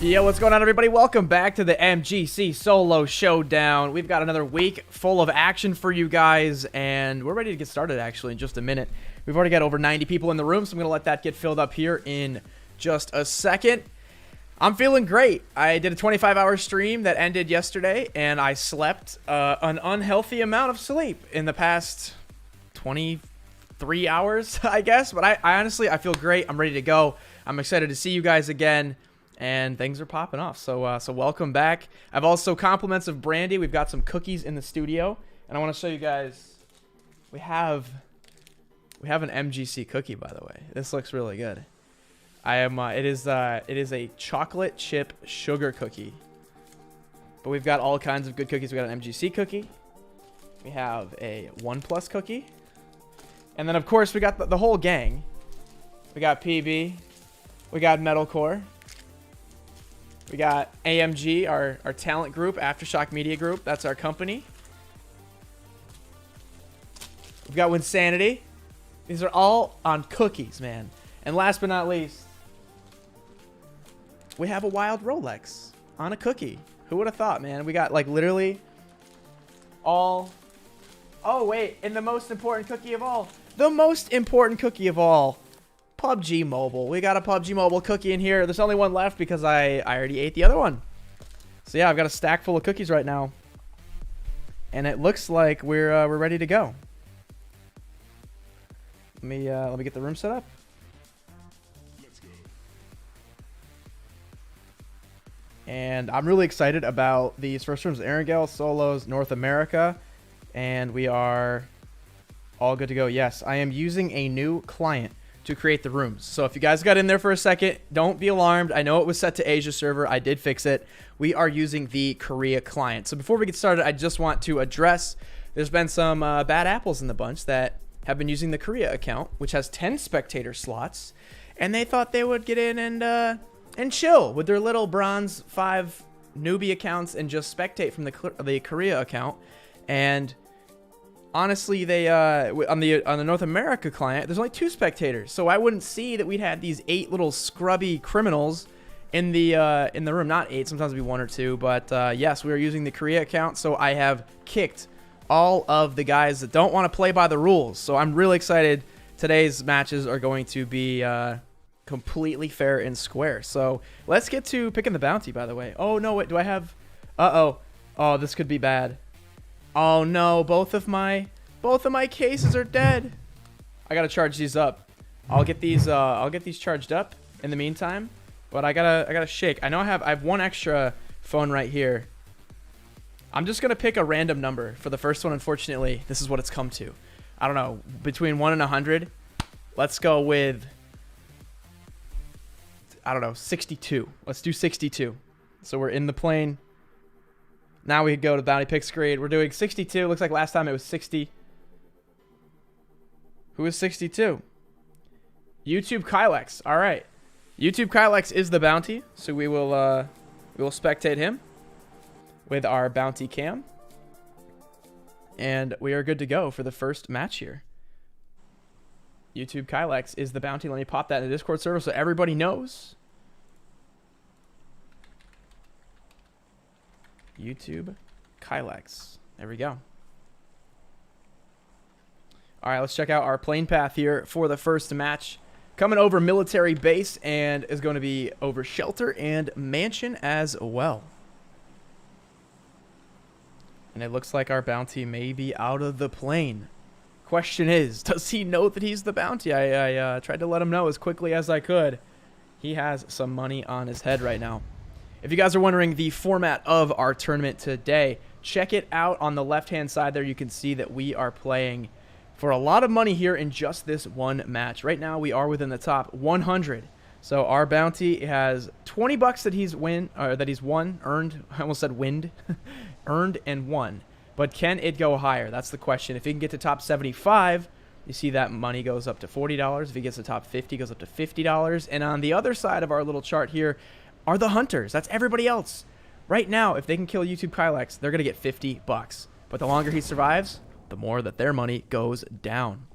Yo, what's going on, everybody? Welcome back to the MGC Solo Showdown. We've got another week full of action for you guys, and we're ready to get started, actually, in just a minute. We've already got over 90 people in the room, so I'm going to let that get filled up here in just a second. I'm feeling great. I did a 25-hour stream that ended yesterday, and I slept an unhealthy amount of sleep in the past 23 hours, I guess. But I honestly, I feel great. I'm ready to go. I'm excited to see you guys again. And things are popping off, so welcome back. I've also compliments of Brandy. We've got some cookies in the studio, and I want to show you guys. We have an MGC cookie, by the way. This looks really good. It is a chocolate chip sugar cookie. But we've got all kinds of good cookies. We got an MGC cookie. We have a OnePlus cookie, and then of course we got the whole gang. We got PB. We got Metalcore. We got AMG, our talent group, Aftershock Media Group. That's our company. We've got Wynnsanity. These are all on cookies, man. And last but not least, we have a wild Rolex on a cookie. Who would have thought, man? We got like literally all... Oh, wait. And the most important cookie of all. The most important cookie of all. PUBG Mobile. We got a PUBG Mobile cookie in here. There's only one left because I already ate the other one. So yeah, I've got a stack full of cookies right now, and it looks like we're ready to go. Let me get the room set up. Let's go. And I'm really excited about these first rooms. Erangel, Solos, North America, and we are all good to go. Yes, I am using a new client to create the rooms. So if you guys got in there for a second, don't be alarmed. I know it was set to Asia server. I did fix it. We are using the Korea client. So before we get started, I just want to address there's been some bad apples in the bunch that have been using the Korea account, which has 10 spectator slots, and they thought they would get in and chill with their little bronze 5 newbie accounts and just spectate from the Korea account. And honestly, they on the North America client, there's only 2 spectators, so I wouldn't see that we'd had these 8 little scrubby criminals in the room. Not 8, sometimes it'd be 1 or 2, but yes, we are using the Korea account, so I have kicked all of the guys that don't want to play by the rules. So I'm really excited. Today's matches are going to be completely fair and square. So let's get to picking the bounty. By the way, oh no, wait, do I have? Oh, this could be bad. Oh no, both of my cases are dead. I gotta charge these up. I'll get these charged up in the meantime. But I gotta shake. I know I have 1 extra phone right here. I'm just gonna pick a random number for the first one. Unfortunately, this is what it's come to. I don't know, between 1 and 100. Let's go with, I don't know, 62. Let's do 62. So we're in the plane. Now we go to bounty pick screen. We're doing 62. Looks like last time it was 60. Who is 62? YouTube Kylex. All right. YouTube Kylex is the bounty, so we will spectate him with our bounty cam. And we are good to go for the first match here. YouTube Kylex is the bounty. Let me pop that in the Discord server so everybody knows. YouTube Kylex. There we go. All right, let's check out our plane path here for the first match. Coming over military base and is going to be over shelter and mansion as well. And it looks like our bounty may be out of the plane. Question is, does he know that he's the bounty? I tried to let him know as quickly as I could. He has some money on his head right now. If you guys are wondering the format of our tournament today, check it out on the left-hand side there. You can see that we are playing for a lot of money here in just this one match. Right now, we are within the top 100. So our bounty has 20 bucks that he's won, earned. I almost said winned, earned and won. But can it go higher? That's the question. If he can get to top 75, you see that money goes up to $40. If he gets to top 50, it goes up to $50. And on the other side of our little chart here are the hunters. That's everybody else. Right now, if they can kill YouTube Kylex, they're going to get 50 bucks. But the longer he survives, the more that their money goes down.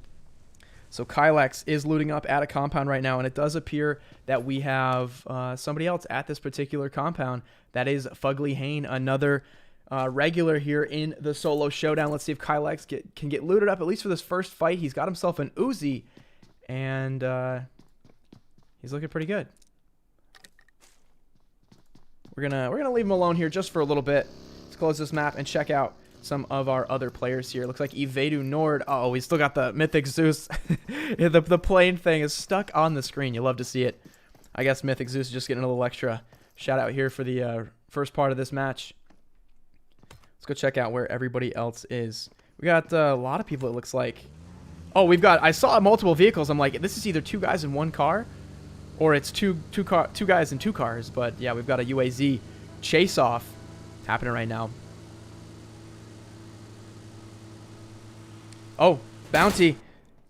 So Kylex is looting up at a compound right now, and it does appear that we have somebody else at this particular compound. That is Fugly Hane, another regular here in the solo showdown. Let's see if Kylex can get looted up, at least for this first fight. He's got himself an Uzi, and he's looking pretty good. We're gonna leave him alone here just for a little bit. Let's close this map and check out some of our other players here. Looks like Evedu Nord. Oh, we still got the Mythic Zeus. the plane thing is stuck on the screen. You love to see it. I guess Mythic Zeus is just getting a little extra shout out here for the first part of this match. Let's go check out where everybody else is. We got a lot of people, it looks like. Oh, I saw multiple vehicles. I'm like, this is either 2 guys in 1 car, or it's two guys in 2 cars. But yeah, we've got a UAZ chase off happening right now. Oh, Bounty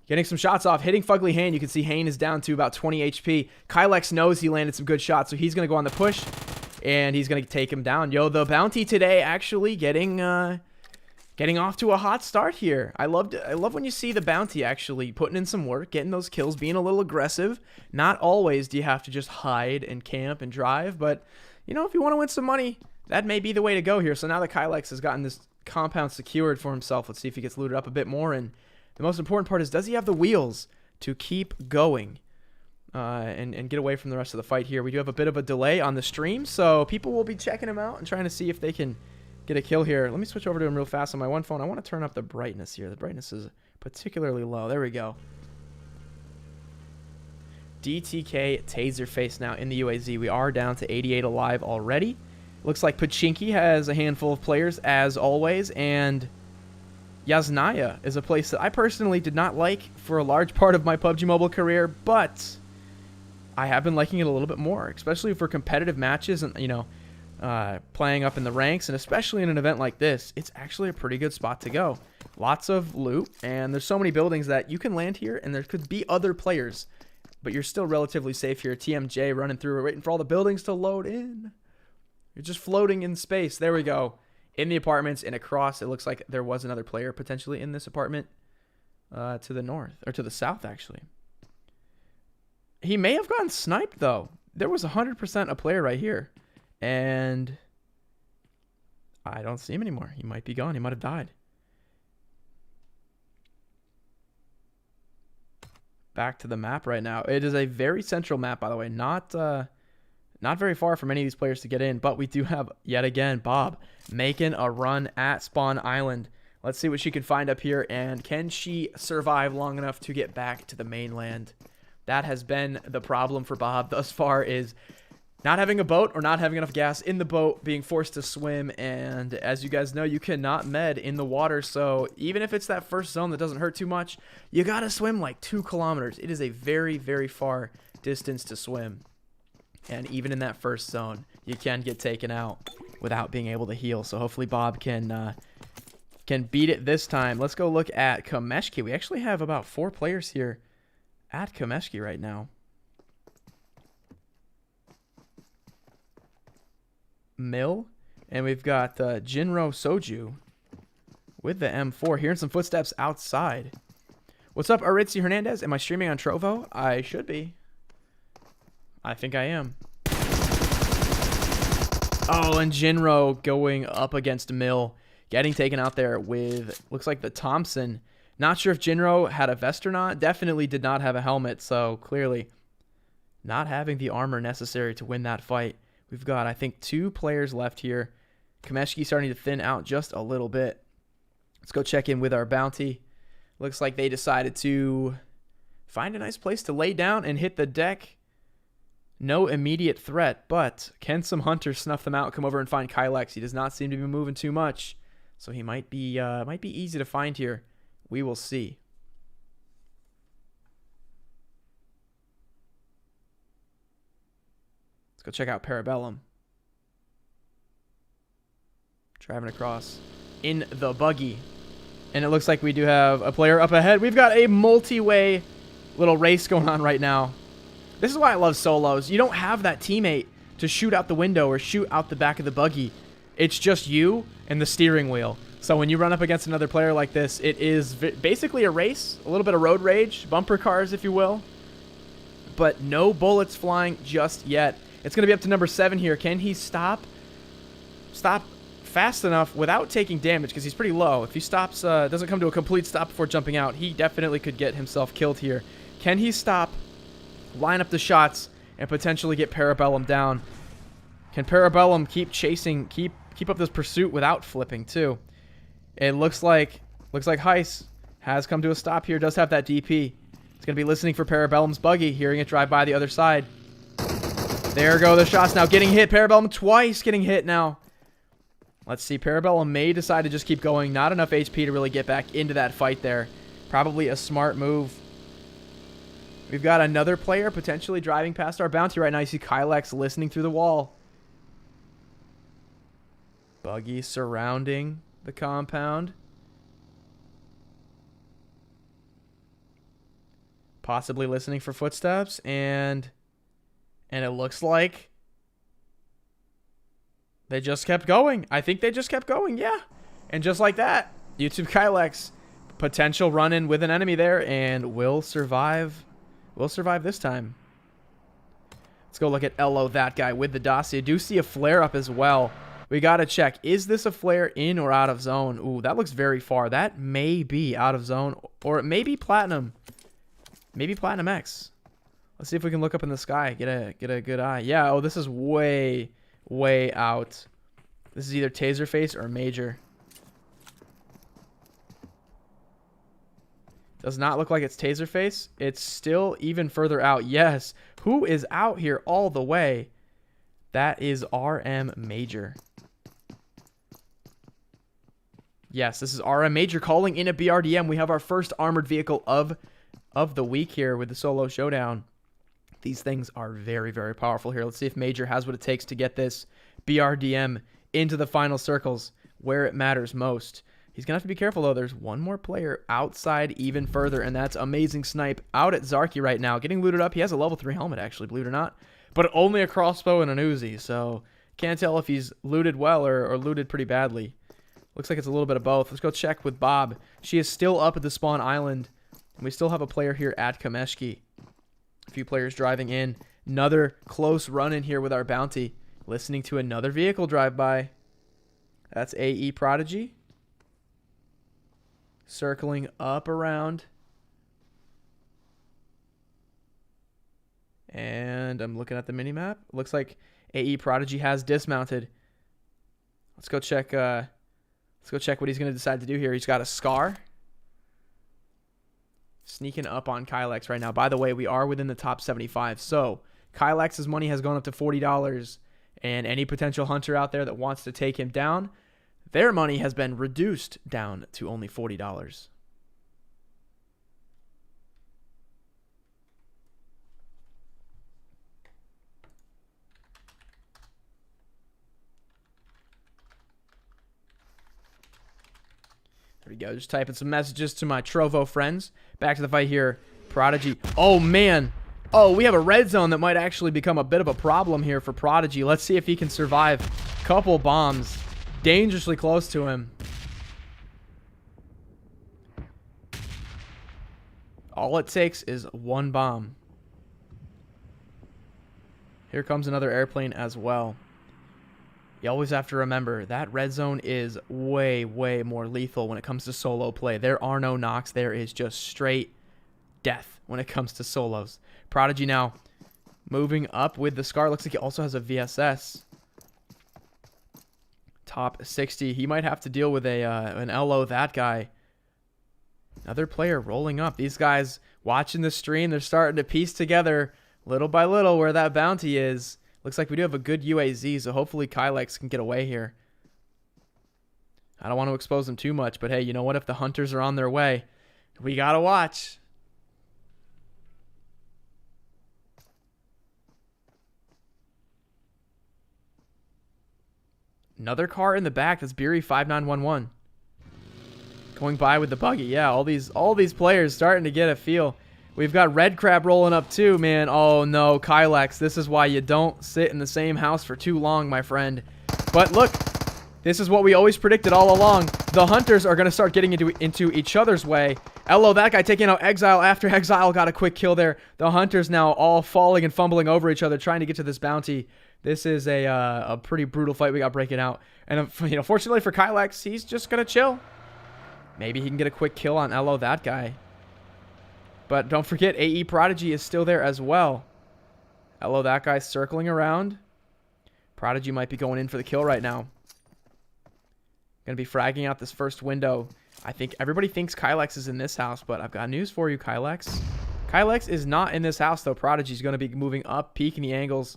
getting some shots off, hitting Fugly Hane. You can see Hane is down to about 20 HP. Kylex knows he landed some good shots, so he's going to go on the push, and he's going to take him down. Yo, the Bounty today actually getting off to a hot start here. I love when you see the Bounty actually putting in some work, getting those kills, being a little aggressive. Not always do you have to just hide and camp and drive, but, you know, if you want to win some money, that may be the way to go here. So now that Kylex has gotten this compound secured for himself, let's see if he gets looted up a bit more. And the most important part is, does he have the wheels to keep going and get away from the rest of the fight here? We do have a bit of a delay on the stream, so people will be checking him out and trying to see if they can get a kill here. Let me switch over to him real fast on my one phone. I want to turn up the brightness here. The brightness is particularly low. There we go. DTK Taserface now in the UAZ. We are down to 88 alive already. Looks like Pachinki has a handful of players, as always, and Yasnaya is a place that I personally did not like for a large part of my PUBG Mobile career, but I have been liking it a little bit more, especially for competitive matches and, you know, playing up in the ranks, and especially in an event like this. It's actually a pretty good spot to go. Lots of loot, and there's so many buildings that you can land here, and there could be other players, but you're still relatively safe here. TMJ running through, waiting for all the buildings to load in. You're just floating in space. There we go. In the apartments and across, it looks like there was another player potentially in this apartment to the north, or to the south, actually. He may have gotten sniped, though. There was 100% a player right here, and I don't see him anymore. He might be gone. He might have died. Back to the map right now. It is a very central map, by the way. Not very far from any of these players to get in, but we do have, yet again, Bob making a run at Spawn Island. Let's see what she can find up here, and can she survive long enough to get back to the mainland? That has been the problem for Bob thus far, is not having a boat or not having enough gas in the boat, being forced to swim, and as you guys know, you cannot med in the water, so even if it's that first zone that doesn't hurt too much, you gotta swim like 2 kilometers. It is a very, very far distance to swim. And even in that first zone, you can get taken out without being able to heal. So hopefully Bob can beat it this time. Let's go look at Kameshki. We actually have about 4 players here at Kameshki right now. Mill. And we've got Jinro Soju with the M4. Hearing some footsteps outside. What's up, Aritzi Hernandez? Am I streaming on Trovo? I should be. I think I am. Oh, and Jinro going up against Mill, getting taken out there with, looks like the Thompson. Not sure if Jinro had a vest or not. Definitely did not have a helmet, so clearly not having the armor necessary to win that fight. We've got, I think, 2 players left here. Kameshki starting to thin out just a little bit. Let's go check in with our bounty. Looks like they decided to find a nice place to lay down and hit the deck. No immediate threat, but can some hunters snuff them out, come over and find Kylex? He does not seem to be moving too much, so he might be easy to find here. We will see. Let's go check out Parabellum. Driving across in the buggy. And it looks like we do have a player up ahead. We've got a multi-way little race going on right now. This is why I love solos. You don't have that teammate to shoot out the window or shoot out the back of the buggy. It's just you and the steering wheel. So when you run up against another player like this, it is basically a race, a little bit of road rage, bumper cars, if you will. But no bullets flying just yet. It's going to be up to number 7 here. Can he stop fast enough without taking damage? Because he's pretty low. If he stops, doesn't come to a complete stop before jumping out, he definitely could get himself killed here. Can he stop, line up the shots, and potentially get Parabellum down? Can Parabellum keep chasing, keep up this pursuit without flipping too? It looks like Heiss has come to a stop here. Does have that DP. He's going to be listening for Parabellum's buggy, hearing it drive by the other side. There go the shots now. Getting hit. Parabellum twice getting hit now. Let's see. Parabellum may decide to just keep going. Not enough HP to really get back into that fight there. Probably a smart move. We've got another player potentially driving past our bounty right now. You see Kylex listening through the wall. Buggy surrounding the compound. Possibly listening for footsteps, and it looks like they just kept going. I think they just kept going, yeah. And just like that, YouTube Kylex, potential run-in with an enemy there, and will survive. Will survive this time. Let's go look at Elo, that guy with the dossier. Do see a flare-up as well. We got to check. Is this a flare in or out of zone? Ooh, that looks very far. That may be out of zone, or it may be Platinum. Maybe Platinum X. Let's see if we can look up in the sky. Get a good eye. Yeah, oh, this is way, way out. This is either Taserface or Major. Does not look like it's Taserface. It's still even further out. Yes. Who is out here all the way? That is RM Major. Yes, this is RM Major calling in a BRDM. We have our first armored vehicle of the week here with the solo showdown. These things are very, very powerful here. Let's see if Major has what it takes to get this BRDM into the final circles where it matters most. He's going to have to be careful, though. There's one more player outside even further, and that's Amazing Snipe out at Zarky right now, getting looted up. He has a level 3 helmet, actually, believe it or not, but only a crossbow and an Uzi, so can't tell if he's looted well or looted pretty badly. Looks like it's a little bit of both. Let's go check with Bob. She is still up at the spawn island, and we still have a player here at Kameshki. A few players driving in. Another close run in here with our bounty. Listening to another vehicle drive by. That's AE Prodigy. Circling up around. And I'm looking at the minimap. Looks like AE Prodigy has dismounted. Let's go check what he's going to decide to do here. He's got a Scar. Sneaking up on Kylex right now. By the way, we are within the top 75. So Kylex's money has gone up to $40. And any potential hunter out there that wants to take him down, their money has been reduced down to only $40. There we go. Just typing some messages to my Trovo friends. Back to the fight here. Prodigy. Oh, man. Oh, we have a red zone that might actually become a bit of a problem here for Prodigy. Let's see if he can survive. Couple bombs. Dangerously close to him. All it takes is one bomb. Here comes another airplane as well. You always have to remember that red zone is way, way more lethal when it comes to solo play. There are no knocks. There is just straight death when it comes to solos. Prodigy now moving up with the Scar. Looks like he also has a VSS. Top 60. He might have to deal with an LO, that guy. Another player rolling up. These guys watching the stream, they're starting to piece together little by little where that bounty is. Looks like we do have a good UAZ, so hopefully Kylex can get away here. I don't want to expose them too much, but hey, you know what? If the hunters are on their way, we got to watch. Another car in the back. That's Beery 5911. Going by with the buggy. Yeah, all these players starting to get a feel. We've got Red Crab rolling up too, man. Oh no, Kylex. This is why you don't sit in the same house for too long, my friend. But look, this is what we always predicted all along. the hunters are going to start getting into each other's way. Elo, that guy taking out Exile after Exile got a quick kill there. The hunters now all falling and fumbling over each other, trying to get to this bounty. This is a pretty brutal fight we got breaking out. And, fortunately for Kylex, he's just going to chill. Maybe he can get a quick kill on Elo, that guy. But don't forget, AE Prodigy is still there as well. Elo, that guy circling around. Prodigy might be going in for the kill right now. Going to be fragging out this first window. I think everybody thinks Kylex is in this house, but I've got news for you, Kylex. Kylex is not in this house, though. Prodigy's going to be moving up, peeking the angles.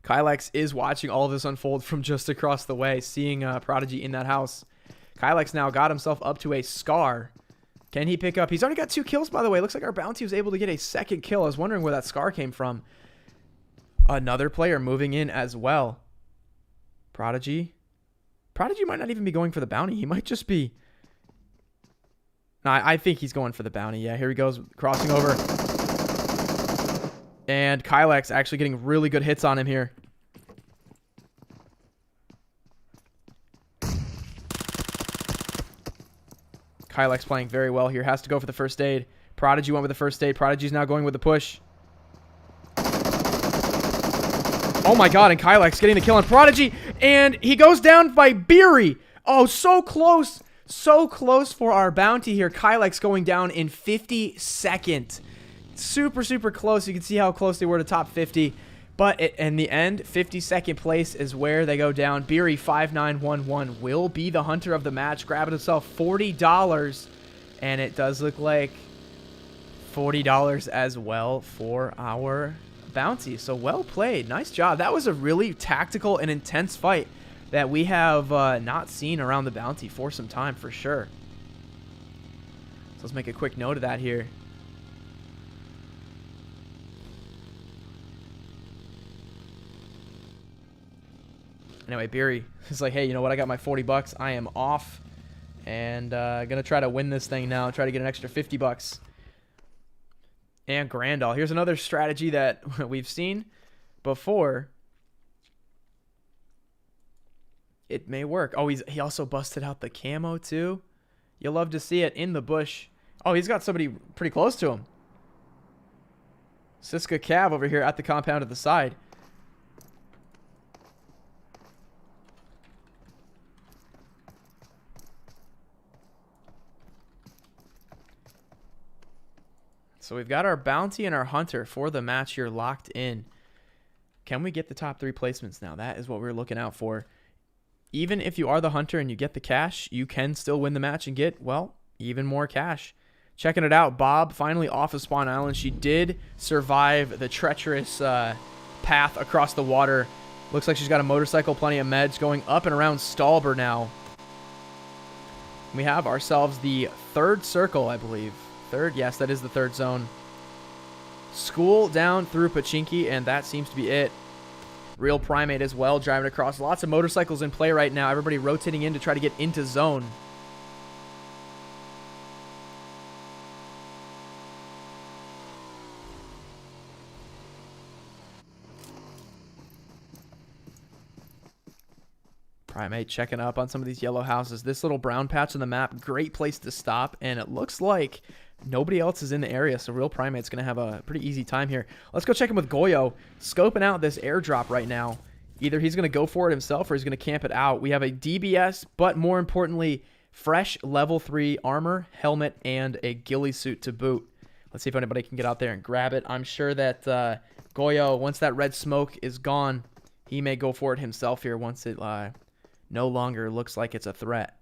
Kylex is watching all of this unfold from just across the way, seeing Prodigy in that house. Kylex now got himself up to a Scar. Can he pick up? He's already got 2 kills, by the way. Looks like our bounty was able to get a second kill. I was wondering where that Scar came from. Another player moving in as well. Prodigy. Prodigy might not even be going for the bounty. He might just be... No, I think he's going for the bounty. Yeah, here he goes, crossing over. And Kylex actually getting really good hits on him here. Kylex playing very well here. Has to go for the first aid. Prodigy went with the first aid. Prodigy's now going with the push. Oh my god, and Kylex getting the kill on Prodigy. And he goes down by Beery. Oh, so close. So close for our bounty here. Kylex going down in 52nd. Super, super close. You can see how close they were to top 50. But in the end, 52nd place is where they go down. Beery 5911 will be the hunter of the match, grabbing himself $40. And it does look like $40 as well for our bounty. So well played. Nice job. That was a really tactical and intense fight that we have not seen around the bounty for some time for sure. So let's make a quick note of that here. Anyway, Beery is like, hey, you know what? I got my 40 bucks. I am off. And going to try to win this thing now. Try to get an extra 50 bucks. And Grandal. Here's another strategy that we've seen before. It may work. Oh, he also busted out the camo too. You'll love to see it in the bush. Oh, he's got somebody pretty close to him. Siska Cav over here at the compound at the side. So we've got our bounty and our hunter for the match here locked in. Can we get the top 3 placements now? That is what we're looking out for. Even if you are the hunter and you get the cash, you can still win the match and get, well, even more cash. Checking it out, Bob finally off of Spawn Island. She did survive the treacherous path across the water. Looks like she's got a motorcycle, plenty of meds, going up and around Stalber now. We have ourselves the 3rd circle, I believe. 3rd? Yes, that is the 3rd zone. School down through Pachinki, and that seems to be it. Real Primate as well, driving across. Lots of motorcycles in play right now. Everybody rotating in to try to get into zone. Primate checking up on some of these yellow houses. This little brown patch on the map, great place to stop, and it looks like nobody else is in the area, so Real Primate's going to have a pretty easy time here. Let's go check in with Goyo, scoping out this airdrop right now. Either he's going to go for it himself or he's going to camp it out. We have a DBS, but more importantly, fresh level 3 armor, helmet, and a ghillie suit to boot. Let's see if anybody can get out there and grab it. I'm sure that Goyo, once that red smoke is gone, he may go for it himself here once it no longer looks like it's a threat.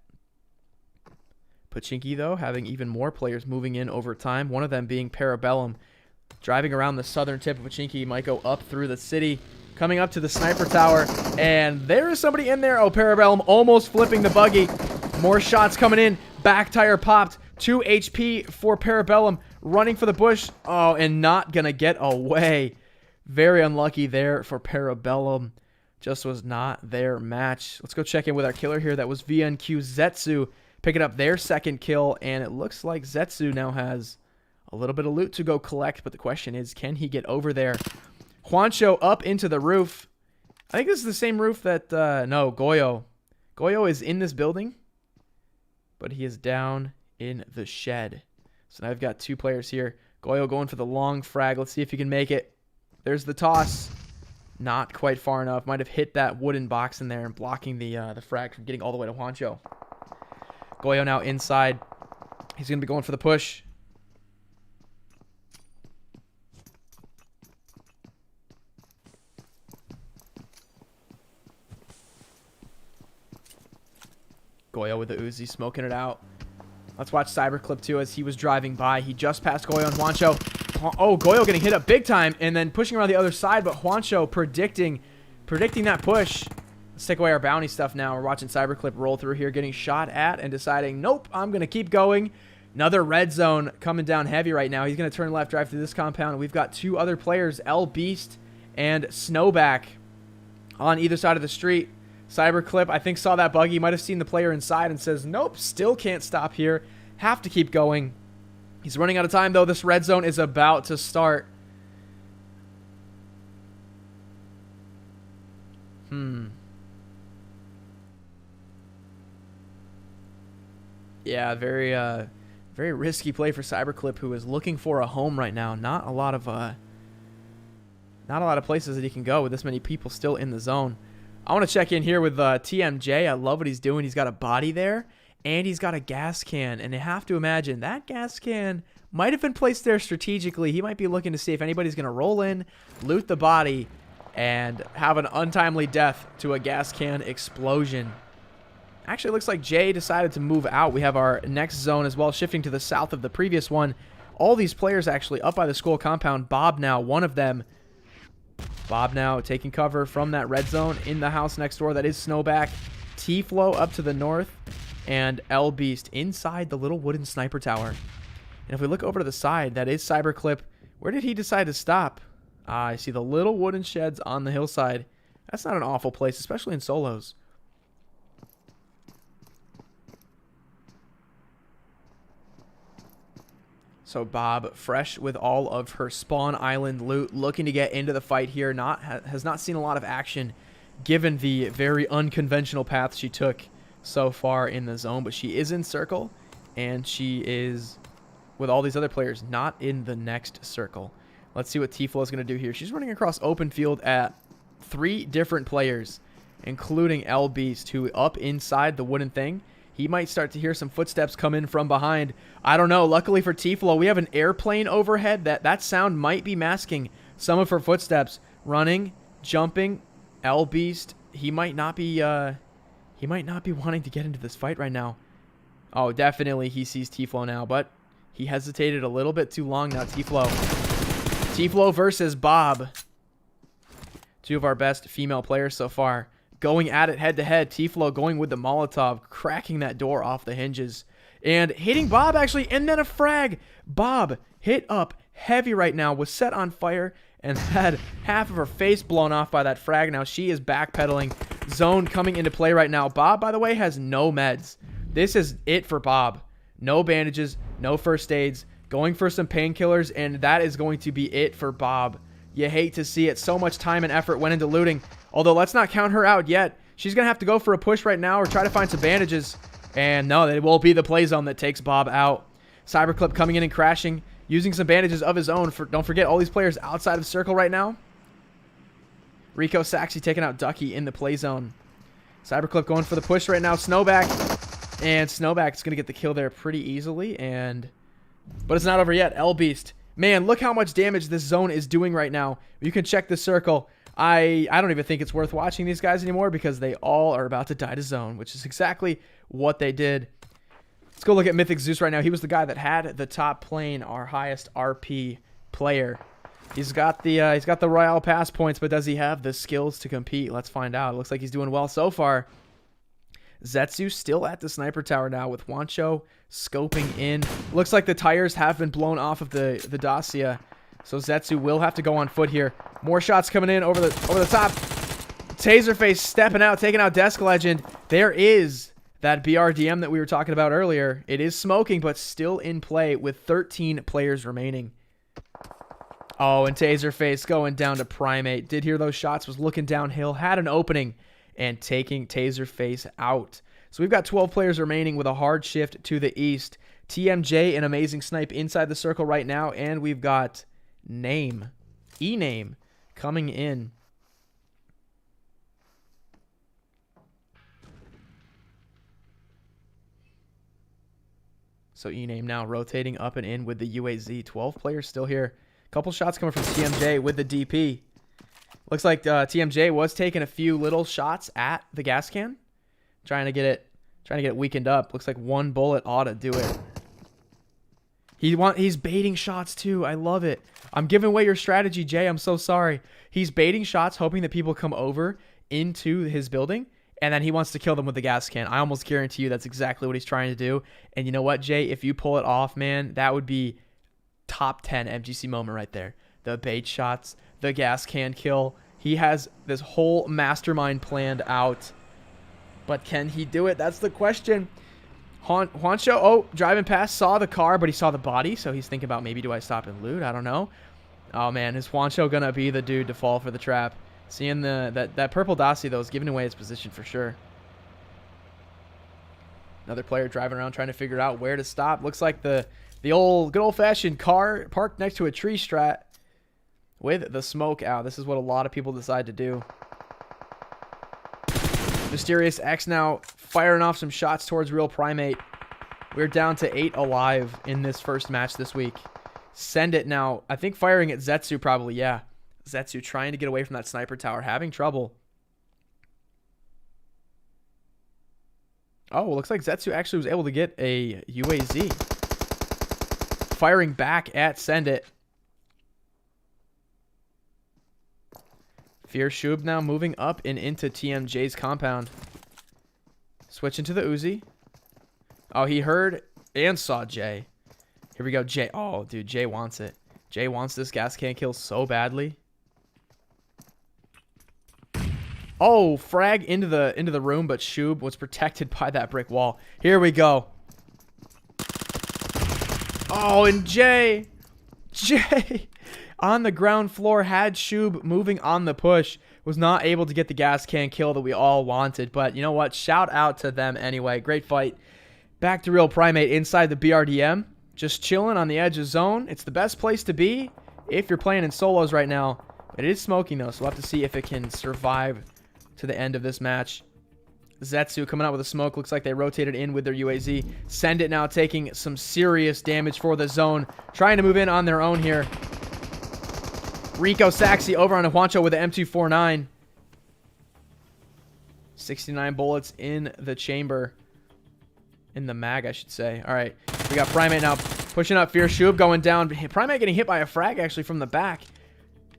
Pachinki, though, having even more players moving in over time, one of them being Parabellum. Driving around the southern tip of Pachinki, might go up through the city, coming up to the sniper tower, and there is somebody in there. Oh, Parabellum almost flipping the buggy. More shots coming in. Back tire popped. 2 HP for Parabellum, running for the bush. Oh, and not going to get away. Very unlucky there for Parabellum. Just was not their match. Let's go check in with our killer here. That was VNQ Zetsu picking up their 2nd kill, and it looks like Zetsu now has a little bit of loot to go collect, but the question is, can he get over there? Juancho up into the roof. I think this is the same roof that, no, Goyo. Goyo is in this building. but he is down in the shed. So now I've got 2 players here. Goyo going for the long frag. Let's see if he can make it. There's the toss. Not quite far enough. Might have hit that wooden box in there and blocking the frag from getting all the way to Juancho. Goyo now inside. He's going to be going for the push. Goyo with the Uzi, smoking it out. Let's watch Cyberclip too as he was driving by. He just passed Goyo and Juancho. Oh, Goyo getting hit up big time and then pushing around the other side, but Juancho predicting that push. Let's take away our bounty stuff now. We're watching Cyberclip roll through here, getting shot at and deciding, nope, I'm going to keep going. Another red zone coming down heavy right now. He's going to turn left, drive through this compound. We've got 2 other players, L Beast and Snowback, on either side of the street. Cyberclip, I think, saw that buggy, might have seen the player inside and says, nope, still can't stop here. Have to keep going. He's running out of time, though. This red zone is about to start. Yeah, very risky play for Cyberclip, who is looking for a home right now. Not a lot of places that he can go with this many people still in the zone. I want to check in here with TMJ. I love what he's doing. He's got a body there, and he's got a gas can. And you have to imagine that gas can might have been placed there strategically. He might be looking to see if anybody's going to roll in, loot the body, and have an untimely death to a gas can explosion. Actually, it looks like Jay decided to move out. We have our next zone as well, shifting to the south of the previous one. All these players actually up by the school compound. Bob now, one of them. Bob now taking cover from that red zone in the house next door. That is Snowback. T-Flow up to the north. And L Beast inside the little wooden sniper tower. And if we look over to the side, that is Cyberclip. Where did he decide to stop? I see the little wooden sheds on the hillside. That's not an awful place, especially in solos. So Bob, fresh with all of her Spawn Island loot, looking to get into the fight here. Has not seen a lot of action given the very unconventional path she took so far in the zone. But she is in circle, and she is, with all these other players, not in the next circle. Let's see what T-Flow is going to do here. She's running across open field at 3 different players, including L Beast, who up inside the wooden thing. He might start to hear some footsteps come in from behind. I don't know. Luckily for T-Flow, we have an airplane overhead. That sound might be masking some of her footsteps. Running, jumping. L Beast. He might not be wanting to get into this fight right now. Oh, definitely he sees T-Flow now, but he hesitated a little bit too long now. T-Flow. T-Flow versus Bob. 2 of our best female players so far. Going at it head-to-head. T-Flow going with the Molotov, cracking that door off the hinges. And hitting Bob, actually, and then a frag. Bob hit up heavy right now, was set on fire, and had half of her face blown off by that frag. Now she is backpedaling. Zone coming into play right now. Bob, by the way, has no meds. This is it for Bob. No bandages, no first aids. Going for some painkillers, and that is going to be it for Bob. You hate to see it. So much time and effort went into looting. Although, let's not count her out yet. She's going to have to go for a push right now or try to find some bandages. And no, it will be the play zone that takes Bob out. Cyberclip coming in and crashing, using some bandages of his own. Don't forget, all these players outside of circle right now. Rico Saxy taking out Ducky in the play zone. Cyberclip going for the push right now. Snowback. And Snowback's going to get the kill there pretty easily. But it's not over yet. L Beast. Man, look how much damage this zone is doing right now. You can check the circle. I don't even think it's worth watching these guys anymore because they all are about to die to zone, which is exactly what they did. Let's go look at Mythic Zeus right now. He was the guy that had the top plane, our highest RP player. He's got the Royale Pass points, but does he have the skills to compete? Let's find out. It looks like he's doing well so far. Zetsu still at the sniper tower now with Juancho scoping in. Looks like the tires have been blown off of the Dacia. So Zetsu will have to go on foot here. More shots coming in over the top. Taserface stepping out, taking out Desk Legend. There is that BRDM that we were talking about earlier. It is smoking, but still in play with 13 players remaining. Oh, and Taserface going down to Primate. Did hear those shots, was looking downhill, had an opening, and taking Taserface out. So we've got 12 players remaining with a hard shift to the east. TMJ, an amazing snipe inside the circle right now. And we've got Name, E-Name, coming in. So E-Name now rotating up and in with the UAZ. 12 players still here. Couple shots coming from TMJ with the DP. Looks like TMJ was taking a few little shots at the gas can, trying to get it weakened up. Looks like one bullet ought to do it. He's baiting shots too. I love it. I'm giving away your strategy, Jay. I'm so sorry. He's baiting shots, hoping that people come over into his building, and then he wants to kill them with the gas can. I almost guarantee you that's exactly what he's trying to do. And you know what, Jay? If you pull it off, man, that would be top 10 MGC moment right there. The bait shots, the gas can kill. He has this whole mastermind planned out. But can he do it? That's the question. Juancho, driving past, saw the car, but he saw the body, so he's thinking about maybe do I stop and loot? I don't know. Oh, man, is Juancho going to be the dude to fall for the trap? Seeing that purple Dacia, though, is giving away his position for sure. Another player driving around trying to figure out where to stop. Looks like the old good old-fashioned car parked next to a tree strat with the smoke out. This is what a lot of people decide to do. Mysterious X now firing off some shots towards Real Primate. We're down to 8 alive in this first match this week. Send it now. I think firing at Zetsu probably, yeah. Zetsu trying to get away from that sniper tower. Having trouble. Oh, well, looks like Zetsu actually was able to get a UAZ. Firing back at Send It. Fear Shub now moving up and into TMJ's compound. Switching to the Uzi. Oh, he heard and saw Jay. Here we go, Jay. Oh, dude, Jay wants it. Jay wants this gas can kill so badly. Oh, frag into the room, but Shub was protected by that brick wall. Here we go. Oh, and Jay on the ground floor had Shub moving on the push. Was not able to get the gas can kill that we all wanted. But you know what? Shout out to them anyway. Great fight. Back to Real Primate inside the BRDM. Just chilling on the edge of zone. It's the best place to be if you're playing in solos right now. But it is smoking though, so we'll have to see if it can survive to the end of this match. Zetsu coming out with a smoke. Looks like they rotated in with their UAZ. Send It now taking some serious damage for the zone. Trying to move in on their own here. Rico Saxy over on Juancho with the M249. 69 bullets in the chamber. In the mag, I should say. All right. We got Primate now pushing up. Fear Shub going down. Primate getting hit by a frag actually from the back.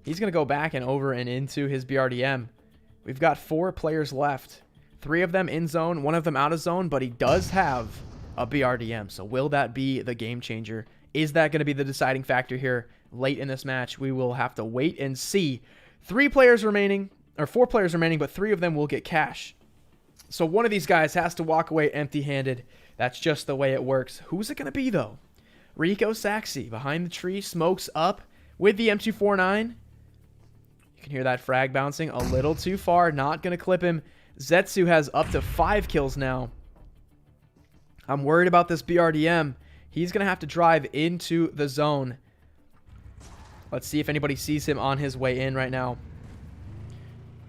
He's going to go back and over and into his BRDM. We've got 4 players left. 3 of them in zone, 1 of them out of zone, but he does have a BRDM. So will that be the game changer? Is that going to be the deciding factor here late in this match? We will have to wait and see. 3 players remaining, or 4 players remaining, but 3 of them will get cash. So one of these guys has to walk away empty-handed. That's just the way it works. Who's it going to be, though? Rico Saxy behind the tree, smokes up with the M249. You can hear that frag bouncing a little too far. Not going to clip him. Zetsu has up to 5 kills now. I'm worried about this BRDM. He's going to have to drive into the zone. Let's see if anybody sees him on his way in right now.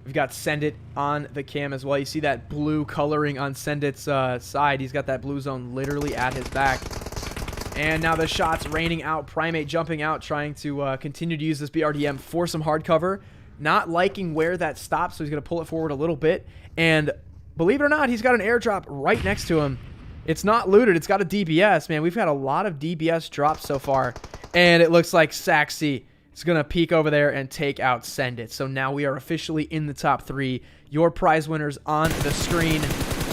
We've got Send It on the cam as well. You see that blue coloring on Send It's side. He's got that blue zone literally at his back. And now the shots raining out. Primate jumping out, trying to continue to use this BRDM for some hard cover. Not liking where that stops, so he's going to pull it forward a little bit. And believe it or not, he's got an airdrop right next to him. It's not looted. It's got a DBS. Man, we've had a lot of DBS drops so far. And it looks like Saxy is going to peek over there and take out Send It. So now we are officially in the top 3. Your prize winners on the screen.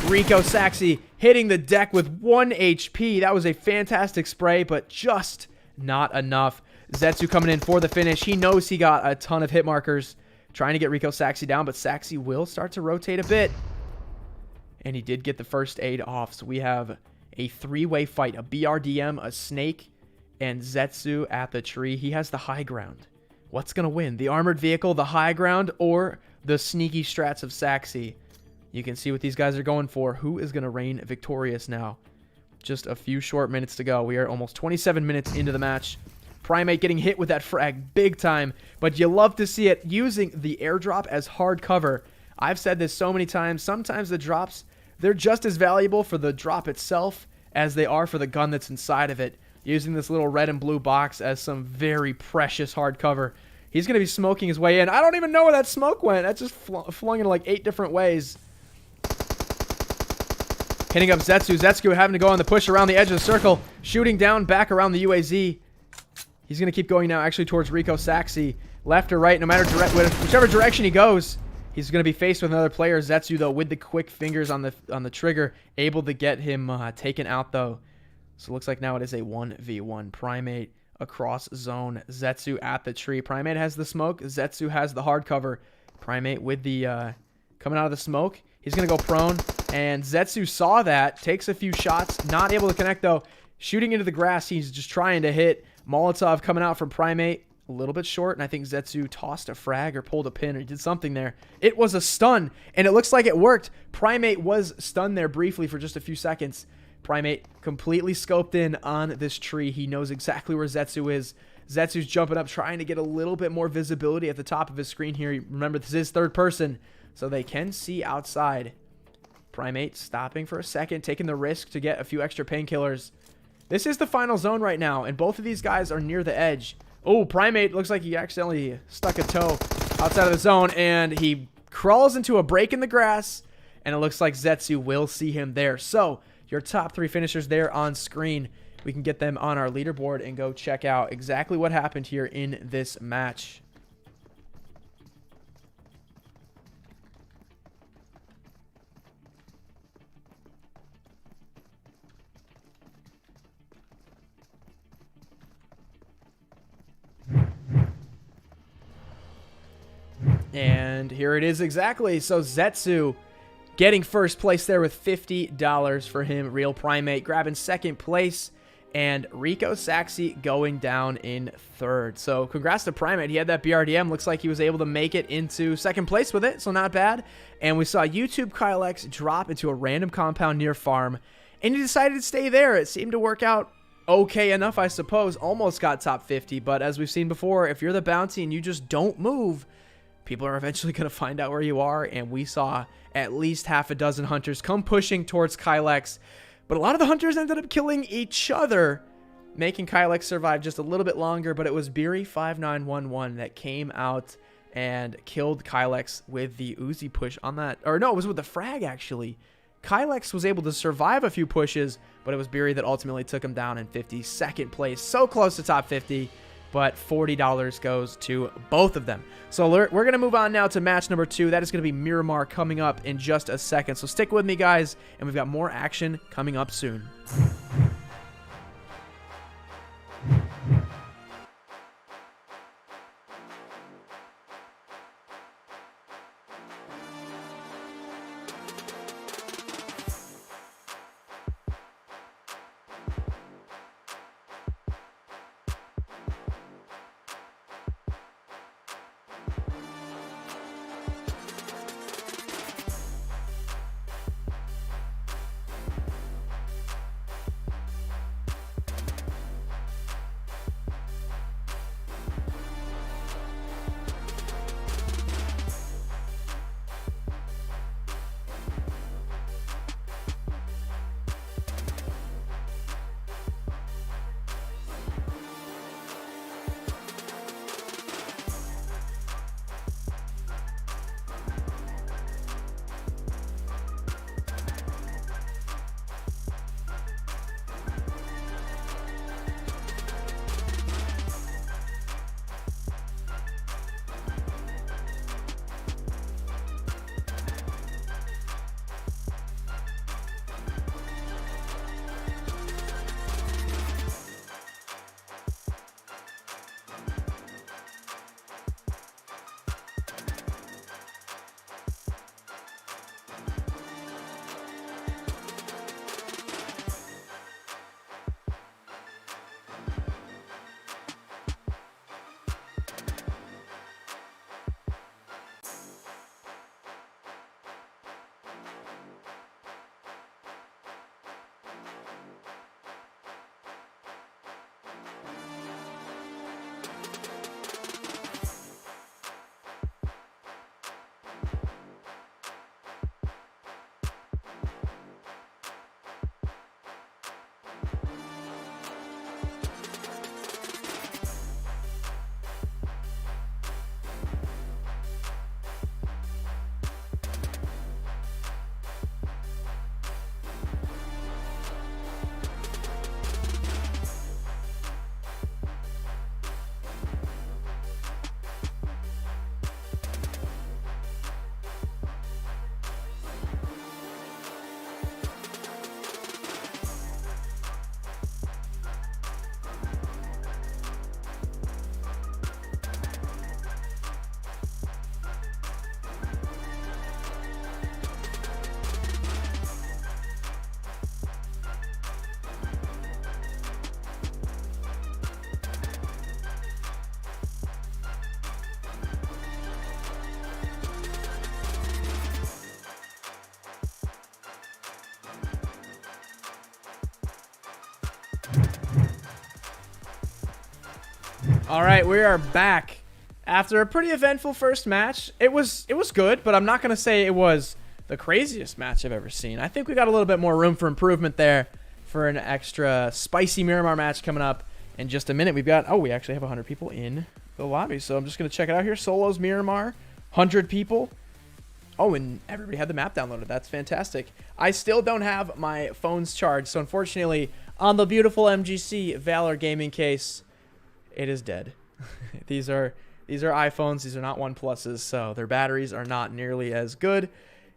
Rico Saxy hitting the deck with 1 HP. That was a fantastic spray, but just not enough. Zetsu coming in for the finish. He knows he got a ton of hit markers. Trying to get Rico Saxy down, but Saxy will start to rotate a bit. And he did get the first aid off. So we have a 3-way fight. A BRDM, a Snake, and Zetsu at the tree. He has the high ground. What's going to win? The armored vehicle, the high ground, or the sneaky strats of Saxy? You can see what these guys are going for. Who is going to reign victorious now? Just a few short minutes to go. We are almost 27 minutes into the match. Primate getting hit with that frag big time, but you love to see it using the airdrop as hard cover. I've said this so many times. Sometimes the drops, they're just as valuable for the drop itself as they are for the gun that's inside of it. Using this little red and blue box as some very precious hard cover. He's going to be smoking his way in. I don't even know where that smoke went. That just flung in like 8 different ways. Hitting up Zetsu. Zetsu having to go on the push around the edge of the circle. Shooting down back around the UAZ. He's going to keep going now actually towards Rico Saxi. Left or right, no matter whichever direction he goes, he's going to be faced with another player. Zetsu, though, with the quick fingers on the trigger, able to get him taken out, though. So it looks like now it is a 1v1. Primate across zone. Zetsu at the tree. Primate has the smoke. Zetsu has the hard cover. Primate with the coming out of the smoke. He's going to go prone. And Zetsu saw that. Takes a few shots. Not able to connect, though. Shooting into the grass. He's just trying to hit. Molotov coming out from Primate. A little bit short. And I think Zetsu tossed a frag or pulled a pin or did something there. It was a stun. And it looks like it worked. Primate was stunned there briefly for just a few seconds. Primate completely scoped in on this tree. He knows exactly where Zetsu is. Zetsu's jumping up, trying to get a little bit more visibility at the top of his screen here. Remember, this is third person, so they can see outside. Primate stopping for a second, taking the risk to get a few extra painkillers. This is the final zone right now, and both of these guys are near the edge. Oh, Primate looks like he accidentally stuck a toe outside of the zone, and he crawls into a break in the grass, and it looks like Zetsu will see him there. So, your top 3 finishers there on screen. We can get them on our leaderboard and go check out exactly what happened here in this match. And here it is exactly. So Zetsu getting first place there with $50 for him. Real Primate grabbing second place. And Rico Saxi going down in third. So congrats to Primate. He had that BRDM. Looks like he was able to make it into second place with it. So not bad. And we saw YouTube Kyle X drop into a random compound near farm. And he decided to stay there. It seemed to work out okay enough, I suppose. Almost got top 50. But as we've seen before, if you're the bounty and you just don't move, people are eventually going to find out where you are. And we saw at least half a dozen hunters come pushing towards Kyle X. But a lot of the hunters ended up killing each other, making Kyle X survive just a little bit longer. But it was Beery5911 that came out and killed Kyle X with the Uzi push on that. Or no, it was with the frag, actually. Kyle X was able to survive a few pushes, but it was Beery that ultimately took him down in 52nd place. So close to top 50, but $40 goes to both of them. So we're going to move on now to match number 2. That is going to be Miramar coming up in just a second. So stick with me, guys, and we've got more action coming up soon. All right, we are back after a pretty eventful first match. It was good, but I'm not gonna say it was the craziest match I've ever seen. I think we got a little bit more room for improvement there for an extra spicy Miramar match coming up in just a minute. We've got, oh, we actually have 100 people in the lobby, so I'm just gonna check it out here. Solos Miramar, 100 people. Oh, and everybody had the map downloaded. That's fantastic. I still don't have my phones charged, so unfortunately, on the beautiful MGC Valor gaming case, it is dead. These are iPhones. These are not OnePluses, so their batteries are not nearly as good,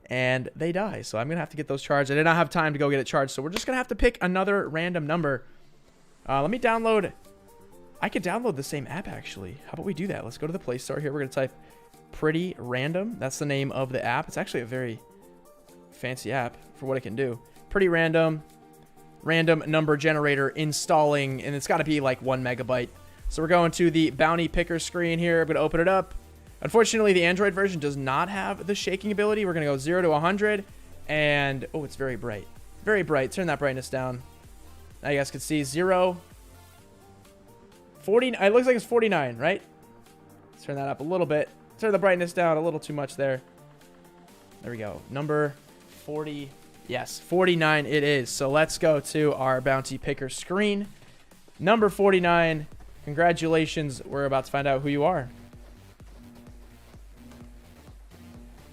and they die. So I'm gonna have to get those charged. I did not have time to go get it charged, so we're just gonna have to pick another random number. Let me download. I could download the same app actually. How about we do that? Let's go to the Play Store here. We're gonna type Pretty Random. That's the name of the app. It's actually a very fancy app for what it can do. Pretty Random. Random number generator installing, and it's got to be like 1 megabyte. So we're going to the bounty picker screen here. I'm going to open it up. Unfortunately, the Android version does not have the shaking ability. We're going to go 0 to 100, and oh, it's very bright. Very bright. Turn that brightness down. Now you guys can see 0, 40. It looks like it's 49, right? Let's turn that up a little bit. Turn the brightness down a little too much there. There we go. Number 40. Yes, 49 it is. So let's go to our bounty picker screen. Number 49. Congratulations. We're about to find out who you are.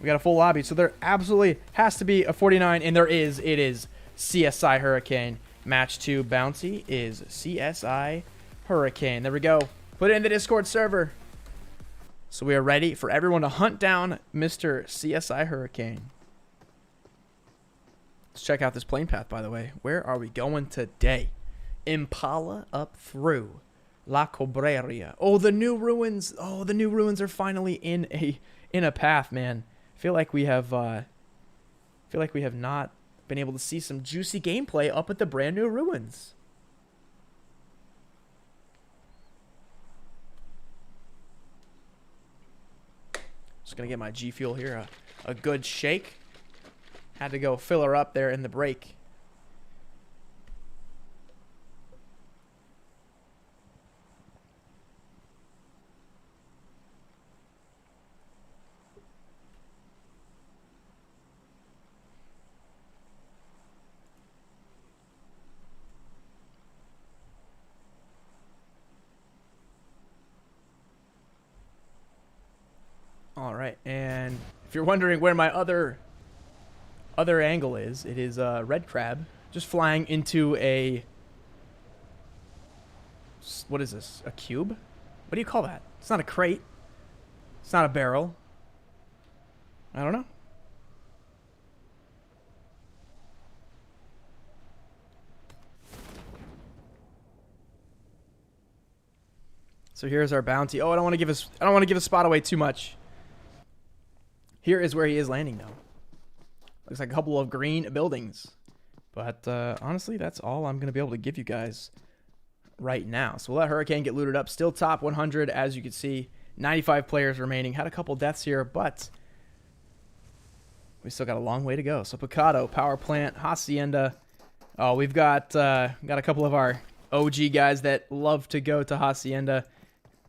We got a full lobby. So there absolutely has to be a 49. And there is. It is CSI Hurricane. Match 2 bounty is CSI Hurricane. There we go. Put it in the Discord server. So we are ready for everyone to hunt down Mr. CSI Hurricane. Let's check out this plane path, by the way. Where are we going today? Impala up through La Cobreria. Oh, the new ruins. Oh, the new ruins are finally in a path, man. I feel like we have not been able to see some juicy gameplay up at the brand new ruins. Just gonna get my G Fuel here, a good shake. Had to go fill her up there in the break. All right, and if you're wondering where my other angle is, it is a red crab just flying into a, what is this, a cube? What do you call that? It's not a crate. It's not a barrel. I don't know. So here's our bounty. Oh, I don't want to give a spot away too much. Here is where he is landing now. Looks like a couple of green buildings. But honestly, that's all I'm going to be able to give you guys right now. So we'll let Hurricane get looted up. Still top 100, as you can see. 95 players remaining. Had a couple deaths here, but we still got a long way to go. So Picado, Power Plant, Hacienda. Oh, we've got a couple of our OG guys that love to go to Hacienda.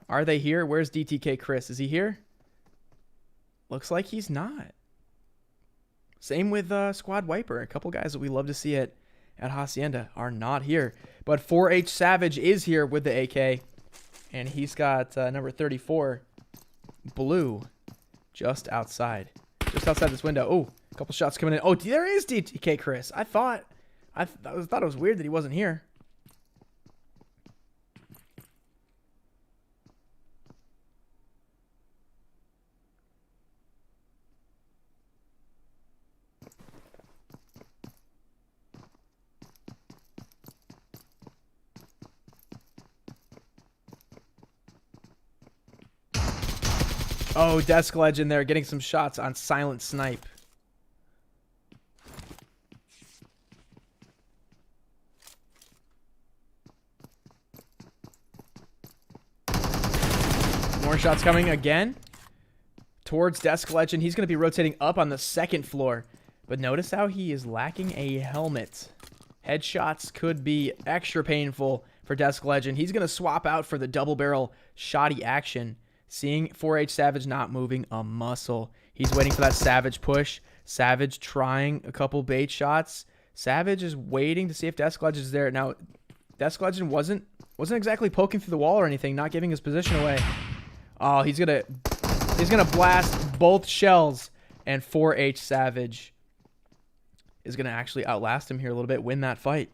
Are they here? Where's DTK Chris? Is he here? Looks like he's not. Same with Squad Wiper. A couple guys that we love to see at Hacienda are not here. But 4H Savage is here with the AK. And he's got number 34, Blue, just outside. Just outside this window. Oh, a couple shots coming in. Oh, there is DTK Chris. I thought it was weird that he wasn't here. Oh, Desk Legend there getting some shots on Silent Snipe. More shots coming again towards Desk Legend. He's going to be rotating up on the second floor. But notice how he is lacking a helmet. Headshots could be extra painful for Desk Legend. He's going to swap out for the double barrel shoddy action. Seeing 4H Savage not moving a muscle. He's waiting for that Savage push. Savage trying a couple bait shots. Savage is waiting to see if Desk Legend is there. Now, Desk Legend wasn't exactly poking through the wall or anything, not giving his position away. Oh, he's gonna blast both shells, and 4H Savage is gonna actually outlast him here a little bit, win that fight.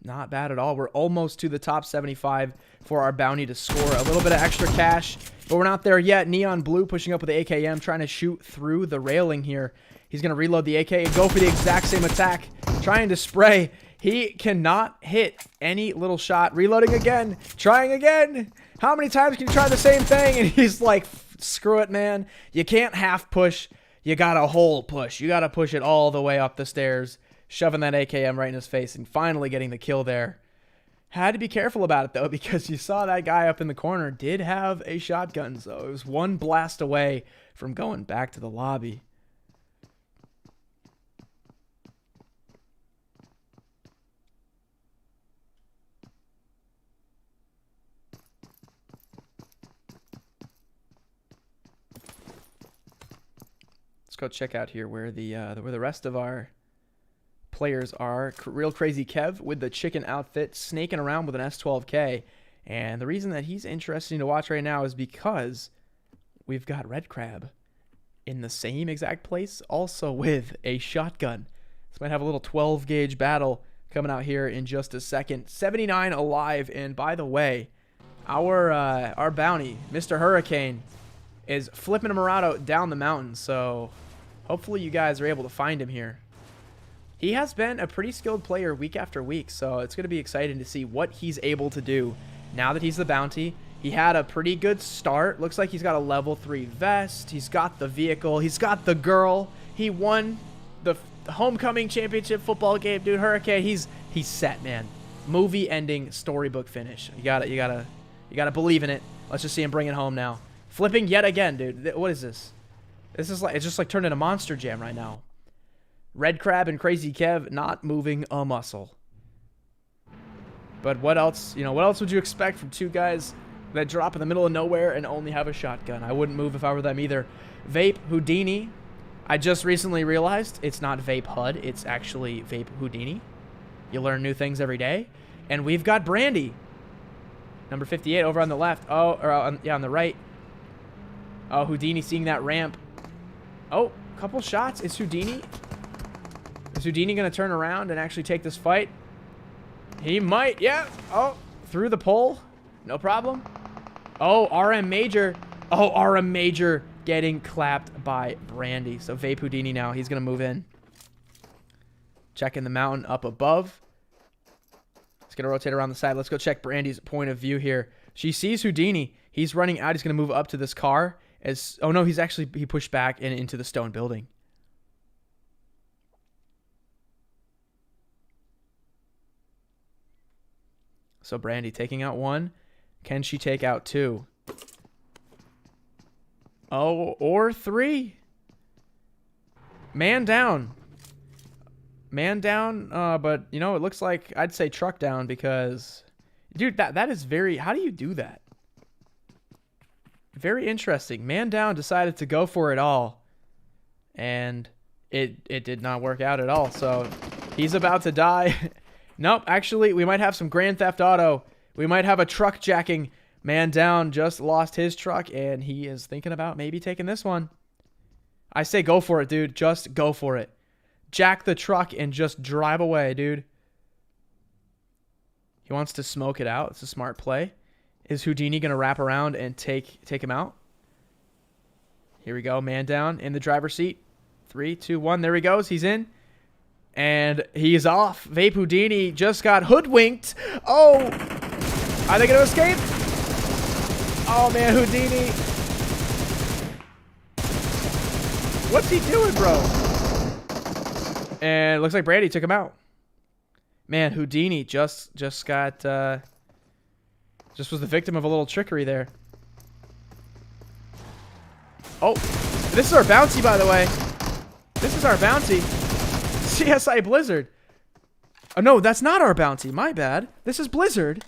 Not bad at all. We're almost to the top 75 for our bounty to score a little bit of extra cash, but we're not there yet. Neon Blue pushing up with the AKM, trying to shoot through the railing here. He's going to reload the AK and go for the exact same attack, trying to spray. He cannot hit any little shot. Reloading again, trying again. How many times can you try the same thing? And he's like, screw it, man. You can't half push. You got to whole push. You got to push it all the way up the stairs, shoving that AKM right in his face and finally getting the kill there. Had to be careful about it, though, because you saw that guy up in the corner did have a shotgun, so it was one blast away from going back to the lobby. Let's go check out here where the rest of our players are. Real Crazy Kev with the chicken outfit, snaking around with an S12K. And the reason that he's interesting to watch right now is because we've got Red Crab in the same exact place, also with a shotgun. This might have a little 12 gauge battle coming out here in just a second. 79 alive, and by the way, our bounty, Mr. Hurricane, is flipping a Murado down the mountain, so hopefully you guys are able to find him here. He has been a pretty skilled player week after week, so it's going to be exciting to see what he's able to do now that he's the bounty. He had a pretty good start. Looks like he's got a level 3 vest. He's got the vehicle. He's got the girl. He won the homecoming championship football game, dude. Hurricane, he's set, man. Movie ending, storybook finish. You gotta believe in it. Let's just see him bring it home now. Flipping yet again, dude. What is this? This is like, it's just like turned into Monster Jam right now. Red Crab and Crazy Kev not moving a muscle. But what else? You know, what else would you expect from two guys that drop in the middle of nowhere and only have a shotgun? I wouldn't move if I were them either. Vape Houdini. I just recently realized it's not Vape HUD. It's actually Vape Houdini. You learn new things every day. And we've got Brandy. Number 58 over on the left. Oh, or on the right. Oh, Houdini seeing that ramp. Oh, couple shots. Is Houdini going to turn around and actually take this fight? He might. Yeah. Oh, through the pole. No problem. Oh, RM Major. Oh, RM Major getting clapped by Brandy. So Vape Houdini now. He's going to move in. Checking the mountain up above. He's going to rotate around the side. Let's go check Brandy's point of view here. She sees Houdini. He's running out. He's going to move up to this car. Oh, no, he pushed back and into the stone building. So Brandy taking out one. Can she take out two? Oh, or three. Man down. Man down, but, you know, it looks like I'd say truck down because, dude, that is very, how do you do that? Very interesting. Man down decided to go for it all, and it did not work out at all, so he's about to die. Nope, actually, we might have some Grand Theft Auto. We might have a truck jacking. Man down just lost his truck, and he is thinking about maybe taking this one. I say go for it, dude. Just go for it. Jack the truck and just drive away, dude. He wants to smoke it out. It's a smart play. Is Houdini going to wrap around and take him out? Here we go. Man down in the driver's seat. 3, 2, 1. There he goes. He's in. And he's off. Vape Houdini just got hoodwinked. Oh! Are they going to escape? Oh, man, Houdini. What's he doing, bro? And it looks like Brandy took him out. Man, Houdini just got... just was the victim of a little trickery there. Oh, this is our bounty, by the way. This is our bounty. CSI Blizzard. Oh, no, that's not our bounty. My bad. This is Blizzard.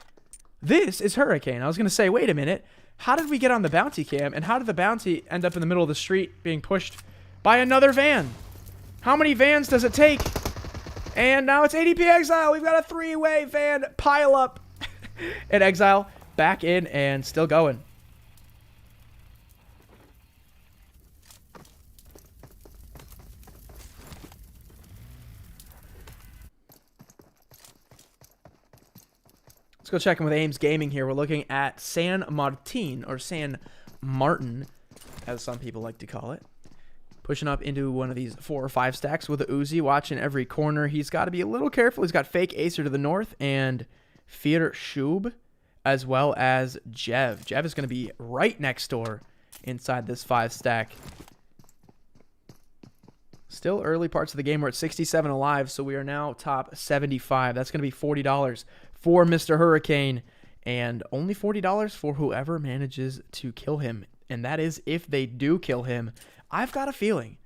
This is Hurricane. I was going to say, wait a minute. How did we get on the bounty cam? And how did the bounty end up in the middle of the street being pushed by another van? How many vans does it take? And now it's ADP Exile. We've got a 3-way van pile up. And Exile back in and still going. Let's go check in with Ames Gaming here. We're looking at San Martin, or San Martin, as some people like to call it. Pushing up into one of these 4 or 5 stacks with a Uzi, watching every corner. He's got to be a little careful. He's got Fake Acer to the north and Fear Shub, as well as Jev. Jev is going to be right next door inside this 5 stack. Still early parts of the game. We're at 67 alive, so we are now top 75. That's going to be $40 for Mr. Hurricane, and only $40 for whoever manages to kill him. And that is if they do kill him. I've got a feeling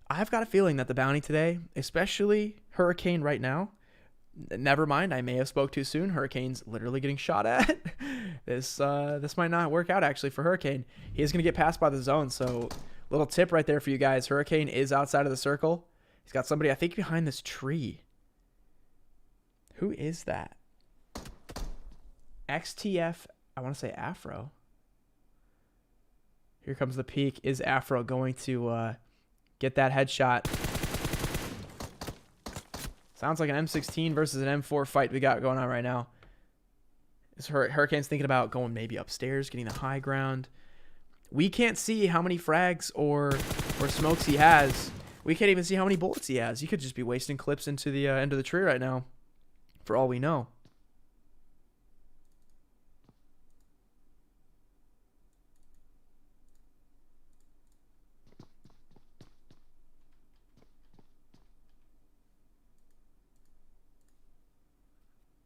that the bounty today, especially Hurricane right now, never mind, I may have spoke too soon. Hurricane's literally getting shot at. This might not work out actually for Hurricane. He is going to get passed by the zone, so little tip right there for you guys. Hurricane is outside of the circle. He's got somebody, I think, behind this tree. Who is that? XTF, I want to say Afro. Here comes the peak. Is Afro going to get that headshot? Sounds like an M16 versus an M4 fight we got going on right now. Is Hurricane's thinking about going maybe upstairs, getting the high ground. We can't see how many frags or smokes he has. We can't even see how many bullets he has. He could just be wasting clips into the end of the tree right now, for all we know.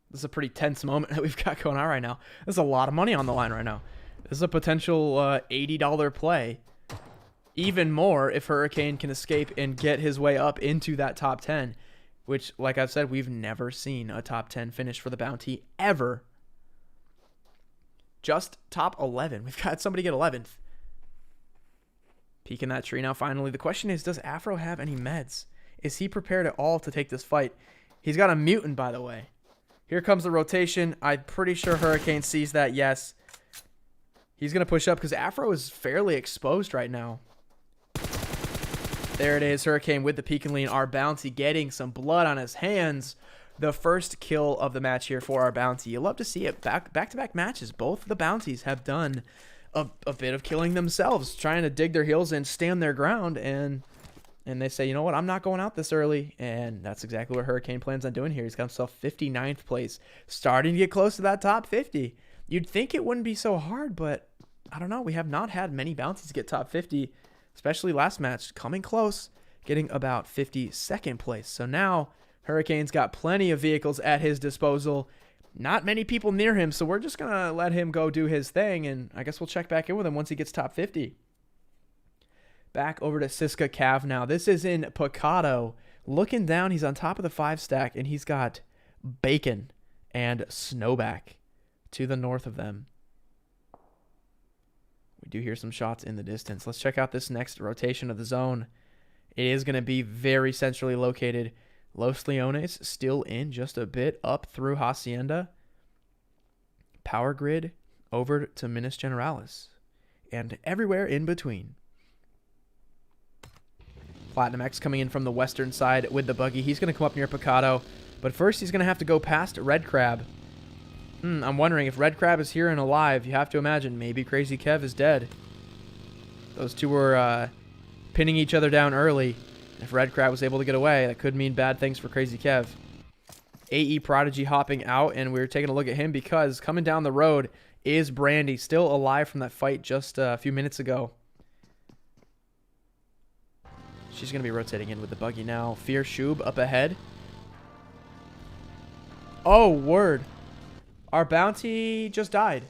This is a pretty tense moment that we've got going on right now. There's a lot of money on the line right now. This is a potential $80 play. Even more if Hurricane can escape and get his way up into that top 10. Which, like I've said, we've never seen a top 10 finish for the bounty ever. Just top 11. We've got somebody get 11th. Peeking that tree now finally. The question is, does Afro have any meds? Is he prepared at all to take this fight? He's got a mutant, by the way. Here comes the rotation. I'm pretty sure Hurricane sees that, yes. He's going to push up because Afro is fairly exposed right now. There it is. Hurricane with the peek and lean. Our bounty getting some blood on his hands. The first kill of the match here for our bounty. You love to see it. Back-to-back matches. Both of the bounties have done a bit of killing themselves, trying to dig their heels in, stand their ground, and they say, you know what, I'm not going out this early. And that's exactly what Hurricane plans on doing here. He's got himself 59th place, starting to get close to that top 50. You'd think it wouldn't be so hard, but I don't know. We have not had many bounties get top 50, especially last match. Coming close, getting about 52nd place. So now Hurricane's got plenty of vehicles at his disposal. Not many people near him, so we're just going to let him go do his thing, and I guess we'll check back in with him once he gets top 50. Back over to Siska Cav now. This is in Picado. Looking down, he's on top of the 5 stack, and he's got Bacon and Snowback to the north of them. We do hear some shots in the distance. Let's check out this next rotation of the zone. It is going to be very centrally located. Los Leones still in just a bit up through Hacienda. Power Grid over to Minas Generalis. And everywhere in between. Platinum X coming in from the western side with the buggy. He's going to come up near Picado. But first he's going to have to go past Red Crab. I'm wondering if Red Crab is here and alive. You have to imagine maybe Crazy Kev is dead. Those two were pinning each other down early. If Red Crab was able to get away, that could mean bad things for Crazy Kev. AE Prodigy hopping out, and we're taking a look at him because coming down the road is Brandy, still alive from that fight just a few minutes ago. She's going to be rotating in with the buggy now. Fear Shub up ahead. Oh, word. Our bounty just died.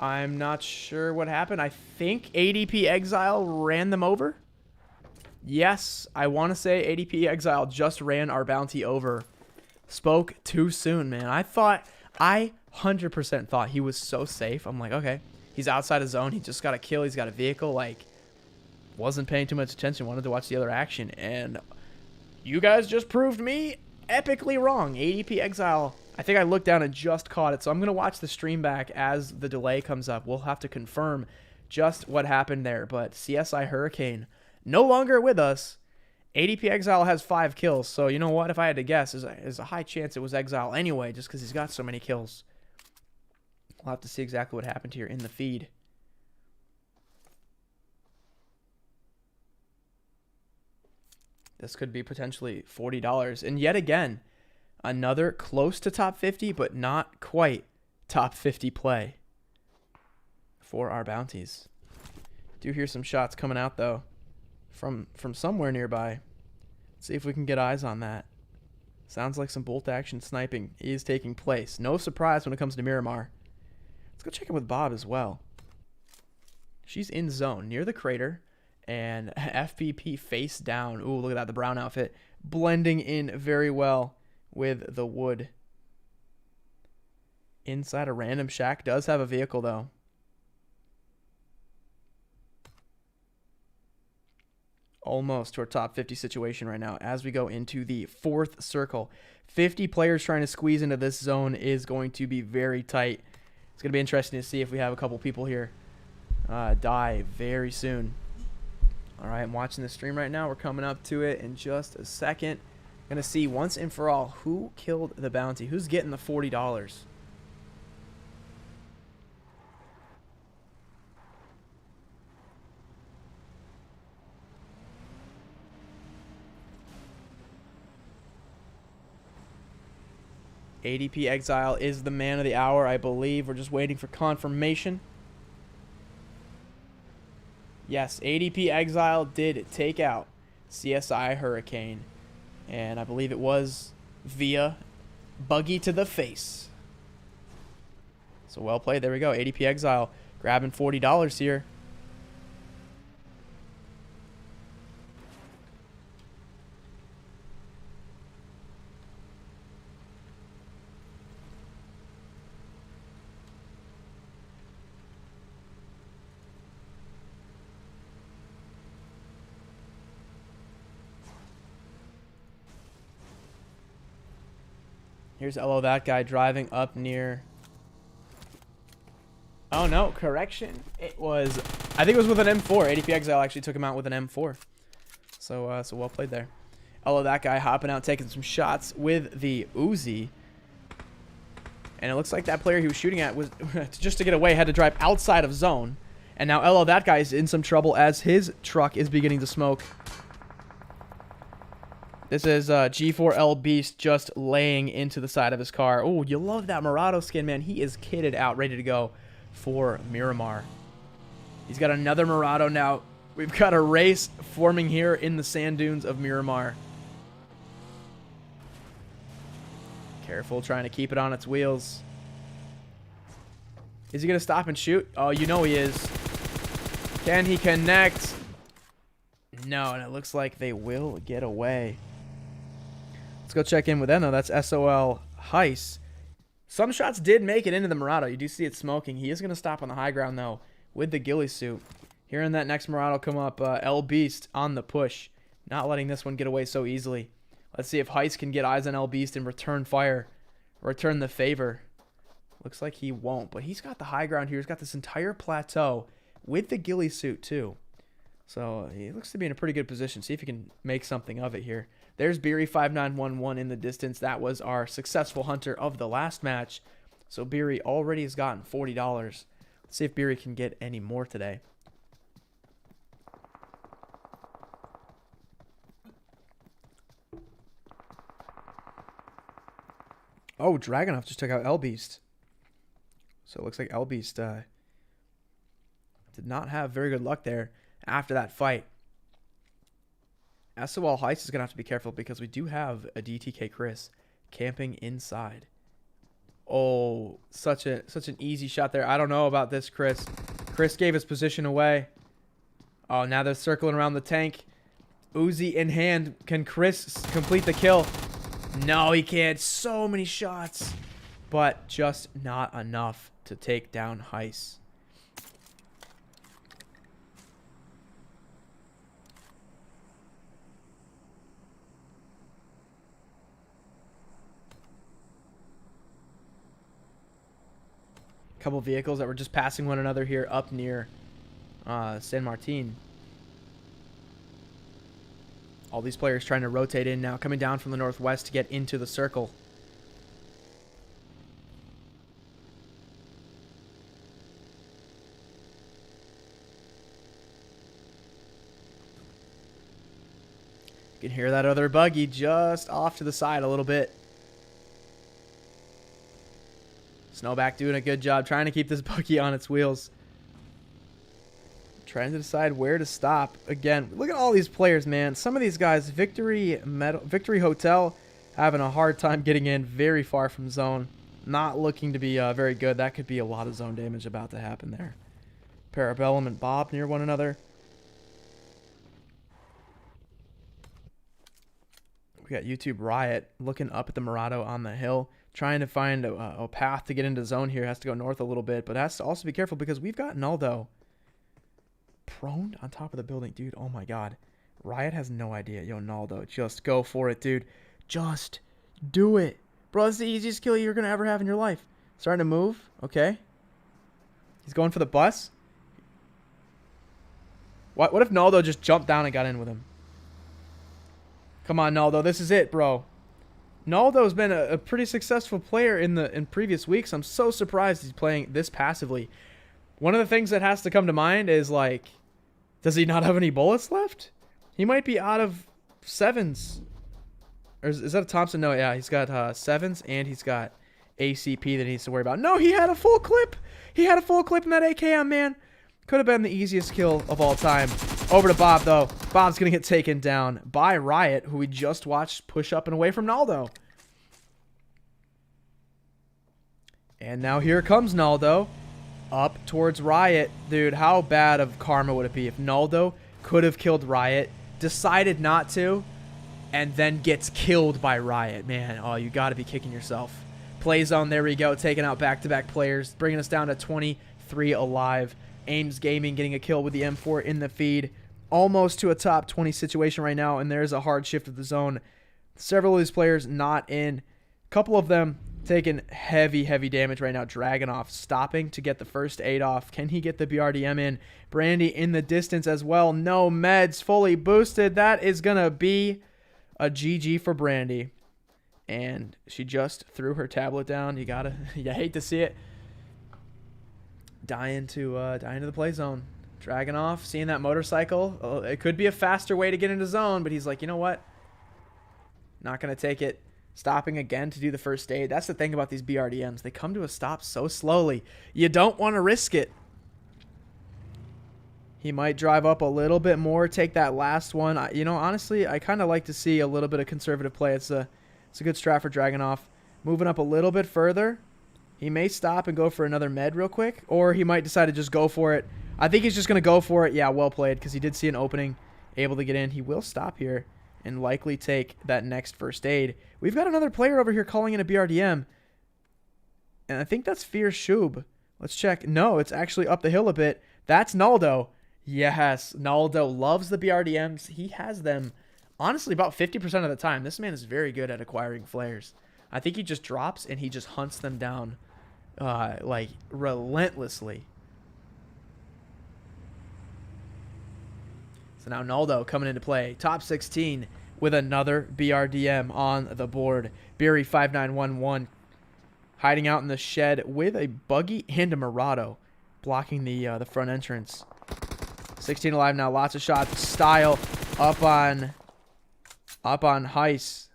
I'm not sure what happened. I think ADP Exile ran them over. Yes, I want to say ADP Exile just ran our bounty over. Spoke too soon, man. I 100% thought he was so safe. I'm like, okay, he's outside of zone. He just got a kill. He's got a vehicle. Like, wasn't paying too much attention. Wanted to watch the other action. And you guys just proved me epically wrong. ADP Exile. I think I looked down and just caught it. So I'm going to watch the stream back as the delay comes up. We'll have to confirm just what happened there. But CSI Hurricane no longer with us. ADP Exile has 5 kills. So you know what? If I had to guess, there's a high chance it was Exile anyway, just because he's got so many kills. We'll have to see exactly what happened here in the feed. This could be potentially $40. And yet again, another close to top 50, but not quite top 50 play for our bounties. Do hear some shots coming out, though, from somewhere nearby. Let's see if we can get eyes on that. Sounds like some bolt action sniping is taking place. No surprise when it comes to Miramar. Let's go check in with Bob as well. She's in zone near the crater. And FPP face down. Ooh, look at that. The brown outfit blending in very well with the wood. Inside a random shack. Does have a vehicle, though. Almost to our top 50 situation right now as we go into the 4th circle. 50 players trying to squeeze into this zone is going to be very tight. It's going to be interesting to see if we have a couple people here die very soon. All right, I'm watching the stream right now. We're coming up to it in just a second. Going to see once and for all who killed the bounty. Who's getting the $40? ADP Exile is the man of the hour, I believe. We're just waiting for confirmation. Yes, ADP Exile did take out CSI Hurricane. And I believe it was via buggy to the face. So well played. There we go. ADP Exile grabbing $40 here. Here's LO that guy driving up near. Oh no, correction. It was, I think it was with an M4. ADP Exile actually took him out with an M4. So well played there. LO that guy hopping out, taking some shots with the Uzi. And it looks like that player he was shooting at was just to get away had to drive outside of zone. And now LO that guy is in some trouble as his truck is beginning to smoke. This is G4L Beast just laying into the side of his car. Oh, you love that Murado skin, man. He is kitted out, ready to go for Miramar. He's got another Murado now. We've got a race forming here in the sand dunes of Miramar. Careful, trying to keep it on its wheels. Is he going to stop and shoot? Oh, you know he is. Can he connect? No, and it looks like they will get away. Let's go check in with them, though. That's SOL Heist. Some shots did make it into the Murado. You do see it smoking. He is going to stop on the high ground, though, with the ghillie suit. Hearing that next Murado come up, L Beast on the push. Not letting this one get away so easily. Let's see if Heist can get eyes on L Beast and return fire. Return the favor. Looks like he won't, but he's got the high ground here. He's got this entire plateau with the ghillie suit, too. So he looks to be in a pretty good position. See if he can make something of it here. There's Beery 5911 in the distance. That was our successful hunter of the last match. So Beery already has gotten $40. Let's see if Beery can get any more today. Oh, Dragunov just took out L Beast. So it looks like L Beast did not have very good luck there after that fight. SOL Heist is going to have to be careful because we do have a DTK Chris camping inside. Oh, such an easy shot there. I don't know about this, Chris. Chris gave his position away. Oh, now they're circling around the tank. Uzi in hand. Can Chris complete the kill? No, he can't. So many shots. but just not enough to take down Heis. Couple vehicles that were just passing one another here up near San Martin. All these players trying to rotate in now, coming down from the northwest to get into the circle. You can hear that other buggy just off to the side a little bit. Snowback doing a good job trying to keep this buggy on its wheels. Trying to decide where to stop. Again, look at all these players, man. Some of these guys, Victory Hotel, having a hard time getting in, very far from zone. Not looking to be very good. That could be a lot of zone damage about to happen there. Parabellum and Bob near one another. We got YouTube Riot looking up at the Murado on the hill, trying to find a path to get into zone here. Has to go north a little bit, but has to also be careful because we've got Naldo prone on top of the building. Dude, oh my god. Riot has no idea. Yo, Naldo, just go for it, dude. Just do it. Bro, that's the easiest kill you're going to ever have in your life. Starting to move. Okay. He's going for the bus. What if Naldo just jumped down and got in with him? Come on, Naldo. This is it, bro. Naldo's been a pretty successful player in previous weeks. I'm so surprised he's playing this passively. One of the things that has to come to mind is, like, does he not have any bullets left? He might be out of 7s. Or is that a Thompson? No, yeah, he's got 7s and he's got ACP that he needs to worry about. No, he had a full clip. He had a full clip in that AKM, man. Could have been the easiest kill of all time. Over to Bob, though. Bob's going to get taken down by Riot, who we just watched push up and away from Naldo. And now here comes Naldo. Up towards Riot. Dude, how bad of karma would it be if Naldo could have killed Riot, decided not to, and then gets killed by Riot? Man, oh, you got to be kicking yourself. Play zone, there we go. Taking out back-to-back players, bringing us down to 23 alive. Ames Gaming getting a kill with the M4 in the feed. Almost to a top 20 situation right now, and there's a hard shift of the zone. Several of these players not in. A couple of them taking heavy damage right now. Dragunov stopping to get the first aid off. Can he get the BRDM in? Brandy in the distance as well. No meds, fully boosted. That is going to be a GG for Brandy. And she just threw her tablet down. You hate to see it. Dying to the play zone. Dragunov seeing that motorcycle. Oh, it could be a faster way to get into zone, but he's like, you know what? Not going to take it. Stopping again to do the first aid. That's the thing about these BRDMs. They come to a stop so slowly. You don't want to risk it. He might drive up a little bit more, take that last one. Honestly, I kind of like to see a little bit of conservative play. It's a good strat for Dragunov. Moving up a little bit further. He may stop and go for another med real quick, or he might decide to just go for it. I think he's just going to go for it. Yeah, well played, because he did see an opening, able to get in. He will stop here and likely take that next first aid. We've got another player over here calling in a BRDM, and I think that's Fear Shub. Let's check. No, it's actually up the hill a bit. That's Naldo. Yes, Naldo loves the BRDMs. He has them, honestly, about 50% of the time. This man is very good at acquiring flares. I think he just drops and he just hunts them down like relentlessly. So now Naldo coming into play. Top 16 with another BRDM on the board. Beery 5911 hiding out in the shed with a buggy and a Murado blocking the front entrance. 16 alive now. Lots of shots. Style up on Heis.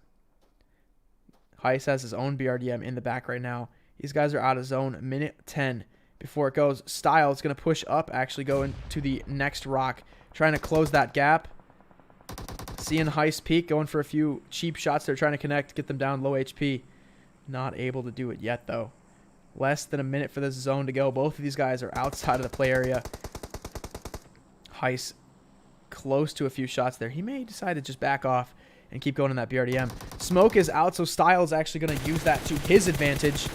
Heis has his own BRDM in the back right now. These guys are out of zone. Minute 10 before it goes. Style is going to push up, actually go into the next rock. Trying to close that gap. Seeing Heis peek, going for a few cheap shots. They're trying to connect, get them down low HP. Not able to do it yet, though. Less than a minute for this zone to go. Both of these guys are outside of the play area. Heis close to a few shots there. He may decide to just back off and keep going in that BRDM. Smoke is out, so Style is actually going to use that to his advantage.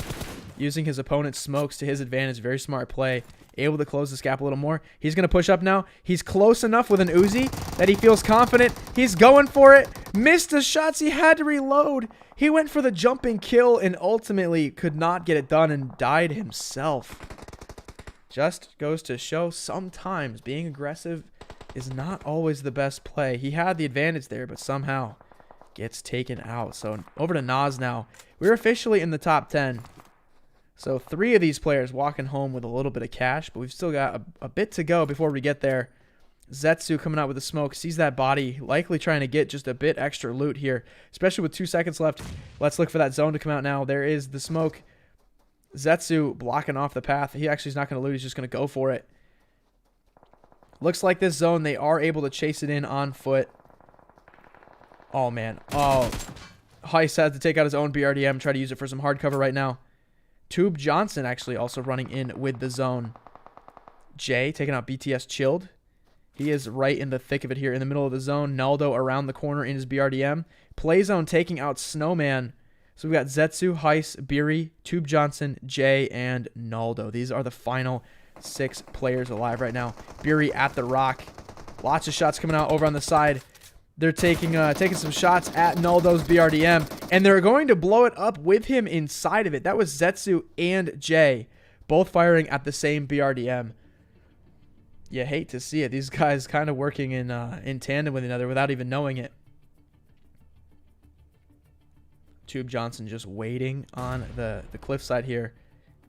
using his opponent's smokes to his advantage. Very smart play. Able to close this gap a little more. He's going to push up now. He's close enough with an Uzi that he feels confident. He's going for it. Missed the shots. He had to reload. He went for the jumping kill and ultimately could not get it done and died himself. Just goes to show sometimes being aggressive is not always the best play. He had the advantage there, but somehow gets taken out. So over to Nas now. We're officially in the top 10. So 3 of these players walking home with a little bit of cash, but we've still got a bit to go before we get there. Zetsu coming out with the smoke, sees that body, likely trying to get just a bit extra loot here, especially with 2 seconds left. Let's look for that zone to come out now. There is the smoke. Zetsu blocking off the path. He actually is not going to loot. He's just going to go for it. Looks like this zone, they are able to chase it in on foot. Oh, man. Oh, Heist has to take out his own BRDM, try to use it for some hard cover right now. Tube Johnson actually also running in with the zone. Jay taking out BTS Chilled. He is right in the thick of it here in the middle of the zone. Naldo around the corner in his BRDM. Playzone taking out Snowman. So we've got Zetsu, Heist, Beery, Tube Johnson, Jay, and Naldo. These are the final 6 players alive right now. Beery at the rock. Lots of shots coming out over on the side. They're taking some shots at Naldo's BRDM, and they're going to blow it up with him inside of it. That was Zetsu and Jay, both firing at the same BRDM. You hate to see it. These guys kind of working in tandem with another without even knowing it. Tube Johnson just waiting on the cliffside here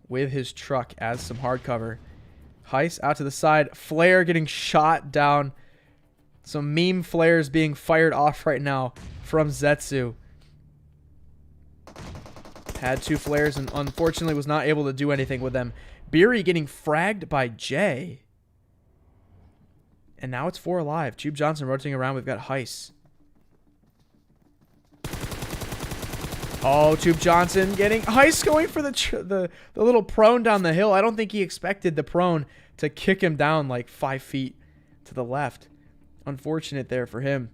with his truck as some hard cover. Heist out to the side. Flare getting shot down. Some meme flares being fired off right now from Zetsu. Had 2 flares and unfortunately was not able to do anything with them. Beery getting fragged by Jay. And now it's 4 alive. Tube Johnson rotating around. We've got Heist. Oh, Tube Johnson getting... Heist going for the little prone down the hill. I don't think he expected the prone to kick him down like 5 feet to the left. Unfortunate there for him.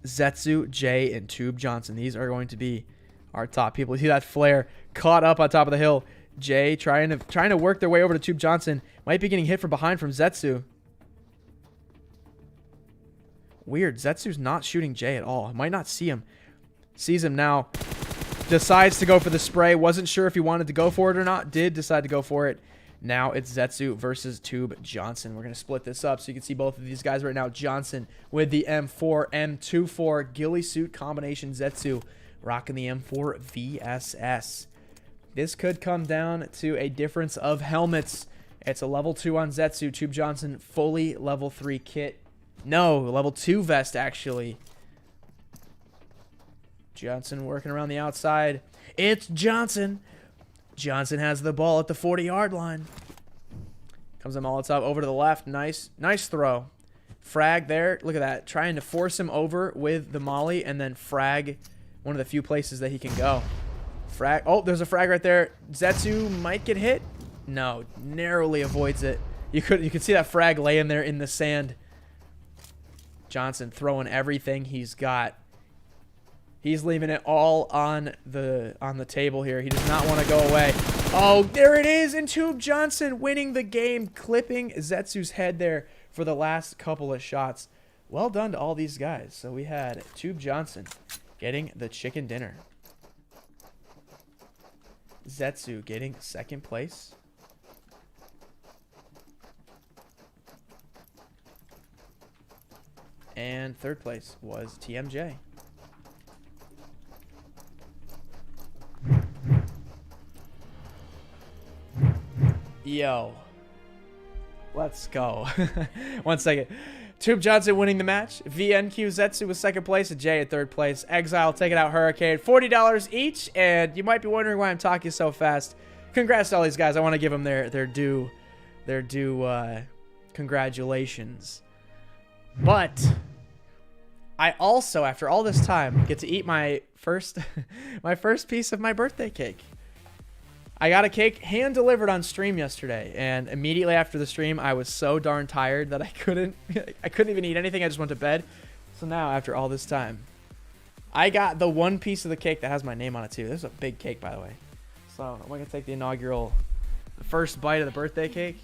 Zetsu, Jay, and Tube Johnson. These are going to be our top people. You see that flare caught up on top of the hill. Jay trying to work their way over to Tube Johnson. Might be getting hit from behind from Zetsu. Weird. Zetsu's not shooting Jay at all. Might not see him. Sees him now. Decides to go for the spray. Wasn't sure if he wanted to go for it or not. Did decide to go for it. Now it's Zetsu versus Tube Johnson. We're going to split this up so you can see both of these guys right now. Johnson with the M4, M24 ghillie suit combination. Zetsu rocking the M4 VSS. This could come down to a difference of helmets. It's a level 2 on Zetsu. Tube Johnson fully level 3 kit. No, level 2 vest actually. Johnson working around the outside. It's Johnson. Johnson has the ball at the 40-yard line. Comes a Molotov over to the left. Nice throw. Frag there. Look at that. Trying to force him over with the molly and then frag one of the few places that he can go. Frag. Oh, there's a frag right there. Zetsu might get hit. No, narrowly avoids it. You could see that frag laying there in the sand. Johnson throwing everything he's got. He's leaving it all on the table here. He does not want to go away. Oh, there it is. And Tube Johnson winning the game, clipping Zetsu's head there for the last couple of shots. Well done to all these guys. So we had Tube Johnson getting the chicken dinner. Zetsu getting 2nd place. And 3rd place was TMJ. Yo, let's go. 1 second. Tube Johnson winning the match. VNQ Zetsu was 2nd place and Jay at 3rd place. Exile taking out Hurricane. $40 each. And you might be wondering why I'm talking so fast. Congrats to all these guys. I want to give them their due congratulations. But I also, after all this time, get to eat my first piece of my birthday cake. I got a cake hand delivered on stream yesterday, and immediately after the stream, I was so darn tired that I couldn't even eat anything. I just went to bed. So now, after all this time, I got the one piece of the cake that has my name on it too. This is a big cake, by the way. So I'm gonna take the first bite of the birthday cake.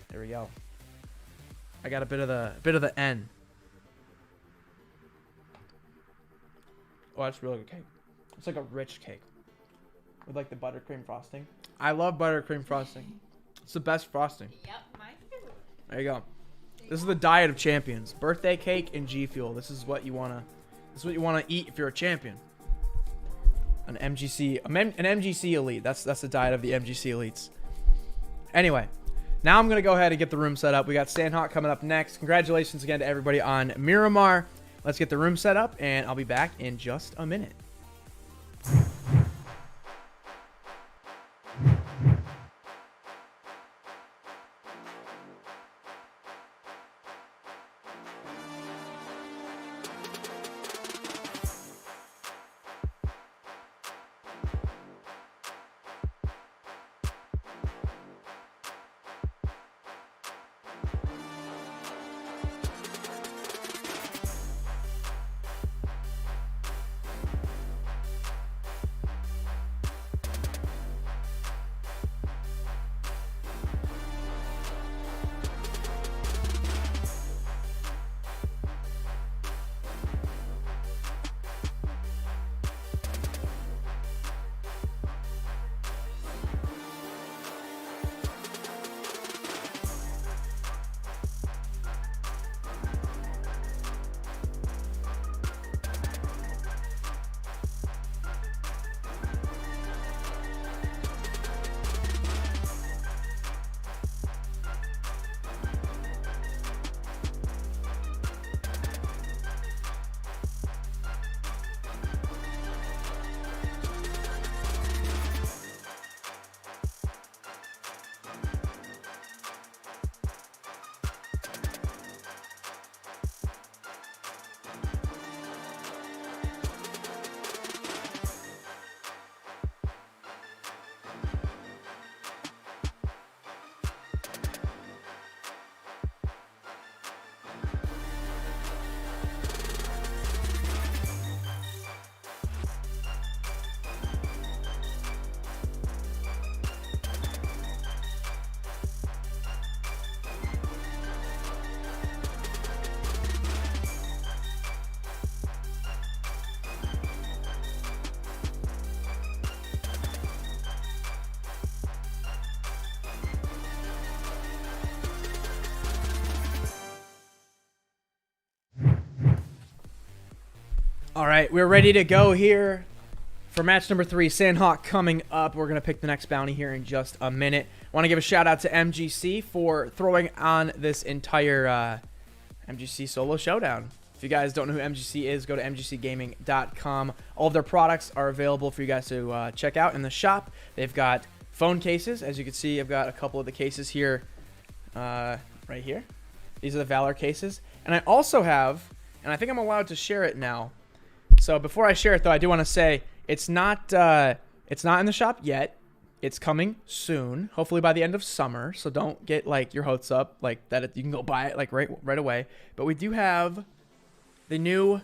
There we go. I got a bit of the N. Oh, that's really good cake. It's like a rich cake with like the buttercream frosting. I love buttercream frosting. It's the best frosting. Yep, mine too. There you go. This is the diet of champions. Birthday cake and G Fuel. This is what you wanna eat if you're a champion. An MGC elite. That's the diet of the MGC elites. Anyway, now I'm gonna go ahead and get the room set up. We got Sandhawk coming up next. Congratulations again to everybody on Miramar. Let's get the room set up, and I'll be back in just a minute. All right, we're ready to go here for match number 3. Sandhawk coming up. We're going to pick the next bounty here in just a minute. Want to give a shout out to MGC for throwing on this entire MGC solo showdown. If you guys don't know who MGC is, go to mgcgaming.com. All of their products are available for you guys to check out in the shop. They've got phone cases. As you can see, I've got a couple of the cases here, right here. These are the Valor cases. And I also have, and I think I'm allowed to share it now. So before I share it, though, I do want to say it's not in the shop yet. It's coming soon, hopefully by the end of summer. So don't get like your hopes up like that. You can go buy it like right away. But we do have the new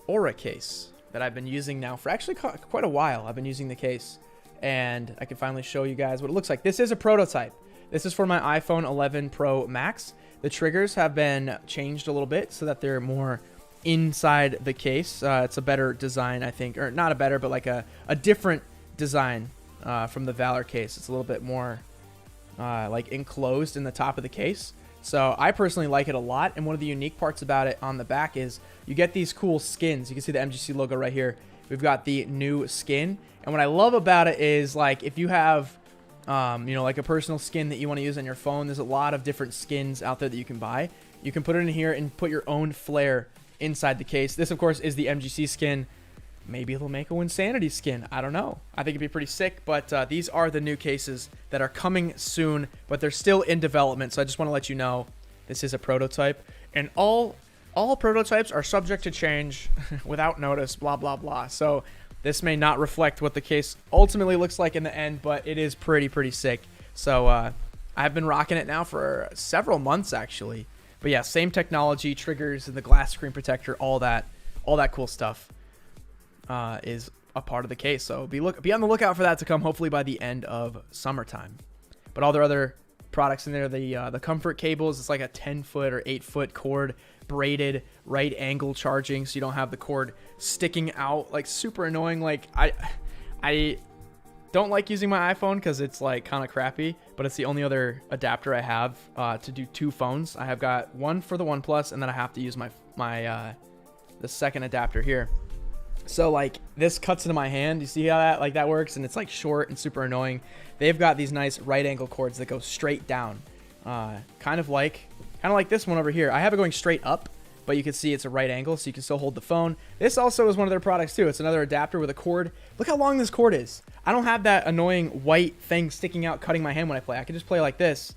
Aura case that I've been using now for actually quite a while. I've been using the case, and I can finally show you guys what it looks like. This is a prototype. This is for my iPhone 11 Pro Max. The triggers have been changed a little bit so that they're more inside the case. It's a better design, I think, or not a better, but like a different design from the Valor case. It's a little bit more like enclosed in the top of the case. So I personally like it a lot, and one of the unique parts about it on the back is you get these cool skins. You can see the MGC logo right here. We've got the new skin, and what I love about it is like if you have you know, like a personal skin that you want to use on your phone, there's a lot of different skins out there that you can buy. You can put it in here and put your own flair inside the case. This, of course, is the MGC skin. Maybe it'll make a Wynnsanity skin. I don't know. I think it'd be pretty sick, but these are the new cases that are coming soon, but they're still in development, so I just want to let you know this is a prototype, and all prototypes are subject to change without notice, blah, blah, blah. So this may not reflect what the case ultimately looks like in the end, but it is pretty sick. So I've been rocking it now for several months, actually. But yeah, same technology, triggers, and the glass screen protector, all that cool stuff is a part of the case. So be on the lookout for that to come hopefully by the end of summertime. But all their other products in there, the comfort cables, it's like a 10-foot or 8-foot cord, braided right angle charging, so you don't have the cord sticking out, like super annoying. Like I don't like using my iPhone because it's like kind of crappy, but it's the only other adapter I have to do 2 phones. I have got one for the OnePlus, and then I have to use the second adapter here. So like this cuts into my hand. You see how that works? And it's like short and super annoying. They've got these nice right angle cords that go straight down, kind of like this one over here. I have it going straight up, but you can see it's a right angle, so you can still hold the phone. This also is one of their products too. It's another adapter with a cord. Look how long this cord is. I don't have that annoying white thing sticking out, cutting my hand when I play. I can just play like this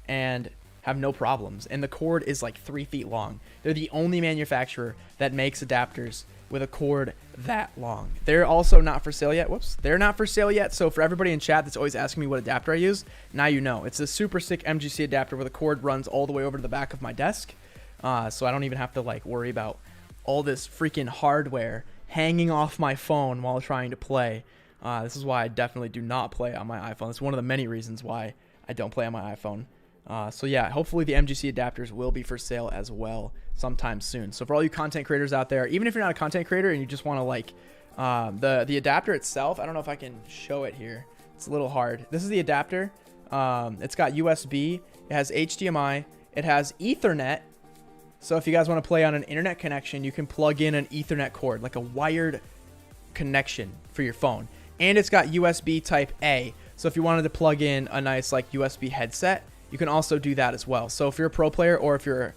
and have no problems. And the cord is like 3 feet long. They're the only manufacturer that makes adapters with a cord that long. They're also not for sale yet. Whoops. They're not for sale yet. So for everybody in chat that's always asking me what adapter I use, now you know. It's a super sick MGC adapter where the cord runs all the way over to the back of my desk. So I don't even have to like worry about all this freaking hardware hanging off my phone while trying to play. This is why I definitely do not play on my iPhone. It's one of the many reasons why I don't play on my iPhone. So yeah, hopefully the MGC adapters will be for sale as well sometime soon. So for all you content creators out there, even if you're not a content creator and you just want to like the adapter itself, I don't know if I can show it here. It's a little hard. This is the adapter. It's got USB. It has HDMI. It has Ethernet. So if you guys want to play on an internet connection, you can plug in an Ethernet cord, like a wired connection for your phone. And it's got USB type A. So if you wanted to plug in a nice like USB headset, you can also do that as well. So if you're a pro player, or if you're,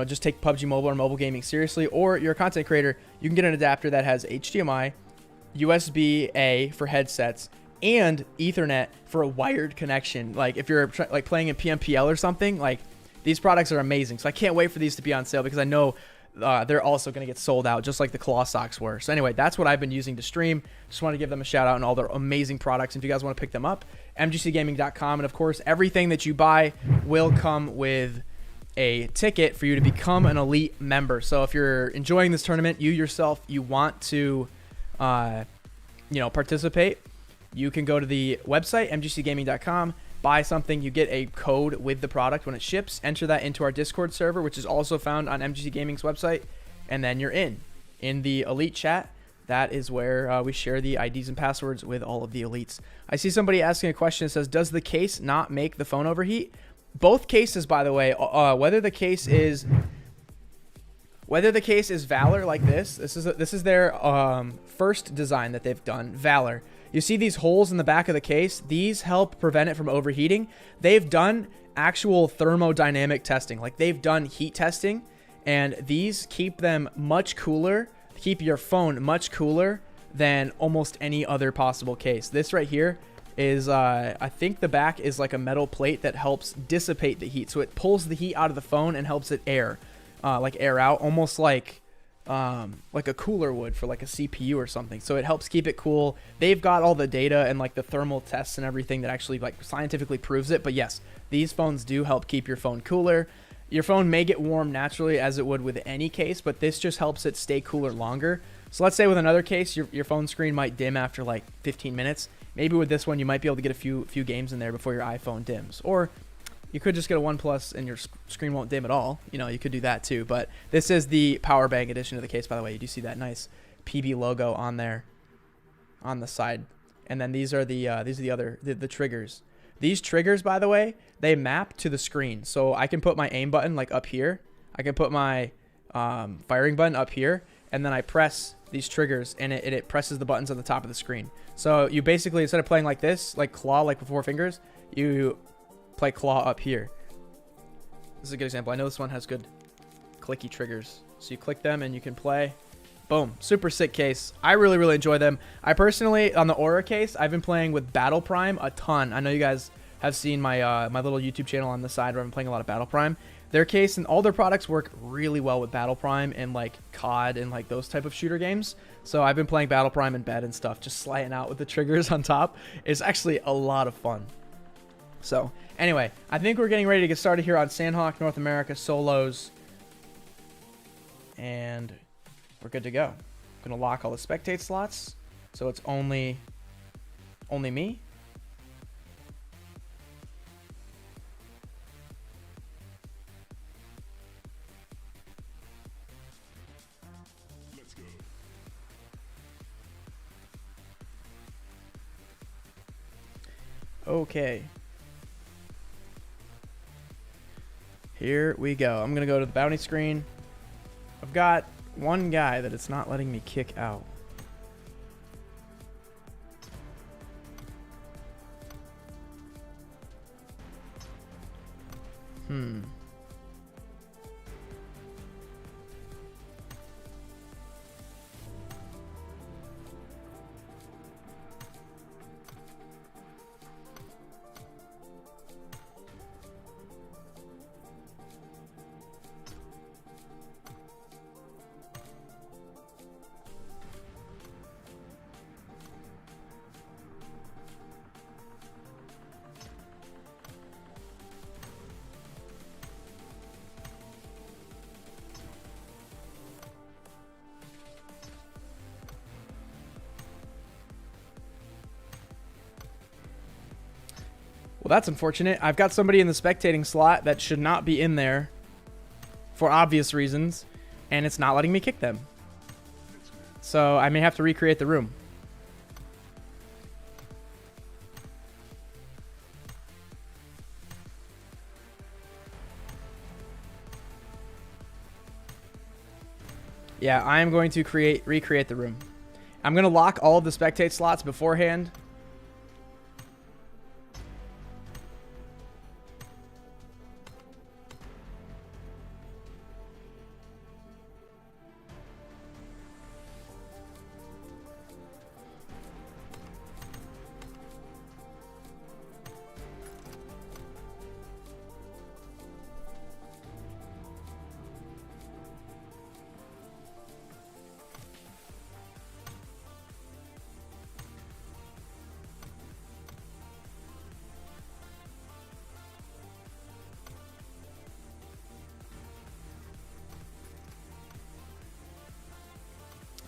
just take PUBG Mobile or mobile gaming seriously, or you're a content creator, you can get an adapter that has HDMI, USB A for headsets, and Ethernet for a wired connection. Like if you're like playing in PMPL or something, like these products are amazing. So I can't wait for these to be on sale because I know they're also going to get sold out just like the claw socks were. So anyway, that's what I've been using to stream. Just want to give them a shout out on all their amazing products. And if you guys want to pick them up, mgcgaming.com. And of course, everything that you buy will come with a ticket for you to become an elite member. So if you're enjoying this tournament, you want to, participate, you can go to the website, mgcgaming.com, buy something, you get a code with the product when it ships, enter that into our Discord server, which is also found on MGC Gaming's website, and then you're in the elite chat. That is where we share the IDs and passwords with all of the elites. I see somebody asking a question that says, does the case not make the phone overheat? Both cases, by the way, whether the case is Valor like this is their first design that they've done, Valor. You see these holes in the back of the case? These help prevent it from overheating. They've done actual thermodynamic testing. Like they've done heat testing, and these keep them much cooler, keep your phone much cooler than almost any other possible case. This right here is, I think the back is like a metal plate that helps dissipate the heat. So it pulls the heat out of the phone and helps it air out, almost like a cooler would for like a CPU or something. So it helps keep it cool. They've got all the data and like the thermal tests and everything that actually like scientifically proves it. But yes, these phones do help keep your phone cooler. Your phone may get warm naturally as it would with any case, but this just helps it stay cooler longer. So let's say with another case, your phone screen might dim after like 15 minutes. Maybe with this one, you might be able to get a few games in there before your iPhone dims. Or you could just get a OnePlus and your screen won't dim at all. You could do that too. But this is the power bank edition of the case, by the way. You do see that nice PB logo on there on the side. And then these are the triggers. These triggers, by the way, they map to the screen. So I can put my aim button like up here. I can put my firing button up here. And then I press these triggers, and it presses the buttons on the top of the screen. So you basically, instead of playing like this, like claw, like with 4 fingers, you play claw up here. This is a good example. I know this one has good clicky triggers. So you click them and you can play. Boom. Super sick case. I really, really enjoy them. I personally, on the Aura case, I've been playing with Battle Prime a ton. I know you guys have seen my my little YouTube channel on the side where I'm playing a lot of Battle Prime. Their case and all their products work really well with Battle Prime and like COD and like those type of shooter games. So I've been playing Battle Prime in bed and stuff, just slaying out with the triggers on top. It's actually a lot of fun. So anyway, I think we're getting ready to get started here on Sandhawk North America solos. And we're good to go. I'm going to lock all the spectate slots. So it's only me. Let's go. Okay. Here we go. I'm going to go to the bounty screen. I've got one guy that it's not letting me kick out. Well, that's unfortunate. I've got somebody in the spectating slot that should not be in there for obvious reasons, and it's not letting me kick them. So I may have to recreate the room. Yeah, I am going to recreate the room. I'm going to lock all of the spectate slots beforehand.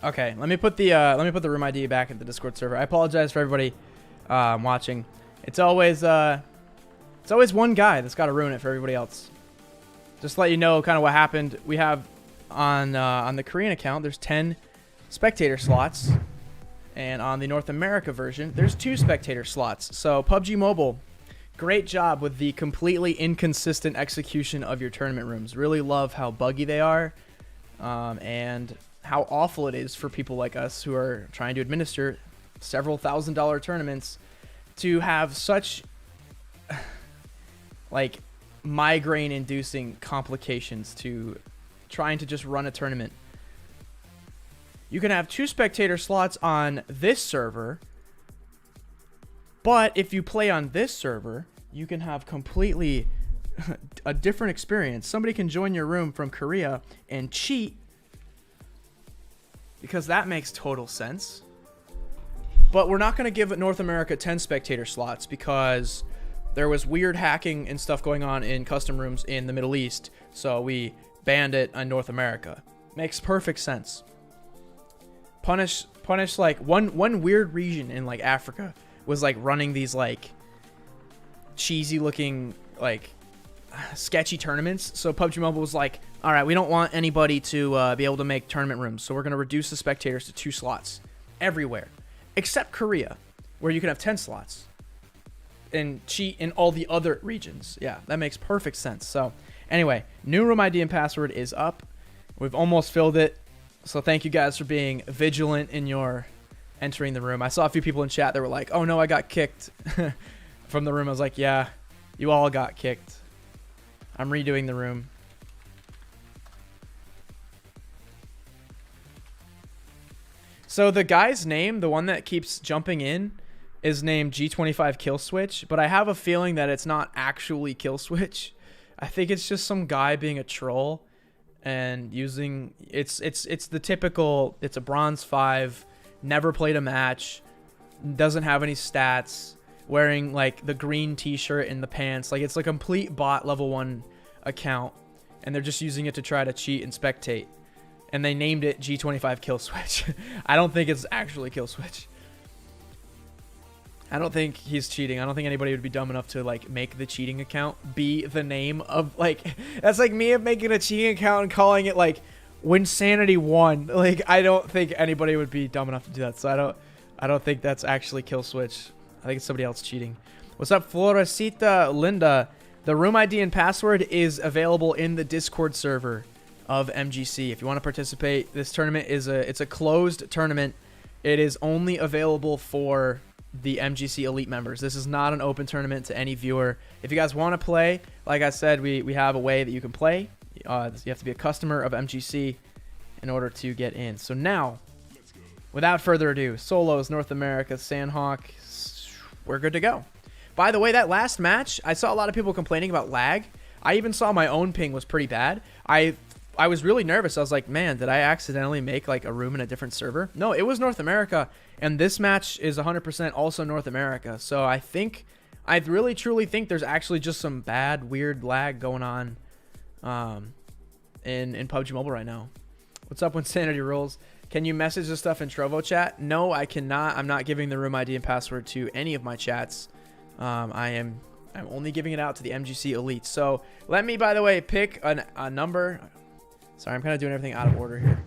Okay, let me put the room ID back at the Discord server. I apologize for everybody watching. It's always one guy that's got to ruin it for everybody else. Just to let you know kind of what happened. We have on the Korean account there's 10 spectator slots, and on the North America version there's 2 spectator slots. So PUBG Mobile, great job with the completely inconsistent execution of your tournament rooms. Really love how buggy they are, and how awful it is for people like us who are trying to administer several $1,000 tournaments to have such like migraine inducing complications to trying to just run a tournament. You can have 2 spectator slots on this server, but if you play on this server, you can have completely a different experience. Somebody can join your room from Korea and cheat, because that makes total sense. But we're not going to give North America 10 spectator slots because there was weird hacking and stuff going on in custom rooms in the Middle East, so we banned it on North America. Makes perfect sense. Punish like one weird region in like Africa was like running these like cheesy looking like sketchy tournaments. So PUBG Mobile was like, all right, we don't want anybody to be able to make tournament rooms, so we're going to reduce the spectators to 2 slots everywhere, except Korea, where you can have 10 slots and cheat in all the other regions. Yeah, that makes perfect sense. So anyway, new room ID and password is up. We've almost filled it, so thank you guys for being vigilant in your entering the room. I saw a few people in chat that were like, oh no, I got kicked from the room. I was like, yeah, you all got kicked. I'm redoing the room. So the guy's name, the one that keeps jumping in, is named G25 Kill Switch, but I have a feeling that it's not actually Kill Switch. I think it's just some guy being a troll and using it's the typical, it's a bronze 5, never played a match, doesn't have any stats, wearing like the green t-shirt and the pants. Like, it's a complete bot level 1 account, and they're just using it to try to cheat and spectate. And they named it G25 Kill Switch. I don't think it's actually Kill Switch. I don't think he's cheating. I don't think anybody would be dumb enough to like make the cheating account be the name of like that's like me making a cheating account and calling it like Wynnsanity 1. Like I don't think anybody would be dumb enough to do that. So I don't think that's actually kill switch. I think it's somebody else cheating. What's up, Floresita Linda? The room ID and password is available in the Discord server of MGC. If you want to participate, this tournament is it's a closed tournament. It is only available for the MGC Elite members. This is not an open tournament to any viewer. If you guys want to play, like I said, we have a way that you can play. You have to be a customer of MGC in order to get in. So now, without further ado, solos, North America, Sandhawk, we're good to go. By the way, that last match, I saw a lot of people complaining about lag. I even saw my own ping was pretty bad. I was really nervous. I was like, man, did I accidentally make like a room in a different server? No, it was North America, and this match is 100% also North America. So I really truly think there's actually just some bad, weird lag going on in PUBG Mobile right now. What's up, Wynnsanity rules? Can you message this stuff in Trovo chat? No, I cannot. I'm not giving the room ID and password to any of my chats. I'm only giving it out to the MGC Elite. So let me, by the way, pick a number. Sorry, I'm kind of doing everything out of order here.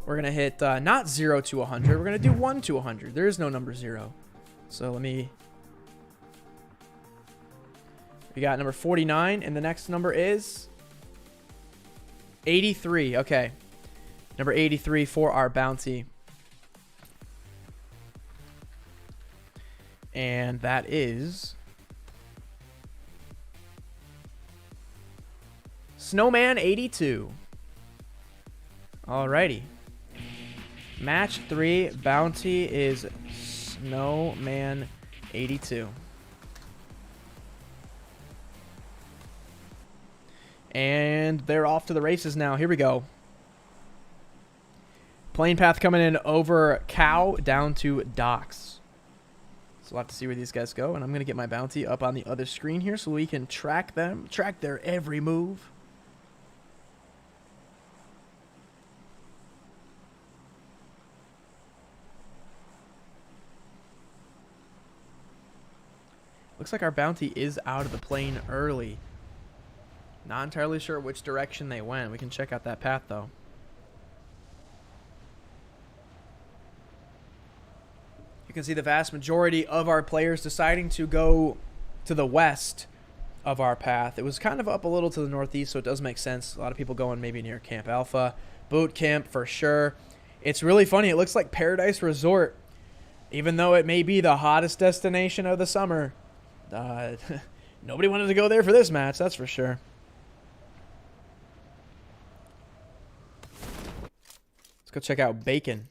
We're going to hit not 0 to 100. We're going to do 1 to 100. There is no number 0. So let me... We got number 49, and the next number is 83. Okay. Number 83 for our bounty. And that is... Snowman 82. Alrighty. Match 3 bounty is Snowman 82. And they're off to the races now. Here we go. Plane path coming in over Cow down to Docks. So we'll have to see where these guys go. And I'm going to get my bounty up on the other screen here so we can track them, track their every move. Looks like our bounty is out of the plane early. Not entirely sure which direction they went. We can check out that path, though. You can see the vast majority of our players deciding to go to the west of our path. It was kind of up a little to the northeast, so it does make sense. A lot of people going maybe near Camp Alpha. Boot Camp for sure. It's really funny. It looks like Paradise Resort, even though it may be the hottest destination of the summer. Nobody wanted to go there for this match, that's for sure. Let's go check out Bacon.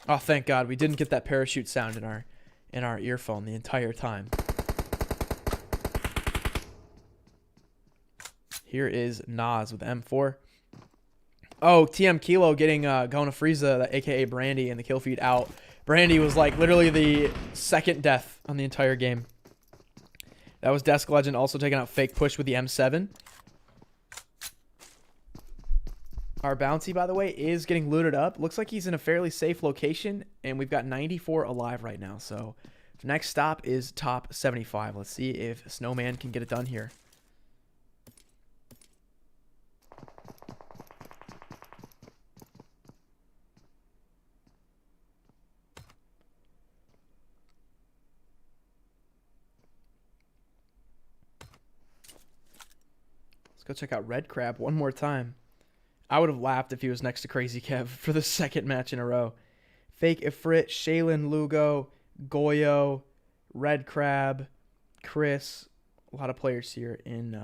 Oh, thank God we didn't get that parachute sound in our earphone the entire time. Here is Nas with M4. Oh, TM Kilo getting going to Frieza, aka Brandy, and the kill feed out. Brandy was like literally the second death on the entire game. That was Desk Legend also taking out Fake Push with the M7. Our bounty, by the way, is getting looted up. Looks like he's in a fairly safe location, and we've got 94 alive right now. So the next stop is top 75. Let's see if Snowman can get it done here. Go check out Red Crab one more time. I would have laughed if he was next to Crazy Kev for the second match in a row. Fake Ifrit, Shaylin Lugo, Goyo, Red Crab, Chris. A lot of players here in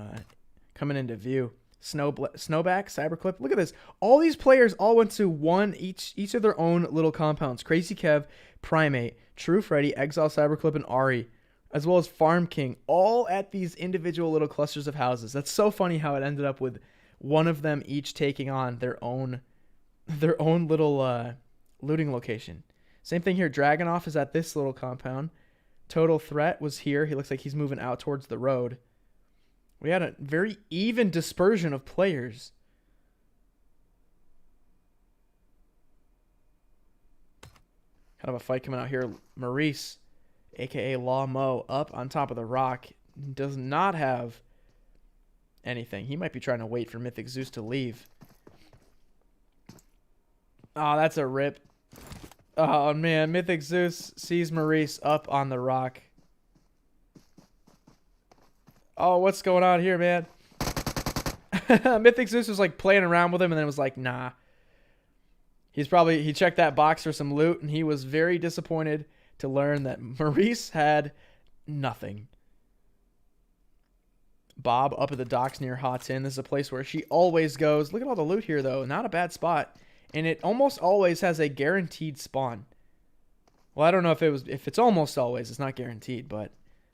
coming into view. Snowback, Cyberclip. Look at this. All these players all went to each of their own little compounds. Crazy Kev, Primate, True Freddy, Exile, Cyberclip, and Ari, as well as Farm King, all at these individual little clusters of houses. That's so funny how it ended up with one of them each taking on their own little looting location. Same thing here. Dragonoff is at this little compound. Total Threat was here. He looks like he's moving out towards the road. We had a very even dispersion of players. Kind of a fight coming out here. Maurice aka Law Mo, up on top of the rock. Does not have anything. He might be trying to wait for Mythic Zeus to leave. Oh, that's a rip. Oh, man. Mythic Zeus sees Maurice up on the rock. Oh, what's going on here, man? Mythic Zeus was like playing around with him and then was like, nah. He checked that box for some loot and he was very disappointed to learn that Maurice had nothing. Bob up at the docks near Hatin. This is a place where she always goes. Look at all the loot here, though. Not a bad spot. And it almost always has a guaranteed spawn. Well, I don't know if it's almost always. It's not guaranteed, but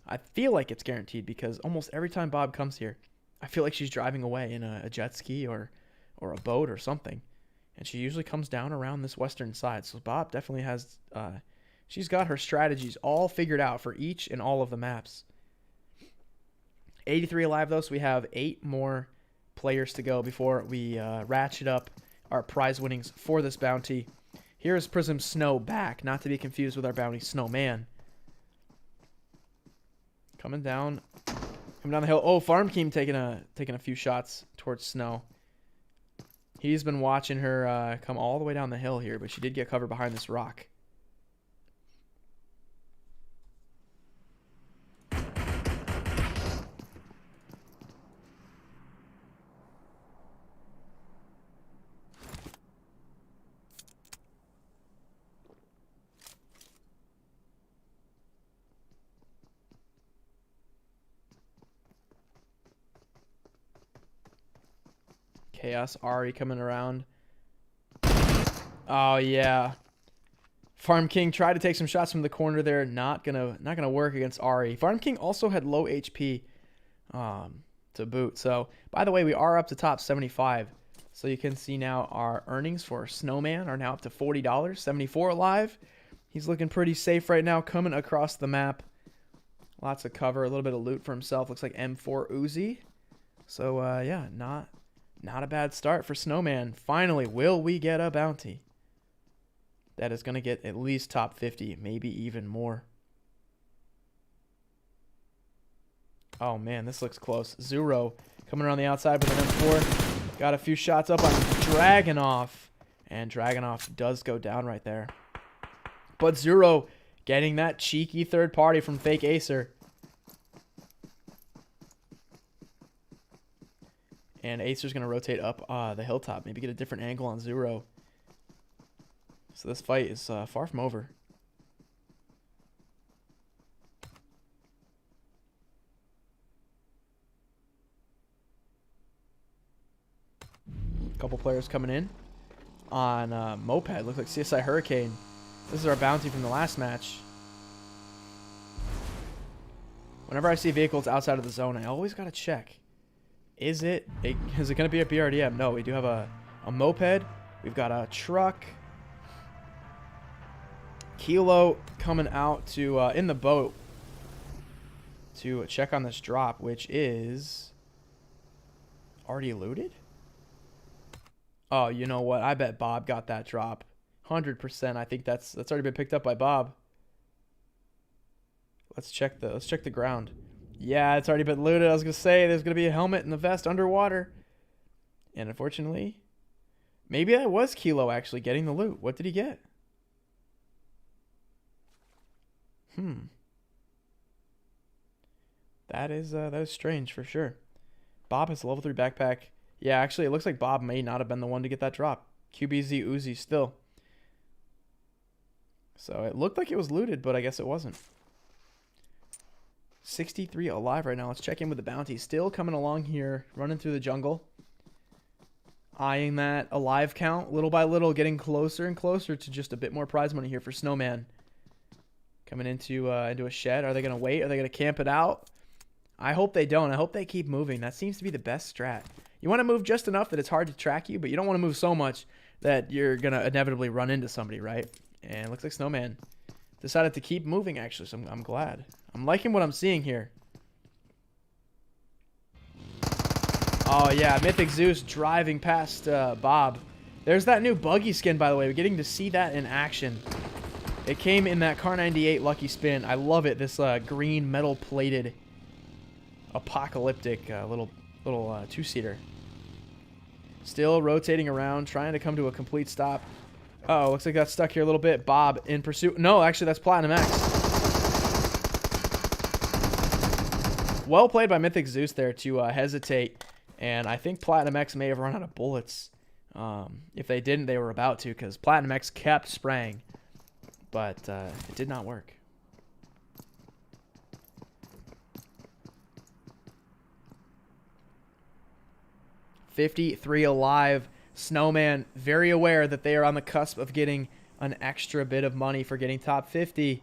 I feel like it's guaranteed because almost every time Bob comes here, I feel like she's driving away in a jet ski or a boat or something. And she usually comes down around this western side. So Bob definitely has... she's got her strategies all figured out for each and all of the maps. 83 alive, though, so we have 8 more players to go before we ratchet up our prize winnings for this bounty. Here is Prism Snow back, not to be confused with our bounty Snowman. Coming down the hill. Oh, Farm King taking a few shots towards Snow. He's been watching her come all the way down the hill here, but she did get covered behind this rock. Chaos Ari coming around. Oh yeah. Farm King tried to take some shots from the corner there. Not gonna work against Ari. Farm King also had low HP to boot. So by the way, we are up to top 75. So you can see now our earnings for Snowman are now up to $40. 74 alive. He's looking pretty safe right now, coming across the map. Lots of cover, a little bit of loot for himself. Looks like M4 Uzi. So yeah, not a bad start for Snowman. Finally, will we get a bounty that is going to get at least top 50, maybe even more? Oh, man, this looks close. Zero coming around the outside with an M4. Got a few shots up on Dragunov. And Dragunov does go down right there. But Zero getting that cheeky third party from Fake Acer. And Acer's going to rotate up the hilltop. Maybe get a different angle on Zero. So this fight is far from over. Couple players coming in on Moped. Looks like CSI Hurricane. This is our bounty from the last match. Whenever I see vehicles outside of the zone, I always got to check. Is it going to be a BRDM? No, we do have a moped. We've got a truck. Kilo coming out to in the boat to check on this drop, which is already looted. Oh, you know what? I bet Bob got that drop. 100%. I think that's already been picked up by Bob. Let's check the ground. Yeah, it's already been looted. I was going to say there's going to be a helmet and a vest underwater. And unfortunately, maybe that was Kilo actually getting the loot. What did he get? That is strange for sure. Bob has a level 3 backpack. Yeah, actually, it looks like Bob may not have been the one to get that drop. QBZ Uzi still. So it looked like it was looted, but I guess it wasn't. 63 alive right now. Let's check in with the bounty. Still coming along here, running through the jungle. Eyeing that alive count little by little, getting closer and closer to just a bit more prize money here for Snowman. Coming into a shed. Are they going to wait? Are they going to camp it out? I hope they don't. I hope they keep moving. That seems to be the best strat. You want to move just enough that it's hard to track you, but you don't want to move so much that you're going to inevitably run into somebody, right? And it looks like Snowman decided to keep moving, actually, so I'm glad. I'm liking what I'm seeing here. Oh, yeah, Mythic Zeus driving past Bob. There's that new buggy skin, by the way. We're getting to see that in action. It came in that Car 98 Lucky Spin. I love it. This green metal plated apocalyptic little two-seater. Still rotating around, trying to come to a complete stop. Uh-oh, looks like got stuck here a little bit. Bob in pursuit. No, actually, that's Platinum X. Well played by Mythic Zeus there to hesitate. And I think Platinum X may have run out of bullets. If they didn't, they were about to, because Platinum X kept spraying. But it did not work. $53 alive. Snowman very aware that they are on the cusp of getting an extra bit of money for getting top 50.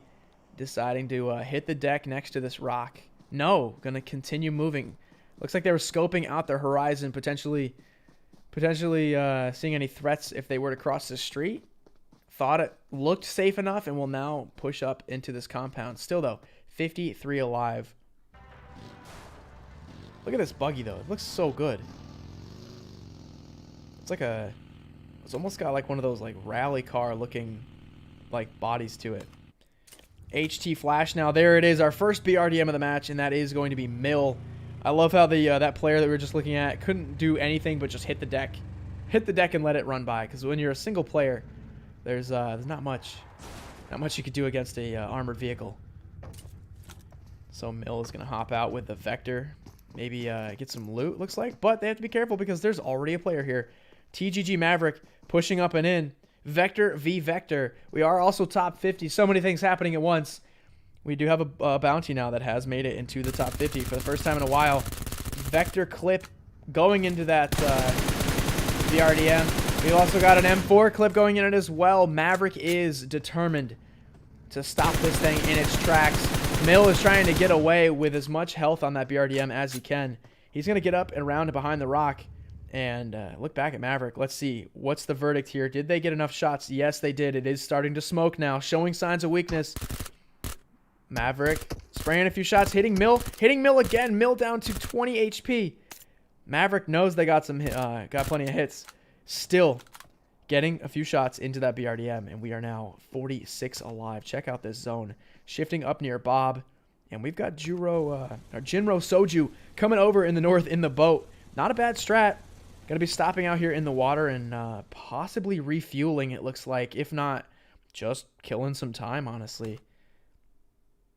Deciding to hit the deck next to this rock. No, gonna continue moving. Looks like they were scoping out their horizon, potentially seeing any threats if they were to cross the street. Thought it looked safe enough and will now push up into this compound. Still though, 53 alive. Look at this buggy though. It looks so good. It's almost got like one of those like rally car looking like bodies to it. HT Flash now. There it is, our first BRDM of the match, and that is going to be Mill. I love how the that player that we were just looking at couldn't do anything but just hit the deck and let it run by. Because when you're a single player, there's not much you could do against a armored vehicle. So Mill is gonna hop out with the Vector, maybe get some loot. Looks like, but they have to be careful because there's already a player here. TGG Maverick pushing up and in. Vector v Vector. We are also top 50. So many things happening at once. We do have a bounty now that has made it into the top 50 for the first time in a while. Vector clip going into that BRDM. We've also got an M4 clip going in it as well. Maverick is determined to stop this thing in its tracks. Mill is trying to get away with as much health on that BRDM as he can. He's going to get up and around behind the rock and look back at Maverick. Let's see. What's the verdict here? Did they get enough shots? Yes, they did. It is starting to smoke now, showing signs of weakness. Maverick spraying a few shots, hitting Mill again. Mill down to 20 HP. Maverick knows they got plenty of hits. Still getting a few shots into that BRDM, and we are now 46 alive. Check out this zone. Shifting up near Bob, and we've got Jinro Soju coming over in the north in the boat. Not a bad strat. Gonna be stopping out here in the water and possibly refueling, it looks like. If not, just killing some time, honestly.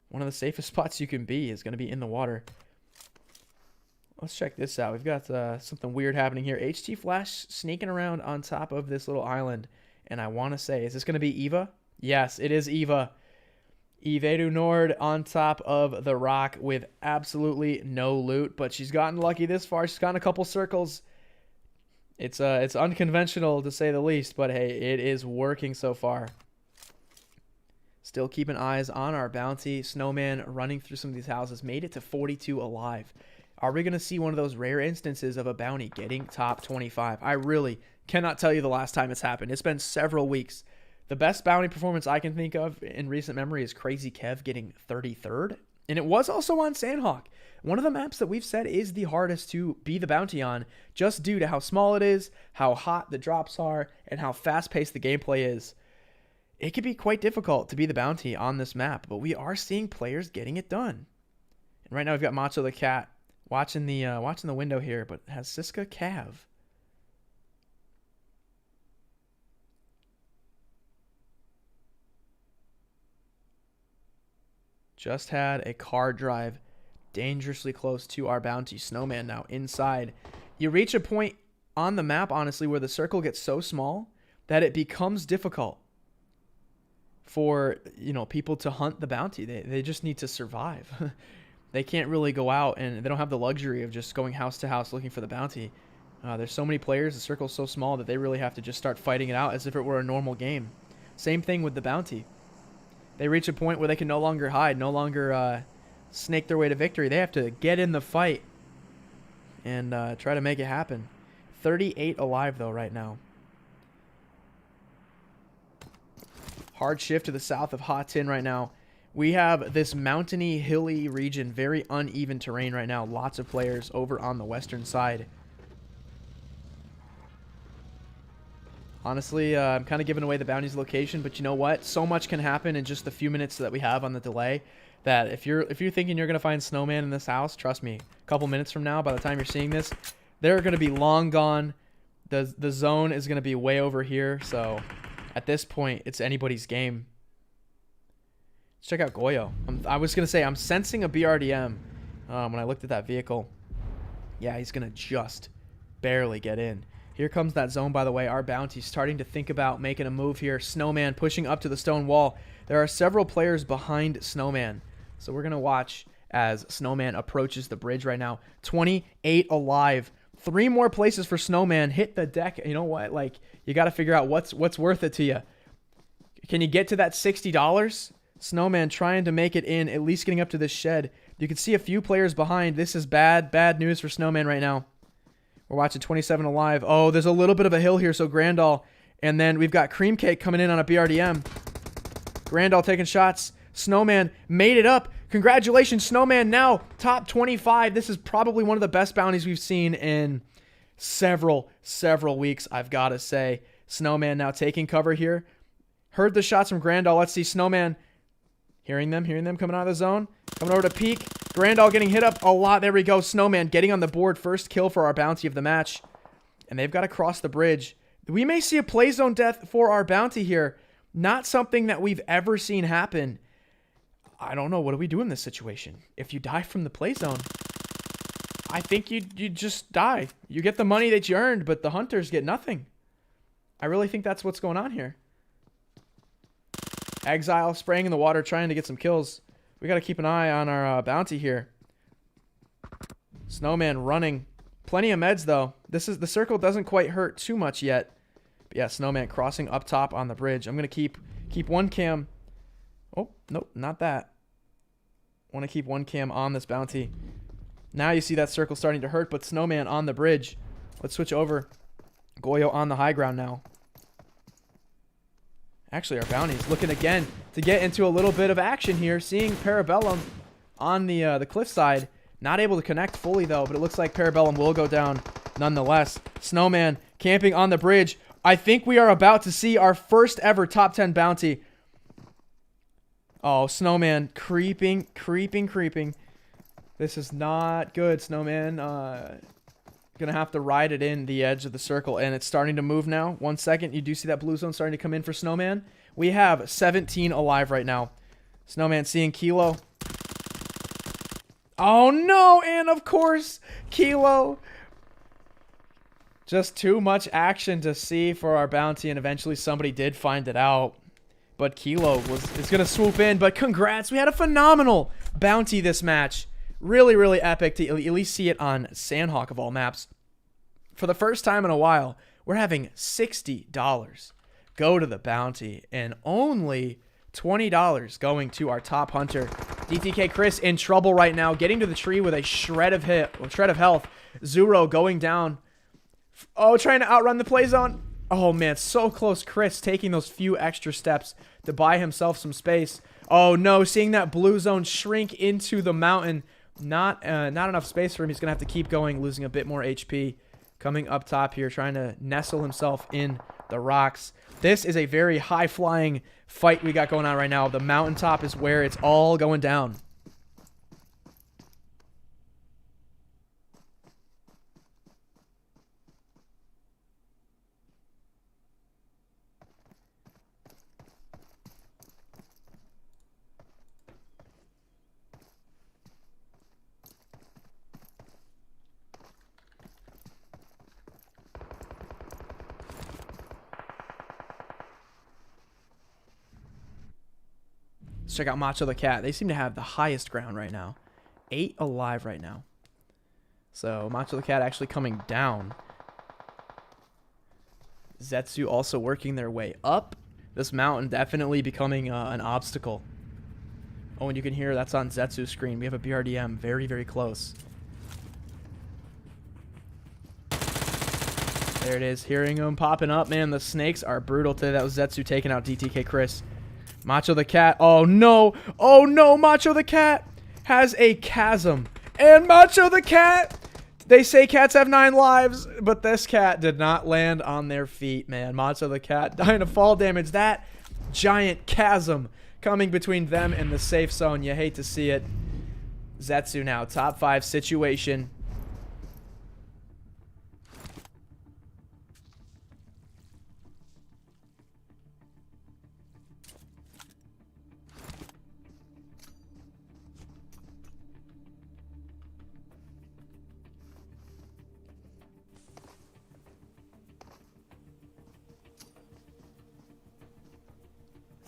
One of the safest spots you can be is going to be in the water. Let's check this out. We've got something weird happening here. HT Flash sneaking around on top of this little island. And I want to say, is this going to be Eva? Yes, it is Eva. Eva du Nord on top of the rock with absolutely no loot. But she's gotten lucky this far. She's gotten a couple circles. It's unconventional to say the least. But hey, it is working so far. Still keeping eyes on our bounty. Snowman running through some of these houses. Made it to 42 alive. Are we going to see one of those rare instances of a bounty getting top 25? I really cannot tell you the last time it's happened. It's been several weeks. The best bounty performance I can think of in recent memory is Crazy Kev getting 33rd. And it was also on Sandhawk. One of the maps that we've said is the hardest to be the bounty on, just due to how small it is, how hot the drops are, and how fast-paced the gameplay is. It could be quite difficult to be the bounty on this map, but we are seeing players getting it done. And right now we've got Macho the Cat watching the window here, but has Siska Cav. Just had a car drive dangerously close to our bounty. Snowman now inside. You reach a point on the map, honestly, where the circle gets so small that it becomes difficult for, people to hunt the bounty. They just need to survive. They can't really go out, and they don't have the luxury of just going house to house looking for the bounty. There's so many players, the circle's so small that they really have to just start fighting it out as if it were a normal game. Same thing with the bounty. They reach a point where they can no longer hide, no longer snake their way to victory. They have to get in the fight and try to make it happen. 38 alive, though, right now. Hard shift to the south of Hot Tin right now. We have this mountainy, hilly region, very uneven terrain right now. Lots of players over on the western side. Honestly, I'm kind of giving away the bounty's location, but you know what? So much can happen in just the few minutes that we have on the delay that if you're thinking you're going to find Snowman in this house, trust me, a couple minutes from now, by the time you're seeing this, they're going to be long gone. The zone is going to be way over here, so at this point, it's anybody's game. Let's check out Goyo. I was going to say, I'm sensing a BRDM when I looked at that vehicle. Yeah, he's going to just barely get in. Here comes that zone, by the way. Our bounty starting to think about making a move here. Snowman pushing up to the stone wall. There are several players behind Snowman. So we're going to watch as Snowman approaches the bridge right now. 28 alive. 3 more places for Snowman. Hit the deck. You know what? Like, you got to figure out what's worth it to you. Can you get to that $60? Snowman trying to make it in, at least getting up to this shed. You can see a few players behind. This is bad news for Snowman right now. We're watching 27 alive. Oh, there's a little bit of a hill here, so Grandal. And then we've got Cream Cake coming in on a BRDM. Grandal taking shots. Snowman made it up. Congratulations, Snowman now top 25. This is probably one of the best bounties we've seen in several weeks, I've got to say. Snowman now taking cover here. Heard the shots from Grandal. Let's see Snowman. Hearing them coming out of the zone. Coming over to peek. Grandal getting hit up a lot. There we go. Snowman getting on the board. First kill for our bounty of the match. And they've got to cross the bridge. We may see a play zone death for our bounty here. Not something that we've ever seen happen. I don't know. What do we do in this situation? If you die from the play zone, I think you just die. You get the money that you earned, but the hunters get nothing. I really think that's what's going on here. Exile spraying in the water, trying to get some kills. We got to keep an eye on our bounty here. Snowman running. Plenty of meds, though. The circle doesn't quite hurt too much yet. But yeah, Snowman crossing up top on the bridge. I'm going to keep one cam. Oh, nope, not that. Want to keep one cam on this bounty. Now you see that circle starting to hurt, but Snowman on the bridge. Let's switch over. Goyo on the high ground now. Actually, our bounty's looking again to get into a little bit of action here. Seeing Parabellum on the cliffside. Not able to connect fully, though, but it looks like Parabellum will go down nonetheless. Snowman camping on the bridge. I think we are about to see our first ever top 10 bounty. Oh, Snowman creeping. This is not good, Snowman. Gonna have to ride it in the edge of the circle, and it's starting to move now. 1 second. You do see that blue zone starting to come in for Snowman. We have 17 alive right now. Snowman seeing Kilo. Oh, no. And, of course, Kilo. Just too much action to see for our bounty, and eventually somebody did find it out. But Kilo is going to swoop in. But congrats. We had a phenomenal bounty this match. Really epic to at least see it on Sandhawk of all maps. For the first time in a while, we're having $60 go to the bounty and only $20 going to our top hunter. DTK Chris in trouble right now, getting to the tree with a shred of health. Zuro going down. Oh, trying to outrun the play zone. Oh man, so close. Chris taking those few extra steps to buy himself some space. Oh no, seeing that blue zone shrink into the mountain. Not enough space for him. He's going to have to keep going, losing a bit more HP. Coming up top here, trying to nestle himself in the rocks. This is a very high-flying fight we got going on right now. The mountaintop is where it's all going down. Let's check out Macho the Cat. They seem to have the highest ground right now. 8 alive right now. So Macho the Cat actually coming down. Zetsu also working their way up. This mountain definitely becoming an obstacle. Oh, and you can hear that's on Zetsu's screen. We have a BRDM very close. There it is. Hearing them popping up. Man, the snakes are brutal today. That was Zetsu taking out DTK Chris. Macho the Cat. Oh, no. Oh, no. Macho the Cat has a chasm. And Macho the Cat They say cats have 9 lives, but this cat did not land on their feet, man. Monster the cat dying to fall damage. That giant chasm coming between them and the safe zone. You hate to see it. Zetsu now, top 5 situation.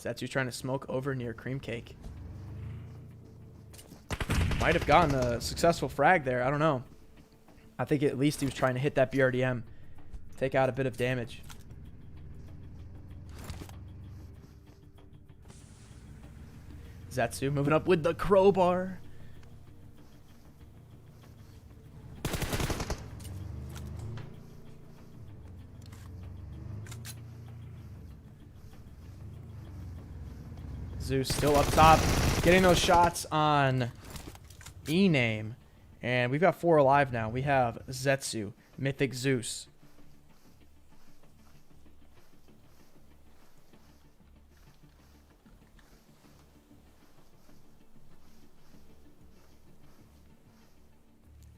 Zetsu's trying to smoke over near Cream Cake. Might have gotten a successful frag there. I don't know. I think at least he was trying to hit that BRDM. Take out a bit of damage. Zetsu moving up with the crowbar. Zeus still up top, getting those shots on E-Name. And we've got 4 alive now. We have Zetsu, Mythic Zeus.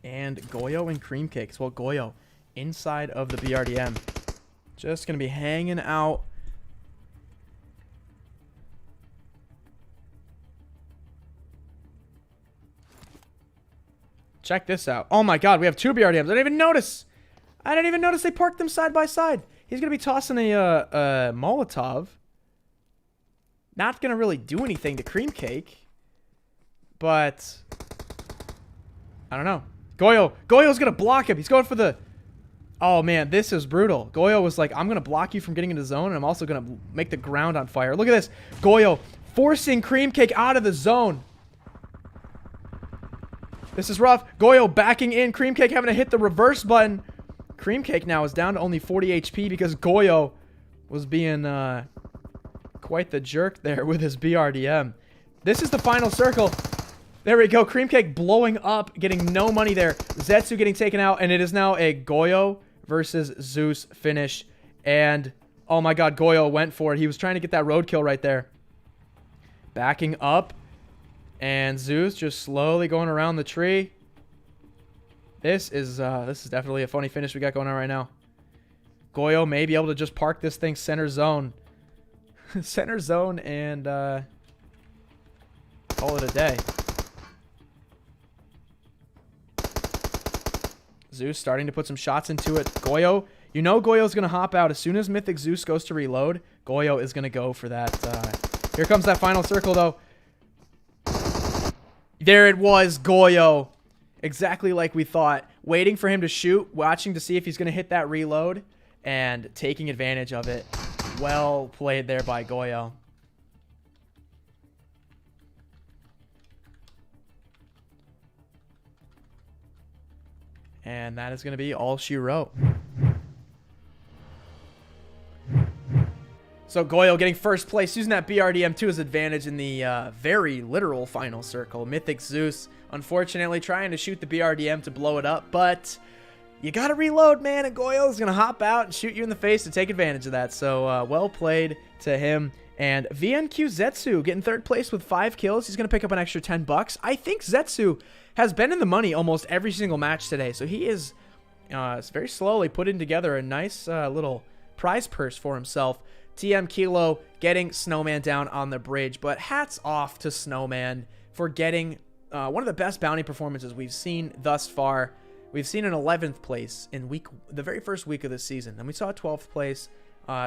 And Goyo and Cream Cakes. Well, Goyo inside of the BRDM. Just going to be hanging out. Check this out. Oh my god, we have 2 BRDMs. I didn't even notice. I didn't even notice they parked them side by side. He's going to be tossing a Molotov. Not going to really do anything to Cream Cake. But I don't know. Goyo's going to block him. He's going for the... Oh man, this is brutal. Goyo was like, I'm going to block you from getting into zone, and I'm also going to make the ground on fire. Look at this. Goyo forcing Cream Cake out of the zone. This is rough. Goyo backing in. Cream Cake having to hit the reverse button. Cream Cake now is down to only 40 HP because Goyo was being quite the jerk there with his BRDM. This is the final circle. There we go. Cream Cake blowing up, getting no money there. Zetsu getting taken out, and it is now a Goyo versus Zeus finish. And, oh my god, Goyo went for it. He was trying to get that roadkill right there. Backing up. And Zeus just slowly going around the tree. This is definitely a funny finish we got going on right now. Goyo may be able to just park this thing center zone. Center zone and call it a day. Zeus starting to put some shots into it. Goyo, you know Goyo's going to hop out. As soon as Mythic Zeus goes to reload, Goyo is going to go for that. Here comes that final circle, though. There it was, Goyo. Exactly like we thought. Waiting for him to shoot, watching to see if he's going to hit that reload, and taking advantage of it. Well played there by Goyo. And that is going to be all she wrote. So Goyo getting first place, using that BRDM to his advantage in the very literal final circle. Mythic Zeus, unfortunately, trying to shoot the BRDM to blow it up, but you got to reload, man, and Goyo is going to hop out and shoot you in the face to take advantage of that. So well played to him. And VNQ Zetsu getting third place with 5 kills. He's going to pick up an extra $10. I think Zetsu has been in the money almost every single match today, so he is very slowly putting together a nice little prize purse for himself. TM Kilo getting Snowman down on the bridge, but hats off to Snowman for getting one of the best bounty performances we've seen thus far. We've seen an 11th place in the very first week of this season, and we saw a 12th place.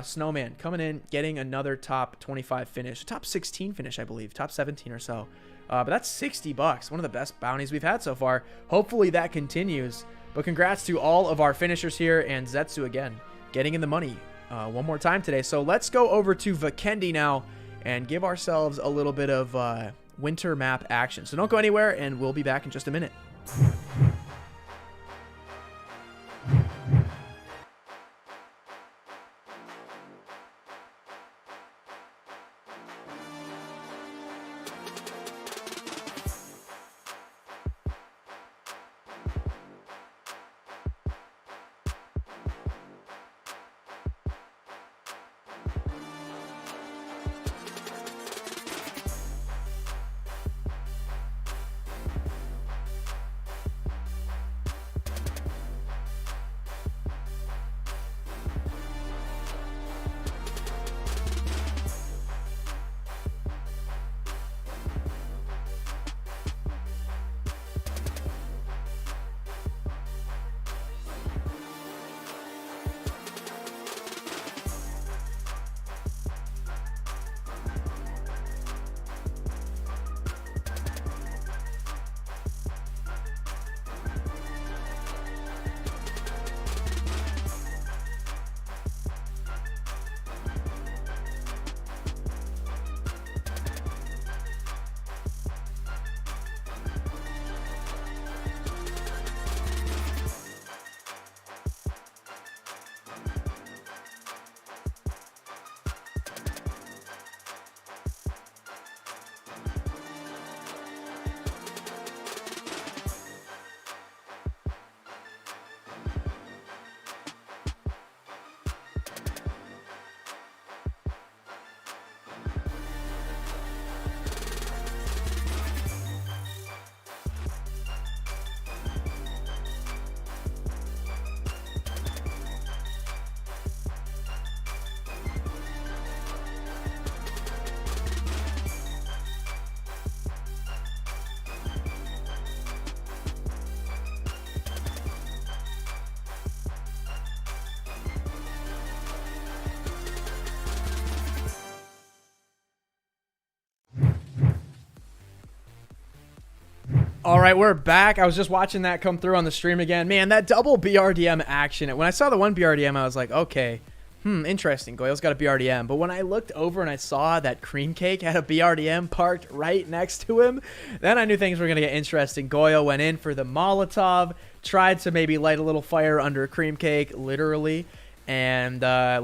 Snowman coming in, getting another top 25 finish, top 16 finish, I believe, top 17 or so. But that's $60, one of the best bounties we've had so far. Hopefully that continues. But congrats to all of our finishers here, and Zetsu again getting in the money one more time today. So let's go over to Vikendi now and give ourselves a little bit of winter map action. So don't go anywhere, and we'll be back in just a minute. All right, we're back. I was just watching that come through on the stream again. Man, that double BRDM action. When I saw the one BRDM, I was like, okay, interesting. Goyo's got a BRDM. But when I looked over and I saw that Cream Cake had a BRDM parked right next to him, then I knew things were going to get interesting. Goyo went in for the Molotov, tried to maybe light a little fire under Cream Cake, literally. And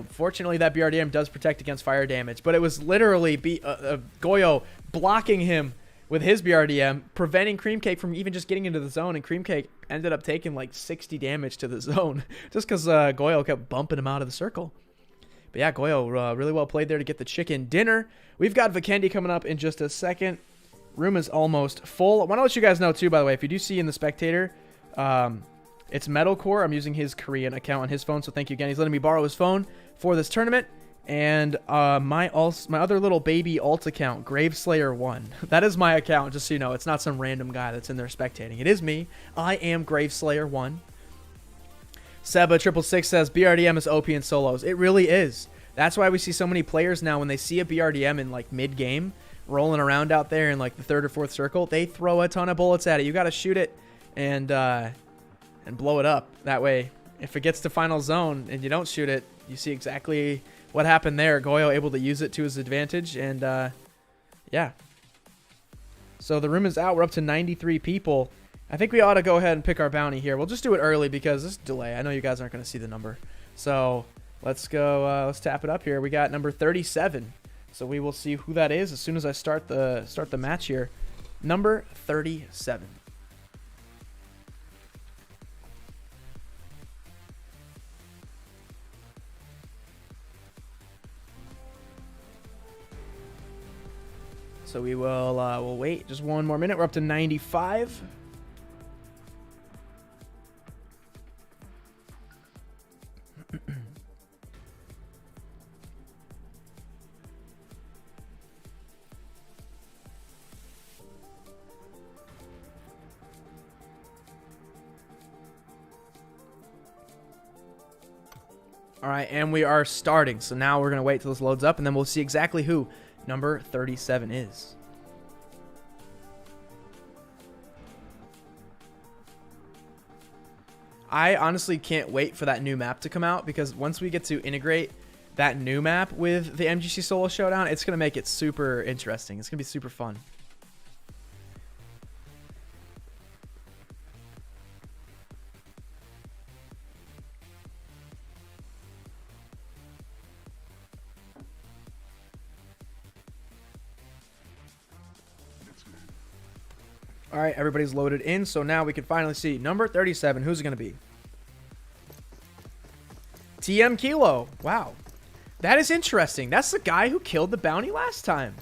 fortunately, that BRDM does protect against fire damage. But it was literally Goyo blocking him with his BRDM, preventing Cream Cake from even just getting into the zone, and Cream Cake ended up taking like 60 damage to the zone just because Goyo kept bumping him out of the circle. But yeah, Goyo really well played there to get the chicken dinner. We've got Vikendi coming up in just a second. Room is almost full. I want to let you guys know too, by the way, if you do see in the spectator, it's Metalcore. I'm using his Korean account on his phone, so thank you again. He's letting me borrow his phone for this tournament. And my other little baby alt account, Graveslayer1. That is my account, just so you know. It's not some random guy that's in there spectating. It is me. I am Graveslayer1. Seba666 says, BRDM is OP in solos. It really is. That's why we see so many players now, when they see a BRDM in like mid-game, rolling around out there in like the third or fourth circle, they throw a ton of bullets at it. You got to shoot it and blow it up. That way, if it gets to final zone and you don't shoot it, you see exactly what happened there. Goyo able to use it to his advantage, and yeah. So the room is out. We're up to 93 people. I think we ought to go ahead and pick our bounty here. We'll just do it early because this delay. I know you guys aren't going to see the number. So let's go. Let's tap it up here. We got number 37. So we will see who that is as soon as I start the match here. Number 37. So we will we'll wait just one more minute. We're up to 95. All right, and we are starting. So now we're going to wait till this loads up, and then we'll see exactly who number 37 is. I honestly can't wait for that new map to come out, because once we get to integrate that new map with the MGC Solo Showdown, it's going to make it super interesting. It's going to be super fun. All right, everybody's loaded in, so now we can finally see number 37. Who's it going to be? TM Kilo. Wow. That is interesting. That's the guy who killed the bounty last time.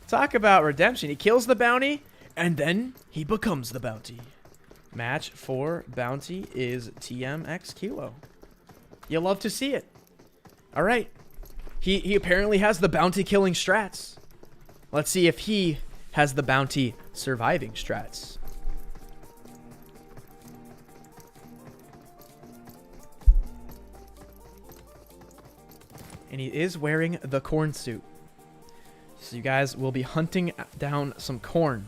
Talk about redemption. He kills the bounty, and then he becomes the bounty. Match for bounty is TMX Kilo. You love to see it. All right. He apparently has the bounty killing strats. Let's see if he has the bounty surviving strats. And he is wearing the corn suit. So you guys will be hunting down some corn.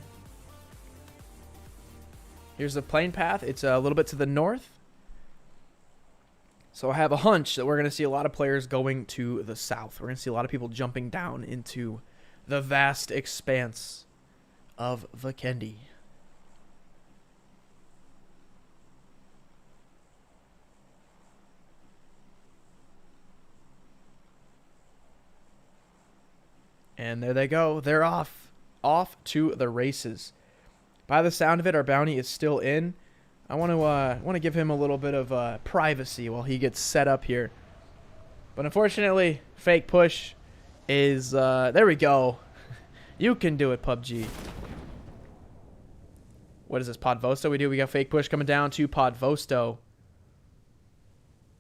Here's the plane path. It's a little bit to the north. So I have a hunch that we're going to see a lot of players going to the south. We're going to see a lot of people jumping down into the vast expanse of Vikendi. And there they go. They're off to the races. By the sound of it, our bounty is still in. I want to give him a little bit of privacy while he gets set up here. But unfortunately, fake push is there we go. You can do it, PUBG. What is this, Podvosto? We got fake push coming down to Podvosto.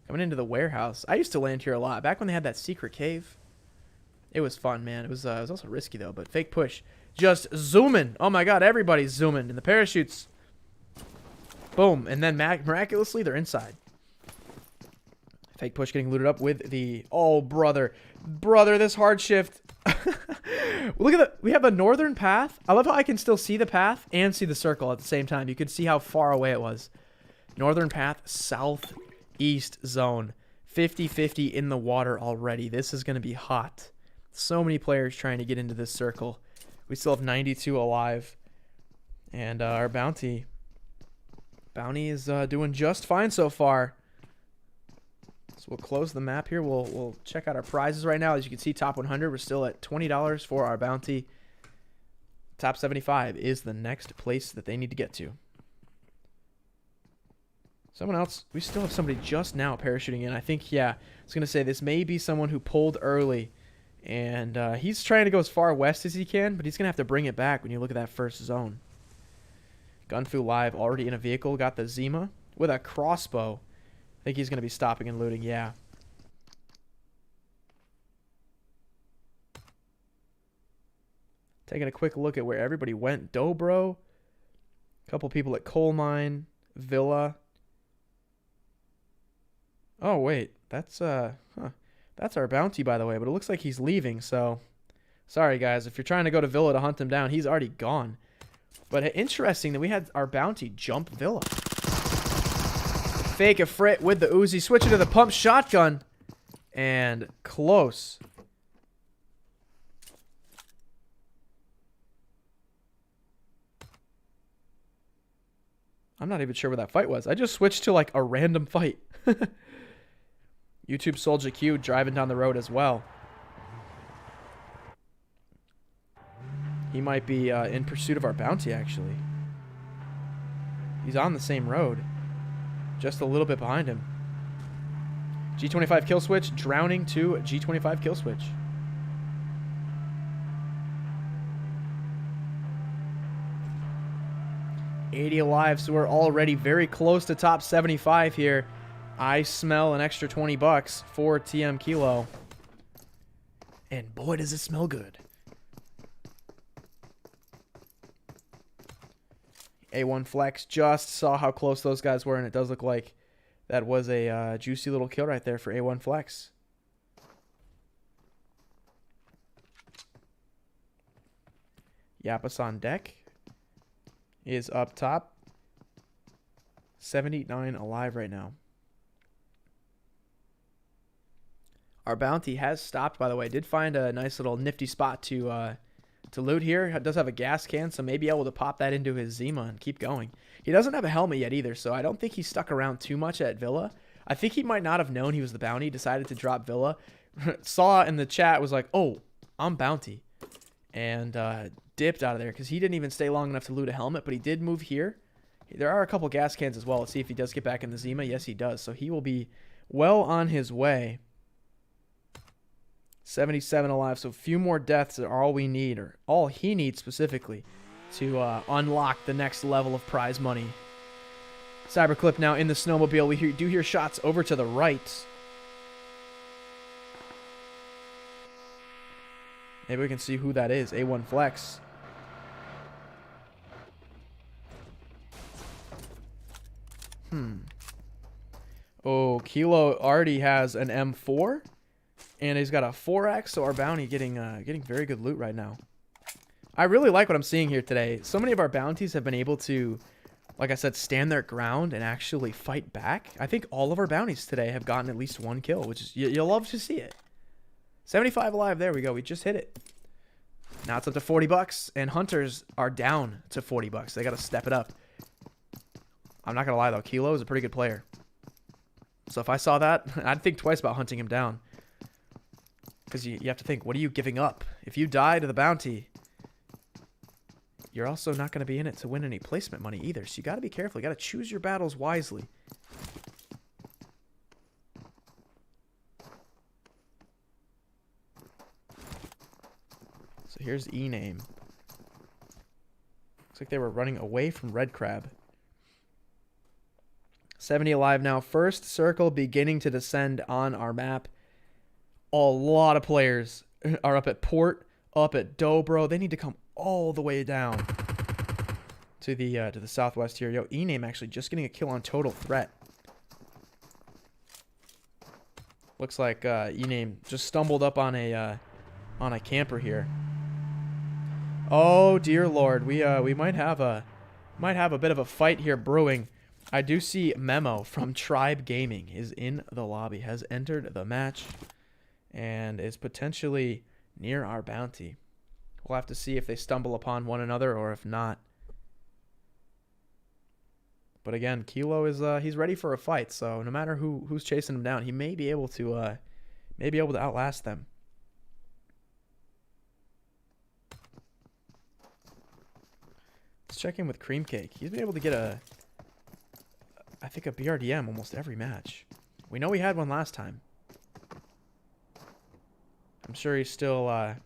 Coming into the warehouse. I used to land here a lot. Back when they had that secret cave. It was fun, man. It was also risky, though. But fake push. Just zooming. Oh, my God. Everybody's zooming. And the parachutes. Boom. And then miraculously, they're inside. Fake push getting looted up with the... Oh, brother. Brother, this hard shift. Look at that. We have a northern path. I love how I can still see the path and see the circle at the same time. You could see how far away it was. Northern path, southeast zone. 50-50 in the water already. This is going to be hot. So many players trying to get into this circle. We still have 92 alive. And our bounty is doing just fine so far. So we'll close the map here. We'll check out our prizes right now. As you can see, top 100, we're still at $20 for our bounty. Top 75 is the next place that they need to get to. Someone else. We still have somebody just now parachuting in. I think, yeah, I was going to say this may be someone who pulled early. And he's trying to go as far west as he can, but he's going to have to bring it back when you look at that first zone. Gunfu Live already in a vehicle. Got the Zima with a crossbow. I think he's going to be stopping and looting, yeah. Taking a quick look at where everybody went. Dobro. A couple people at Coal Mine. Villa. Oh, wait. That's our bounty, by the way. But it looks like he's leaving, so... Sorry, guys. If you're trying to go to Villa to hunt him down, he's already gone. But interesting that we had our bounty jump Villa. Fake a frit with the Uzi. Switching to the pump shotgun. And close. I'm not even sure where that fight was. I just switched to like a random fight. YouTube Soldier Q driving down the road as well. He might be in pursuit of our bounty, actually. He's on the same road. Just a little bit behind him. G25 kill switch, drowning to G25 kill switch. $80 alive, so we're already very close to top 75 here. I smell an extra $20 for TM Kilo. And boy, does it smell good. A1 Flex just saw how close those guys were, and it does look like that was a juicy little kill right there for A1 Flex. Yappas on deck is up top. 79 alive right now. Our bounty has stopped, by the way. Did find a nice little nifty spot to loot here. It does have a gas can, so may be able to pop that into his Zima and keep going. He doesn't have a helmet yet either, so I don't think he stuck around too much at Villa. I think he might not have known he was the bounty, decided to drop Villa. Saw in the chat, was like, oh, I'm bounty. And dipped out of there because he didn't even stay long enough to loot a helmet, but he did move here. There are a couple gas cans as well. Let's see if he does get back in the Zima. Yes, he does. So he will be well on his way. 77 alive, so a few more deaths are all we need, or all he needs specifically, to unlock the next level of prize money. Cyberclip now in the snowmobile. We do hear shots over to the right. Maybe we can see who that is. A1 Flex. Oh, Kilo already has an M4. And he's got a 4X, so our bounty getting very good loot right now. I really like what I'm seeing here today. So many of our bounties have been able to, like I said, stand their ground and actually fight back. I think all of our bounties today have gotten at least one kill, which is, you'll love to see it. 75 alive, there we go. We just hit it. Now it's up to $40, and hunters are down to $40. They got to step it up. I'm not going to lie, though. Kilo is a pretty good player. So if I saw that, I'd think twice about hunting him down. Because you have to think, what are you giving up? If you die to the bounty, you're also not going to be in it to win any placement money either. So you got to be careful. You got to choose your battles wisely. So here's E-Name. Looks like they were running away from Red Crab. 70 alive now. First circle beginning to descend on our map. A lot of players are up at Port, up at Dobro. They need to come all the way down to the southwest here. Yo, E-Name actually just getting a kill on Total Threat. Looks like E-Name just stumbled up on a on a camper here. Oh dear Lord, we might have a bit of a fight here brewing. I do see Memo from Tribe Gaming is in the lobby, has entered the match, and is potentially near our bounty. We'll have to see if they stumble upon one another or if not. But again, Kilo is he's ready for a fight, so no matter who's chasing him down, he may be able to outlast them. Let's check in with Cream Cake. He's been able to get I think a BRDM almost every match. We know he had one last time. I'm sure he's still a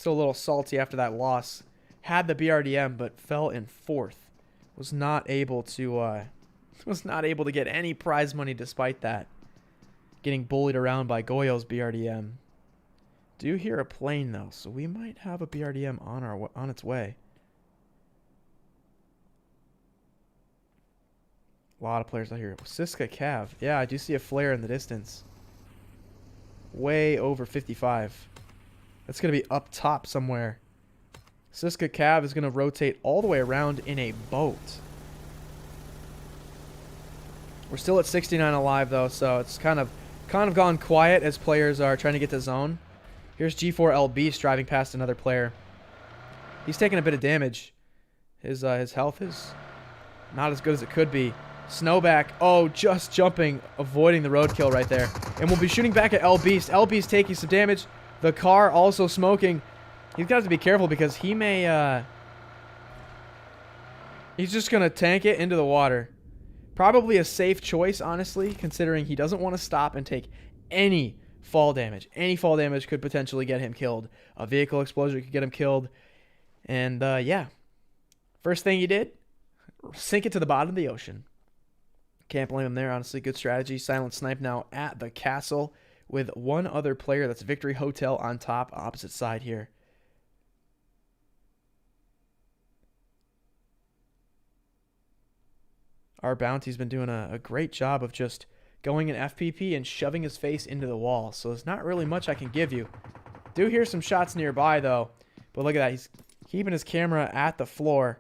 little salty after that loss. Had the BRDM but fell in 4th. Was not able to get any prize money despite that. Getting bullied around by Goyo's BRDM. Do hear a plane though, so we might have a BRDM on its way. A lot of players out here. Siska Cav. Yeah, I do see a flare in the distance. Way over 55. That's going to be up top somewhere. Siska Cav is going to rotate all the way around in a boat. We're still at 69 alive though, so it's kind of gone quiet as players are trying to get to zone. Here's G4LB driving past another player. He's taking a bit of damage. His health is not as good as it could be. Snowback, oh, just jumping, avoiding the roadkill right there. And we'll be shooting back at LBeast. LBeast taking some damage. The car also smoking. He's got to be careful because he may, he's just going to tank it into the water. Probably a safe choice, honestly, considering he doesn't want to stop and take any fall damage. Any fall damage could potentially get him killed. A vehicle explosion could get him killed. And, yeah. First thing he did, sink it to the bottom of the ocean. Can't blame him there, honestly. Good strategy. Silent Snipe now at the castle with one other player. That's Victory Hotel on top, opposite side here. Our bounty's been doing a great job of just going in FPP and shoving his face into the wall. So there's not really much I can give you. Do hear some shots nearby, though. But look at that. He's keeping his camera at the floor.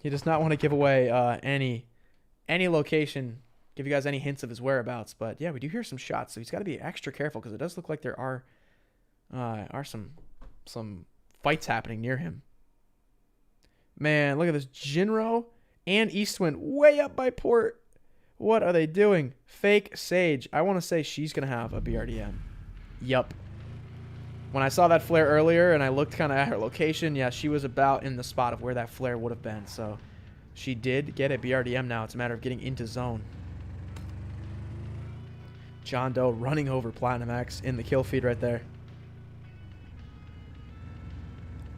He does not want to give away any location, give you guys any hints of his whereabouts. But yeah, we do hear some shots, so he's got to be extra careful because it does look like there are some fights happening near him. Man, look at this. Jinro and Eastwind way up by port. What are they doing? Fake Sage. I want to say she's going to have a BRDM. Yup. When I saw that flare earlier and I looked kind of at her location, yeah, she was about in the spot of where that flare would have been. So she did get a BRDM now. It's a matter of getting into zone. John Doe running over Platinum X in the kill feed right there.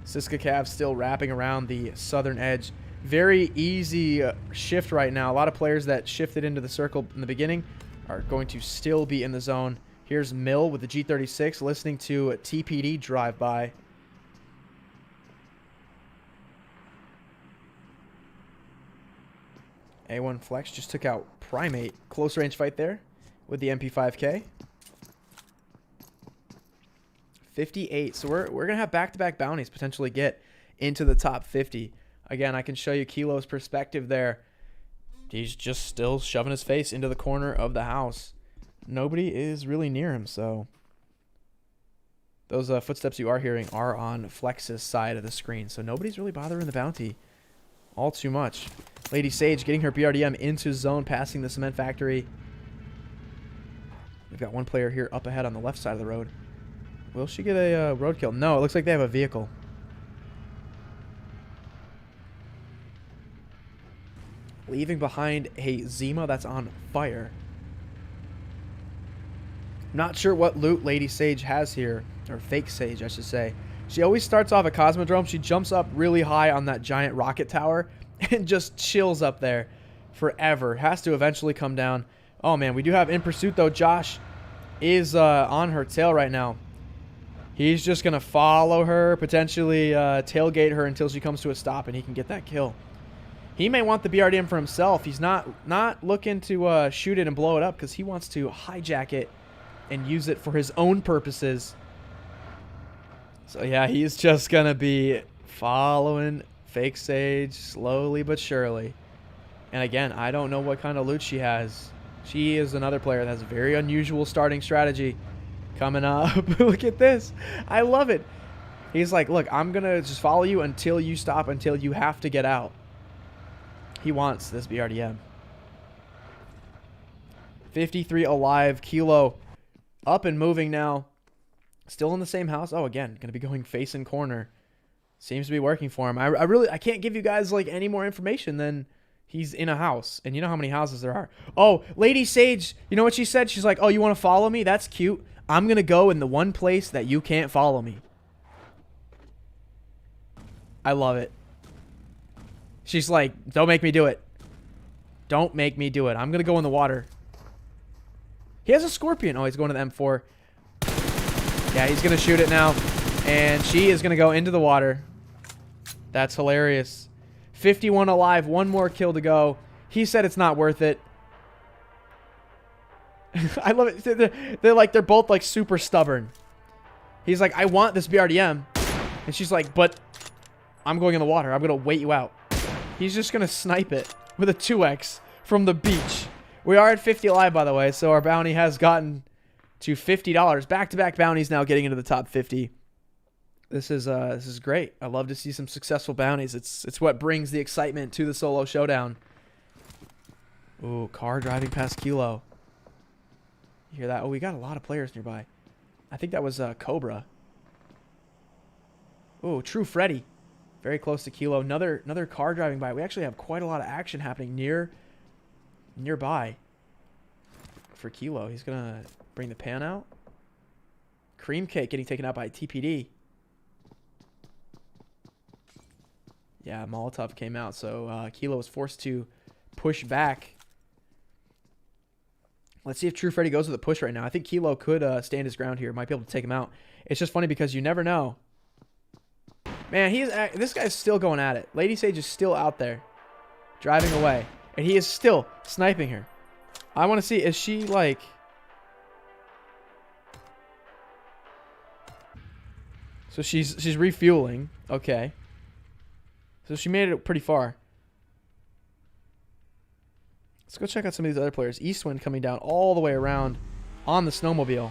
Siska Cav still wrapping around the southern edge. Very easy shift right now. A lot of players that shifted into the circle in the beginning are going to still be in the zone. Here's Mill with the G36 listening to TPD drive by. A1 Flex just took out Primate. Close range fight there with the MP5K. 58. So we're going to have back-to-back bounties potentially get into the top 50. Again, I can show you Kilo's perspective there. He's just still shoving his face into the corner of the house. Nobody is really near him, so those footsteps you are hearing are on Flex's side of the screen. So nobody's really bothering the bounty all too much. Lady Sage getting her BRDM into zone, passing the cement factory. We've got one player here up ahead on the left side of the road. Will she get a roadkill? No, it looks like they have a vehicle. Leaving behind a Zima that's on fire. Not sure what loot Lady Sage has here, or Fake Sage, I should say. She always starts off at Cosmodrome. She jumps up really high on that giant rocket tower and just chills up there forever. Has to eventually come down. Oh, man, we do have in pursuit, though. Josh is on her tail right now. He's just going to follow her, potentially tailgate her until she comes to a stop, and he can get that kill. He may want the BRDM for himself. He's not looking to shoot it and blow it up because he wants to hijack it and use it for his own purposes. So yeah, he's just gonna be following Fake Sage slowly but surely. And again, I don't know what kind of loot she has. She is another player that has a very unusual starting strategy coming up. Look at this. I love it. He's like, look, I'm gonna just follow you until you stop, until you have to get out. He wants this BRDM. 53 alive. Kilo up and moving now. Still in the same house. Oh, again, going to be going face and corner. Seems to be working for him. I can't give you guys like any more information than he's in a house. And you know how many houses there are. Oh, Lady Sage, you know what she said? She's like, oh, you want to follow me? That's cute. I'm going to go in the one place that you can't follow me. I love it. She's like, don't make me do it. Don't make me do it. I'm going to go in the water. He has a scorpion. Oh, he's going to the M4. Yeah, he's going to shoot it now. And she is going to go into the water. That's hilarious. 51 alive. One more kill to go. He said it's not worth it. I love it. They're both like super stubborn. He's like, I want this BRDM. And she's like, but I'm going in the water. I'm going to wait you out. He's just going to snipe it with a 2x from the beach. We are at 50 alive, by the way, so our bounty has gotten to $50. Back-to-back bounties now getting into the top 50. This is great. I love to see some successful bounties. It's what brings the excitement to the solo showdown. Ooh, car driving past Kilo. You hear that? Oh, we got a lot of players nearby. I think that was Cobra. Ooh, True Freddy. Very close to Kilo. Another car driving by. We actually have quite a lot of action happening nearby for Kilo. He's gonna bring the pan out. Cream Cake getting taken out by TPD. Yeah, Molotov came out, so Kilo was forced to push back. Let's see if True Freddy goes with a push right now. I think Kilo could stand his ground here. Might be able to take him out. It's just funny because you never know. Man, this guy's still going at it. Lady Sage is still out there, driving away. And he is still sniping her. I want to see, is she like... So she's refueling. Okay. So she made it pretty far. Let's go check out some of these other players. Eastwind coming down all the way around on the snowmobile.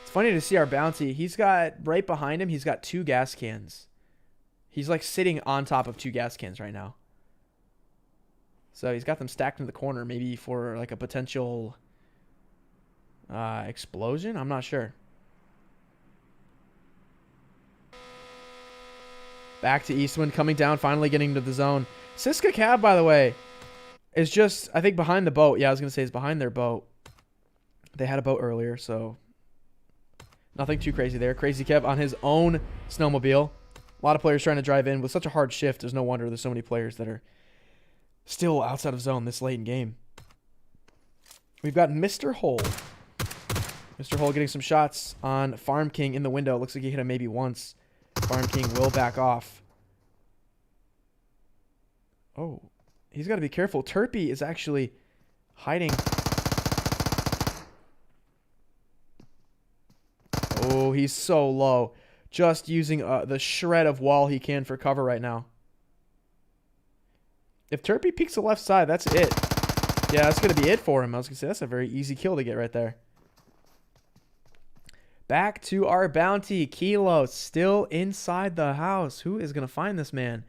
It's funny to see our bounty. He's got, right behind him, he's got 2 gas cans. He's like sitting on top of 2 gas cans right now. So he's got them stacked in the corner, maybe for like a potential explosion? I'm not sure. Back to Eastwind coming down, finally getting into the zone. Siska Cab, by the way, is just, I think, behind the boat. Yeah, I was going to say it's behind their boat. They had a boat earlier, so nothing too crazy there. Crazy Kev on his own snowmobile. A lot of players trying to drive in with such a hard shift. There's no wonder there's so many players that are still outside of zone this late in game. We've got Mr. Hole. Mr. Hole getting some shots on Farm King in the window. Looks like he hit him maybe once. Farm King will back off. Oh, he's got to be careful. Turpy is actually hiding. Oh, he's so low. Just using the shred of wall he can for cover right now. If Turpy peeks the left side, that's it. Yeah, that's going to be it for him. I was going to say, that's a very easy kill to get right there. Back to our bounty. Kilo still inside the house. Who is going to find this man?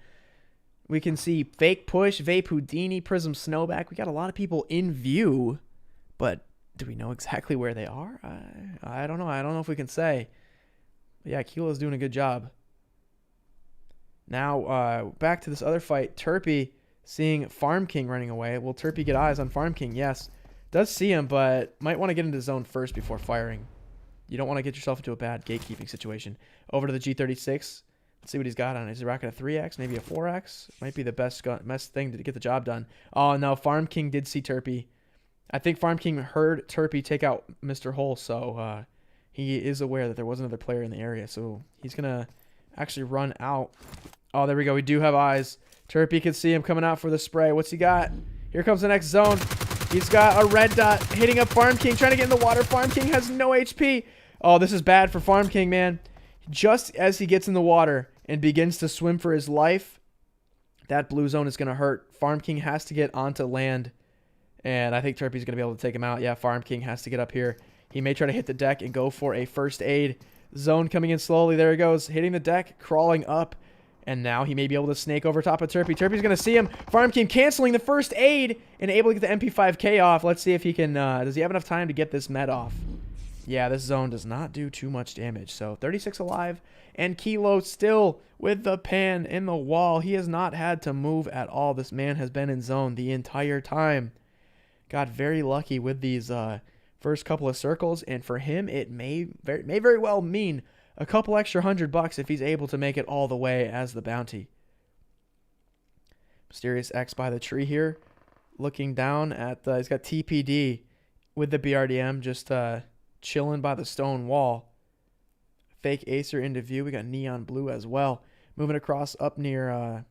We can see Fake Push, Vape Houdini, Prism Snowback. We got a lot of people in view, but do we know exactly where they are? I don't know. I don't know if we can say. But yeah, Kilo's doing a good job. Now, back to this other fight. Turpy seeing Farm King running away. Will Turpy get eyes on Farm King? Yes. Does see him, but might want to get into zone first before firing. You don't want to get yourself into a bad gatekeeping situation. Over to the G36. Let's see what he's got on it. Is he rocking a 3X? Maybe a 4X? Might be the best thing to get the job done. Oh, no. Farm King did see Turpy. I think Farm King heard Turpy take out Mr. Hole, so he is aware that there was another player in the area. So he's going to actually run out. Oh, there we go. We do have eyes. Turpy can see him coming out for the spray. What's he got? Here comes the next zone. He's got a red dot hitting up Farm King, trying to get in the water. Farm King has no HP. Oh, this is bad for Farm King, man. Just as he gets in the water and begins to swim for his life, that blue zone is going to hurt. Farm King has to get onto land, and I think Turpy's going to be able to take him out. Yeah, Farm King has to get up here. He may try to hit the deck and go for a first aid. Zone coming in slowly. There he goes, hitting the deck, crawling up. And now he may be able to snake over top of Turpy. Turpy's going to see him. Farm King canceling the first aid and able to get the MP5K off. Let's see if he can... does he have enough time to get this med off? Yeah, this zone does not do too much damage. So 36 alive. And Kilo still with the pan in the wall. He has not had to move at all. This man has been in zone the entire time. Got very lucky with these first couple of circles. And for him, it may very well mean a couple extra $100 if he's able to make it all the way as the bounty. Mysterious X by the tree here. Looking down at he's got TPD with the BRDM just chilling by the stone wall. Fake Acer into view. We got Neon Blue as well. Moving across up near,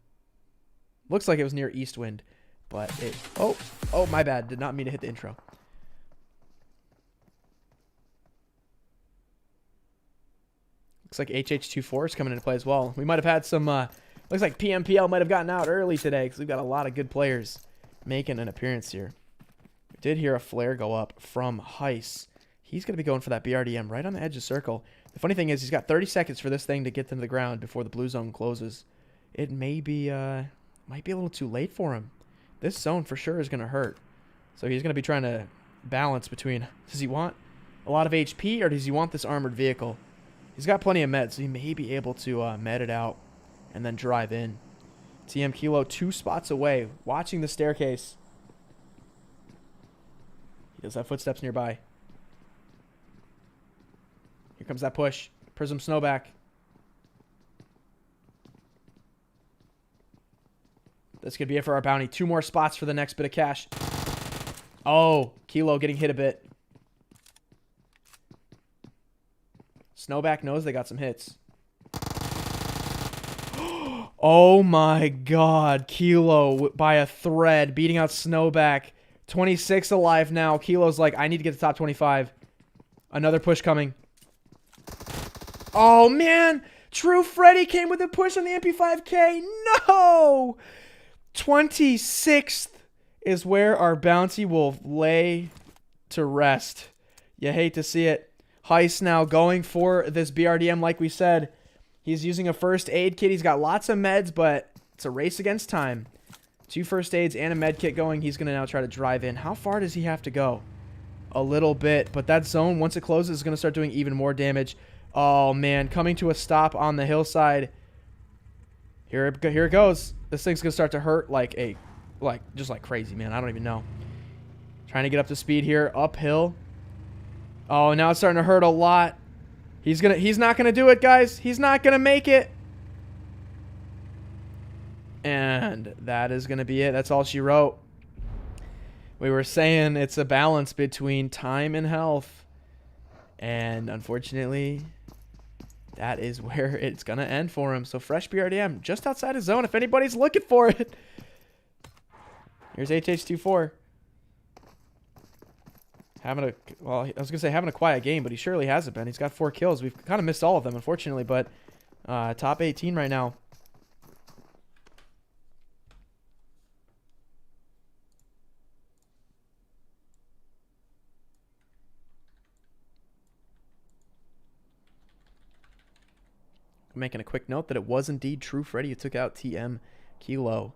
looks like it was near Eastwind. But it, oh, my bad. Did not mean to hit the intro. Looks like HH24 is coming into play as well. We might have had some, looks like PMPL might have gotten out early today because we've got a lot of good players making an appearance here. We did hear a flare go up from Heiss. He's going to be going for that BRDM right on the edge of circle. The funny thing is he's got 30 seconds for this thing to get to the ground before the blue zone closes. It may be, might be a little too late for him. This zone for sure is going to hurt. So he's going to be trying to balance between, does he want a lot of HP or does he want this armored vehicle? He's got plenty of meds, so he may be able to med it out and then drive in. TM Kilo 2 spots away, watching the staircase. He does have footsteps nearby. Here comes that push. Prism Snowback. This could be it for our bounty. 2 more spots for the next bit of cash. Oh, Kilo getting hit a bit. Snowback knows they got some hits. Oh my god. Kilo by a thread beating out Snowback. 26 alive now. Kilo's like, I need to get to top 25. Another push coming. Oh man. True Freddy came with a push on the MP5K. No. 26th is where our bounty will lay to rest. You hate to see it. Heiss now going for this BRDM like we said. He's using a first aid kit. He's got lots of meds, but it's a race against time. 2 first aids and a med kit going. He's going to now try to drive in. How far does he have to go? A little bit, but that zone, once it closes, is going to start doing even more damage. Oh, man. Coming to a stop on the hillside. Here it goes. This thing's going to start to hurt just like crazy, man. I don't even know. Trying to get up to speed here. Uphill. Oh, now it's starting to hurt a lot. He's not gonna do it, guys. He's not gonna make it. And that is gonna be it. That's all she wrote. We were saying it's a balance between time and health. And unfortunately, that is where it's gonna end for him. So fresh BRDM just outside his zone if anybody's looking for it. Here's HH24. Having a quiet game, but he surely hasn't been. He's got 4 kills. We've kind of missed all of them, unfortunately, but top 18 right now. I'm making a quick note that it was indeed True Freddy who took out TM Kilo.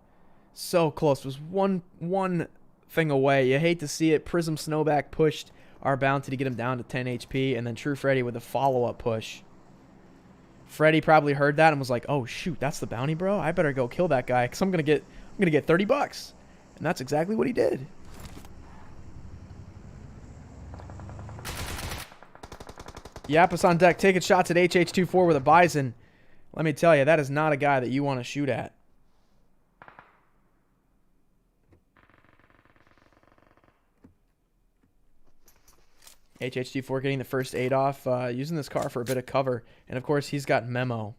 So close. It was one thing away. You hate to see it. Prism Snowback pushed our bounty to get him down to 10 HP, and then True Freddy with a follow-up push. Freddy probably heard that and was like, "Oh shoot, that's the bounty, bro. I better go kill that guy because I'm gonna get $30." And that's exactly what he did. Yapis on deck, taking shots at HH24 with a Bison. Let me tell you, that is not a guy that you want to shoot at. HH24 getting the first aid off, using this car for a bit of cover. And, of course, he's got Memo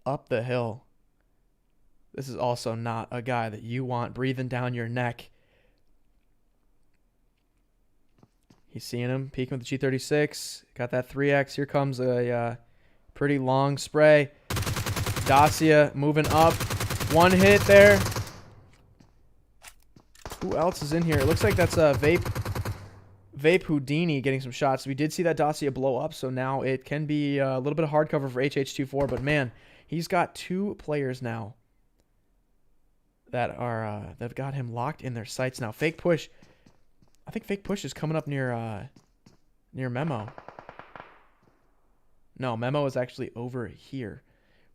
up the hill. This is also not a guy that you want breathing down your neck. He's seeing him, peeking with the G36. Got that 3X. Here comes a pretty long spray. Dacia moving up. One hit there. Who else is in here? It looks like that's a Vape Houdini getting some shots. We did see that Dacia blow up, so now it can be a little bit of hard cover for HH24. But man, he's got 2 players now that are that got him locked in their sights now. Fake push. I think fake push is coming up near Memo. No, Memo is actually over here.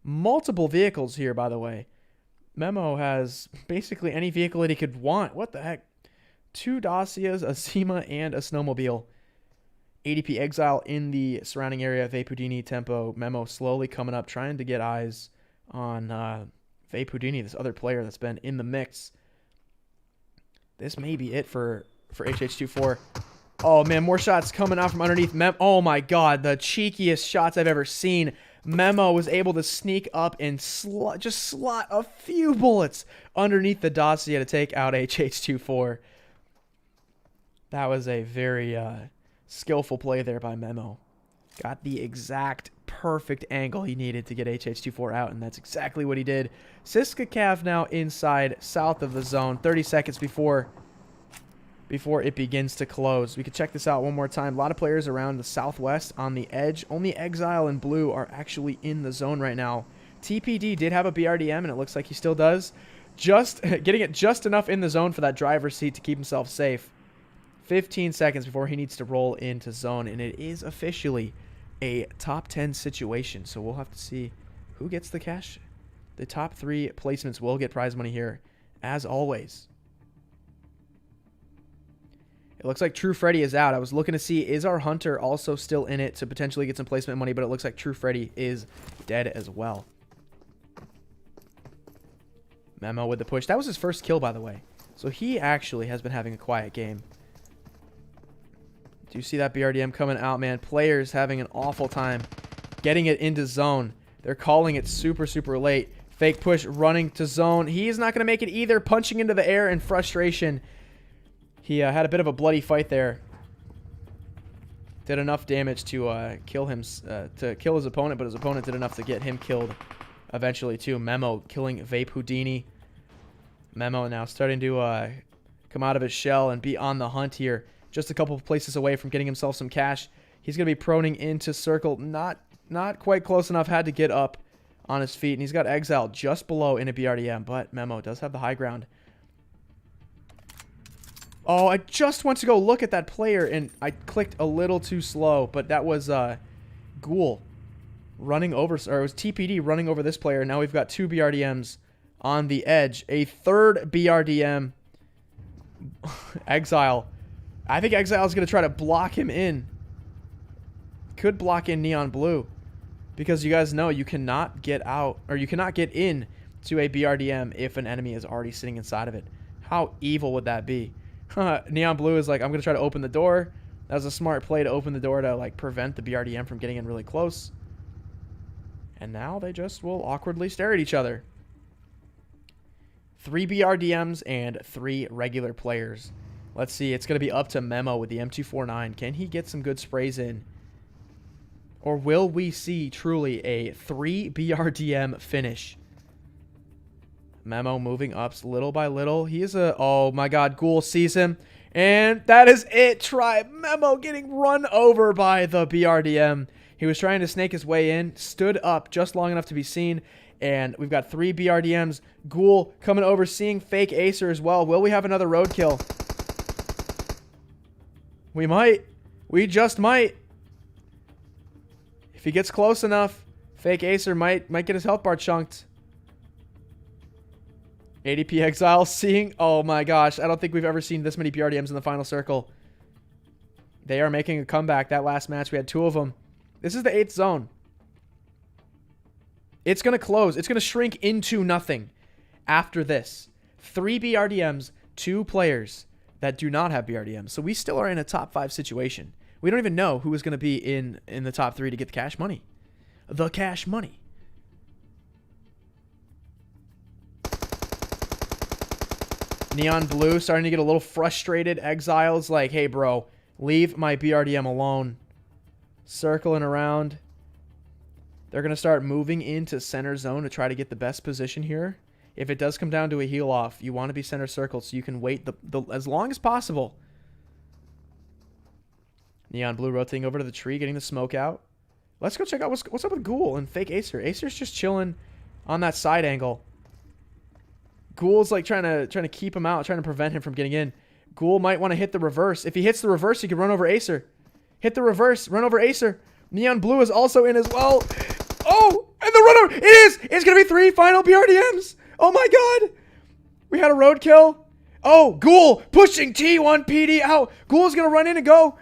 Multiple vehicles here, by the way. Memo has basically any vehicle that he could want. What the heck? 2 Dacias, a Zima, and a snowmobile. ADP Exile in the surrounding area. Vape Houdini, Tempo, Memo slowly coming up, trying to get eyes on Vape Houdini, this other player that's been in the mix. This may be it for HH24. Oh, man, more shots coming out from underneath. Oh, my God, the cheekiest shots I've ever seen. Memo was able to sneak up and just slot a few bullets underneath the Dacia to take out HH24. That was a very skillful play there by Memo. Got the exact perfect angle he needed to get HH24 out, and that's exactly what he did. Siska Cav now inside, south of the zone, 30 seconds before it begins to close. We could check this out one more time. A lot of players around the southwest on the edge. Only Exile and Blue are actually in the zone right now. TPD did have a BRDM, and it looks like he still does. Just getting it just enough in the zone for that driver's seat to keep himself safe. 15 seconds before he needs to roll into zone, and it is officially a top 10 situation. So we'll have to see who gets the cash. The top 3 placements will get prize money here, as always. It looks like True Freddy is out. I was looking to see, is our Hunter also still in it to potentially get some placement money, but it looks like True Freddy is dead as well. Memo with the push. That was his first kill, by the way. So he actually has been having a quiet game. Do you see that BRDM coming out, man? Players having an awful time getting it into zone. They're calling it super, super late. Fake push running to zone. He is not going to make it either. Punching into the air in frustration. He had a bit of a bloody fight there. Did enough damage to kill him, to kill his opponent, but his opponent did enough to get him killed eventually too. Memo killing Vape Houdini. Memo now starting to come out of his shell and be on the hunt here. Just a couple of places away from getting himself some cash. He's going to be proning into circle. Not quite close enough. Had to get up on his feet. And he's got Exile just below in a BRDM. But Memo does have the high ground. Oh, I just went to go look at that player, and I clicked a little too slow. But that was Ghoul running over, or it was TPD running over this player. Now we've got 2 BRDMs on the edge. A third BRDM. Exile. I think Exile is going to try to block him in. Could block in Neon Blue. Because you guys know you cannot get out, or you cannot get in to a BRDM if an enemy is already sitting inside of it. How evil would that be? Neon Blue is like, I'm going to try to open the door. That was a smart play to open the door to like prevent the BRDM from getting in really close. And now they just will awkwardly stare at each other. 3 BRDMs and 3 regular players. Let's see. It's going to be up to Memo with the M249. Can he get some good sprays in? Or will we see truly a 3 BRDM finish? Memo moving up little by little. He is a... Oh, my God. Ghoul sees him. And that is it. Try Memo getting run over by the BRDM. He was trying to snake his way in. Stood up just long enough to be seen. And we've got 3 BRDMs. Ghoul coming over, seeing Fake Acer as well. Will we have another roadkill? We might. We just might. If he gets close enough, Fake Acer might get his health bar chunked. ADP Exile seeing... Oh my gosh. I don't think we've ever seen this many BRDMs in the final circle. They are making a comeback. That last match, we had 2 of them. This is the 8th zone. It's going to close. It's going to shrink into nothing after this. 3 BRDMs, 2 players that do not have BRDMs. So we still are in a top 5 situation. We don't even know who is going to be in the top 3 to get the cash money. The cash money. Neon Blue starting to get a little frustrated. Exile's like, hey, bro, Leave my BRDM alone. Circling around. They're going to start moving into center zone to try to get the best position here. If it does come down to a heal off, you want to be center circled so you can wait as long as possible. Neon Blue rotating over to the tree, getting the smoke out. Let's go check out what's up with Ghoul and fake Acer. Acer's just chilling on that side angle. Ghoul's like trying to keep him out, trying to prevent him from getting in. Ghoul might want to hit the reverse. If he hits the reverse, he can run over Acer. Hit the reverse, run over Acer. Neon Blue is also in as well. Oh, and the run over. It is. It's going to be 3 final BRDMs. Oh my god. We had a roadkill. Oh, Ghoul pushing T1 PD out. Ghoul's going to run in and go.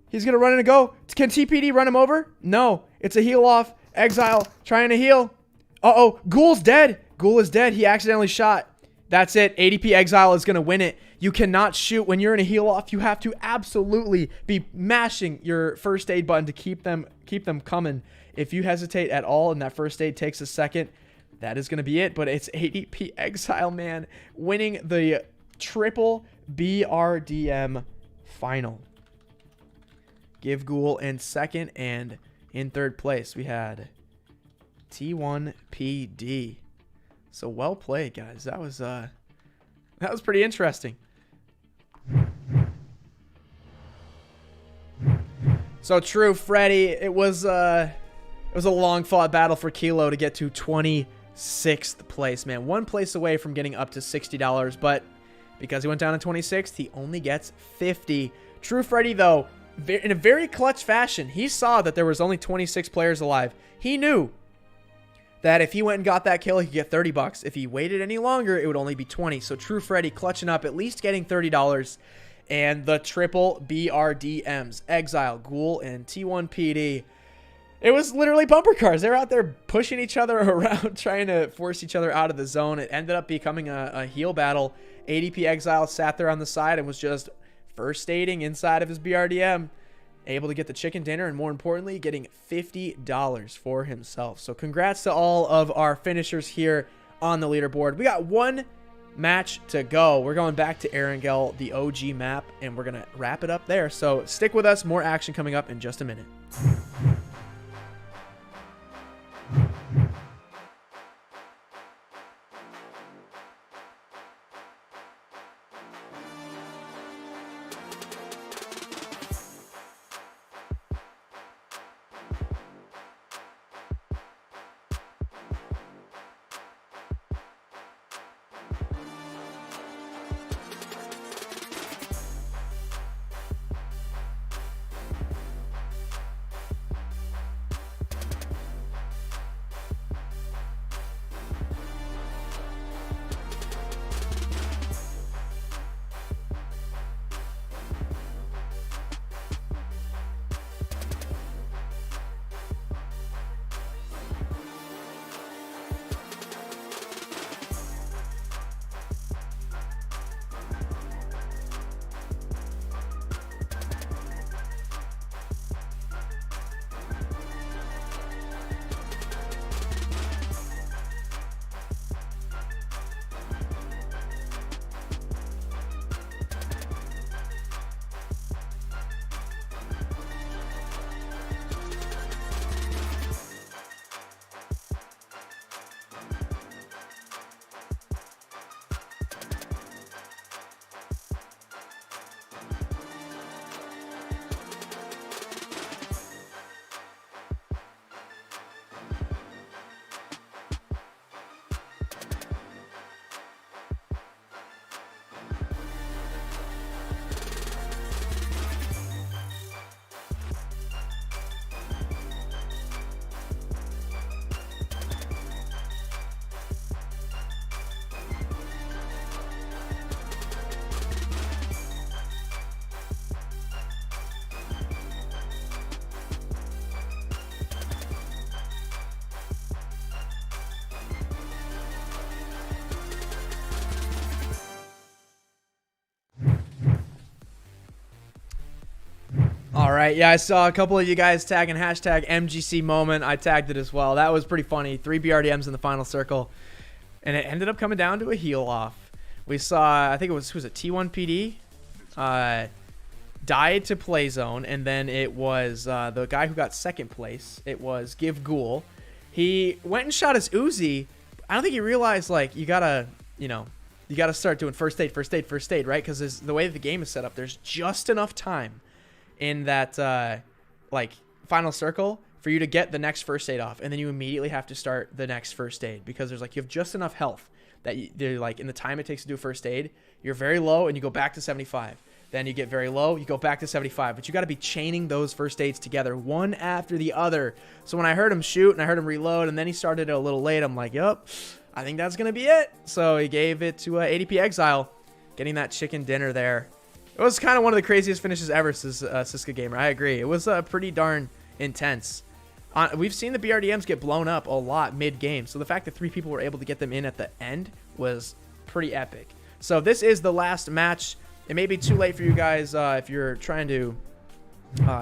He's going to run in and go. Can TPD run him over? No. It's a heal off. Exile trying to heal. Uh-oh. Ghoul's dead. Ghoul is dead. He accidentally shot. That's it. ADP Exile is going to win it. You cannot shoot when you're in a heal off. You have to absolutely be mashing your first aid button to keep them coming. If you hesitate at all and that first aid takes a second, that is going to be it. But it's ADP Exile, man, winning the triple BRDM final. Give Ghoul in second, and in third place we had T1 PD. So well played, guys. That was pretty interesting. So true, Freddy. It was a long fought battle for Kilo to get to 26th place, man. 1 place away from getting up to $60, but because he went down in 26th, he only gets 50. True Freddy, though, in a very clutch fashion, he saw that there was only 26 players alive. He knew that if he went and got that kill, he could get $30. If he waited any longer, it would only be 20. So True Freddy clutching up, at least getting $30. And the triple BRDMs, Exile, Ghoul, and T1 PD. It was literally bumper cars. They were out there pushing each other around, trying to force each other out of the zone. It ended up becoming a heal battle. ADP Exile sat there on the side and was just first aiding inside of his BRDM. Able to get the chicken dinner, and more importantly, getting $50 for himself. So congrats to all of our finishers here on the leaderboard. We got 1 match to go. We're going back to Erangel, the OG map, and we're going to wrap it up there. So stick with us. More action coming up in just a minute. All right, yeah, I saw a couple of you guys tagging hashtag MGC moment. I tagged it as well. That was pretty funny. 3 BRDMs in the final circle, and it ended up coming down to a heal off. We saw, I think it was, who was it, T1 PD? died to Play Zone, and then it was the guy who got second place. It was Give Ghoul. He went and shot his Uzi. I don't think he realized, like, you gotta start doing first aid, right? Because the way the game is set up, there's just enough time in that like final circle for you to get the next first aid off, and then you immediately have to start the next first aid because there's like you have just enough health that they're like in the time it takes to do first aid, you're very low and you go back to 75. Then you get very low, you go back to 75. But you got to be chaining those first aids together, one after the other. So when I heard him shoot and I heard him reload, and then he started a little late, I'm like, yup, I think that's going to be it. So he gave it to ADP Exile, getting that chicken dinner there. It was kind of one of the craziest finishes ever, says Siska Gamer. I agree. It was pretty darn intense. We've seen the BRDMs get blown up a lot mid-game. So the fact that 3 people were able to get them in at the end was pretty epic. So this is the last match. It may be too late for you guys if you're trying to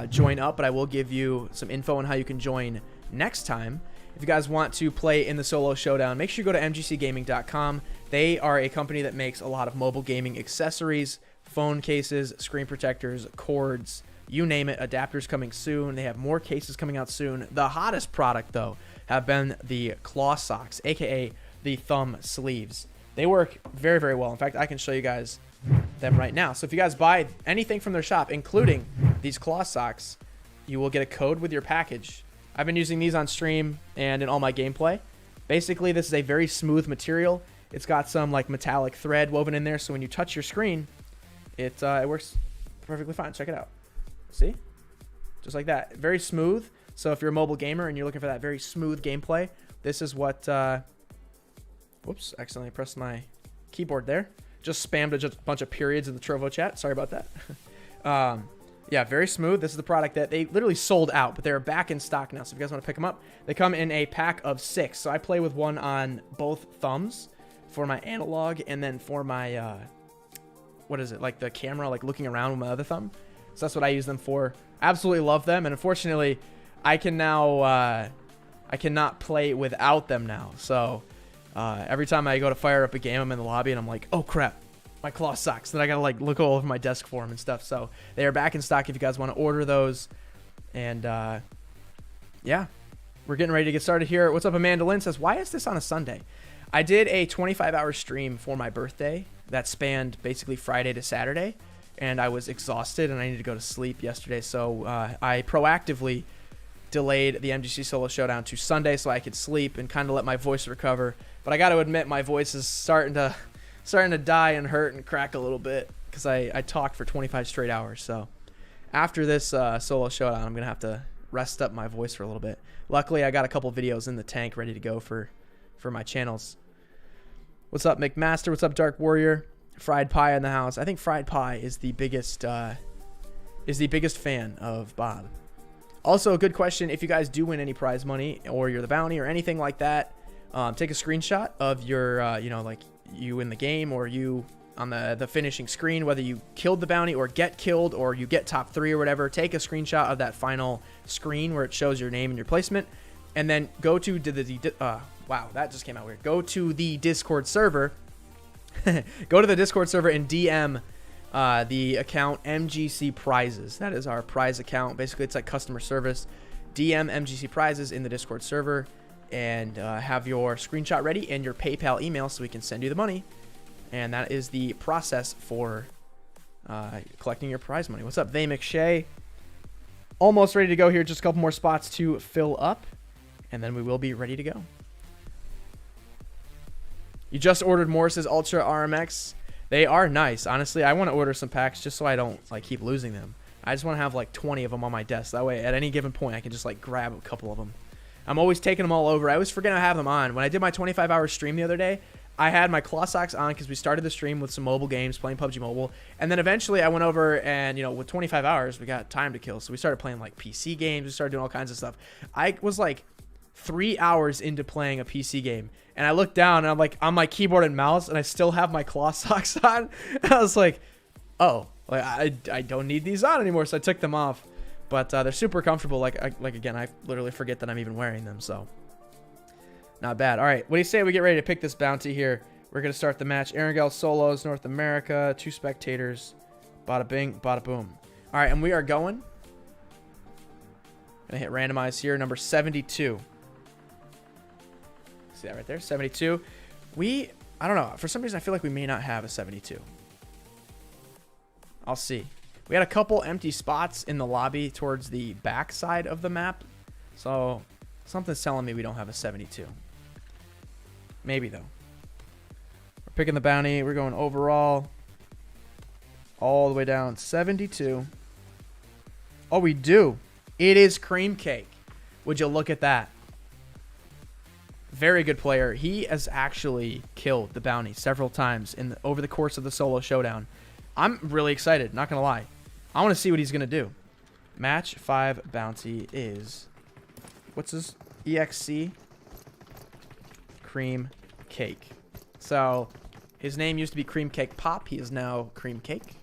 join up, but I will give you some info on how you can join next time. If you guys want to play in the solo showdown, make sure you go to mgcgaming.com. They are a company that makes a lot of mobile gaming accessories, phone cases, screen protectors, cords, you name it. Adapters coming soon. They have more cases coming out soon. The hottest product, though, have been the claw socks, aka the thumb sleeves. They work very, very well. In fact, I can show you guys them right now. So if you guys buy anything from their shop, including these claw socks, you will get a code with your package. I've been using these on stream and in all my gameplay. Basically, this is a very smooth material. It's got some like metallic thread woven in there, so when you touch your screen, it works perfectly fine. Check it out. See? Just like that. Very smooth. So if you're a mobile gamer and you're looking for that very smooth gameplay, this is what... whoops, accidentally pressed my keyboard there. Just spammed a bunch of periods in the Trovo chat. Sorry about that. Yeah, very smooth. This is the product that they literally sold out, but they're back in stock now. So if you guys want to pick them up, they come in a pack of 6. So I play with one on both thumbs for my analog, and then for my, what is it? Like the camera, like looking around with my other thumb. So that's what I use them for. Absolutely love them. And unfortunately, I can now, I cannot play without them now. So every time I go to fire up a game, I'm in the lobby and I'm like, oh crap, my claw socks. Then I gotta like look all over my desk for them and stuff. So they are back in stock if you guys want to order those. And yeah, we're getting ready to get started here. What's up, Amanda Lynn says, why is this on a Sunday? I did a 25-hour stream for my birthday that spanned basically Friday to Saturday, and I was exhausted and I needed to go to sleep yesterday. So I proactively delayed the MGC Solo Showdown to Sunday so I could sleep and kind of let my voice recover. But I got to admit, my voice is starting to die and hurt and crack a little bit because I talked for 25 straight hours. So after this Solo Showdown, I'm going to have to rest up my voice for a little bit. Luckily, I got a couple videos in the tank ready to go for my channels. What's up, McMaster? What's up, Dark Warrior? Fried Pie in the house. I think Fried Pie is the biggest fan of Bob. Also, a good question, if you guys do win any prize money or you're the bounty or anything like that, take a screenshot of your, you know, like you in the game or you on the finishing screen, whether you killed the bounty or get killed or you get top 3 or whatever. Take a screenshot of that final screen where it shows your name and your placement, and then go to wow, that just came out weird. Go to the Discord server. Go to the Discord server and DM the account MGC Prizes. That is our prize account. Basically, it's like customer service. DM MGC Prizes in the Discord server and have your screenshot ready and your PayPal email so we can send you the money. And that is the process for collecting your prize money. What's up, They McShay? Almost ready to go here. Just a couple more spots to fill up, and then we will be ready to go. You just ordered Morris's Ultra RMX. They are nice. Honestly, I want to order some packs just so I don't like keep losing them. I just want to have like 20 of them on my desk. That way, at any given point, I can just like grab a couple of them. I'm always taking them all over. I always forget I have them on. When I did my 25-hour stream the other day, I had my claw socks on because we started the stream with some mobile games, playing PUBG Mobile. And then eventually I went over and, you know, with 25 hours, we got time to kill. So we started playing like PC games. We started doing all kinds of stuff. I was like 3 hours into playing a PC game. And I looked down and I'm like on my keyboard and mouse and I still have my claw socks on. And I was like, oh, like I don't need these on anymore. So I took them off. But they're super comfortable. Like again, I literally forget that I'm even wearing them. So not bad. All right, what do you say we get ready to pick this bounty here? We're going to start the match. Erangel solos, North America, 2 spectators. Bada bing, bada boom. All right, and we are going. Gonna hit randomize here. Number 72. See that right there? 72. I don't know. For some reason, I feel like we may not have a 72. I'll see. We had a couple empty spots in the lobby towards the back side of the map. So something's telling me we don't have a 72. Maybe, though. We're picking the bounty. We're going overall. All the way down. 72. Oh, we do. It is Cream Cake. Would you look at that? Very good player. He has actually killed the bounty several times over the course of the solo showdown. I'm really excited, not going to lie. I want to see what he's going to do. Match 5 bounty is... What's his EXC? Cream Cake. So, his name used to be Cream Cake Pop. He is now Cream Cake.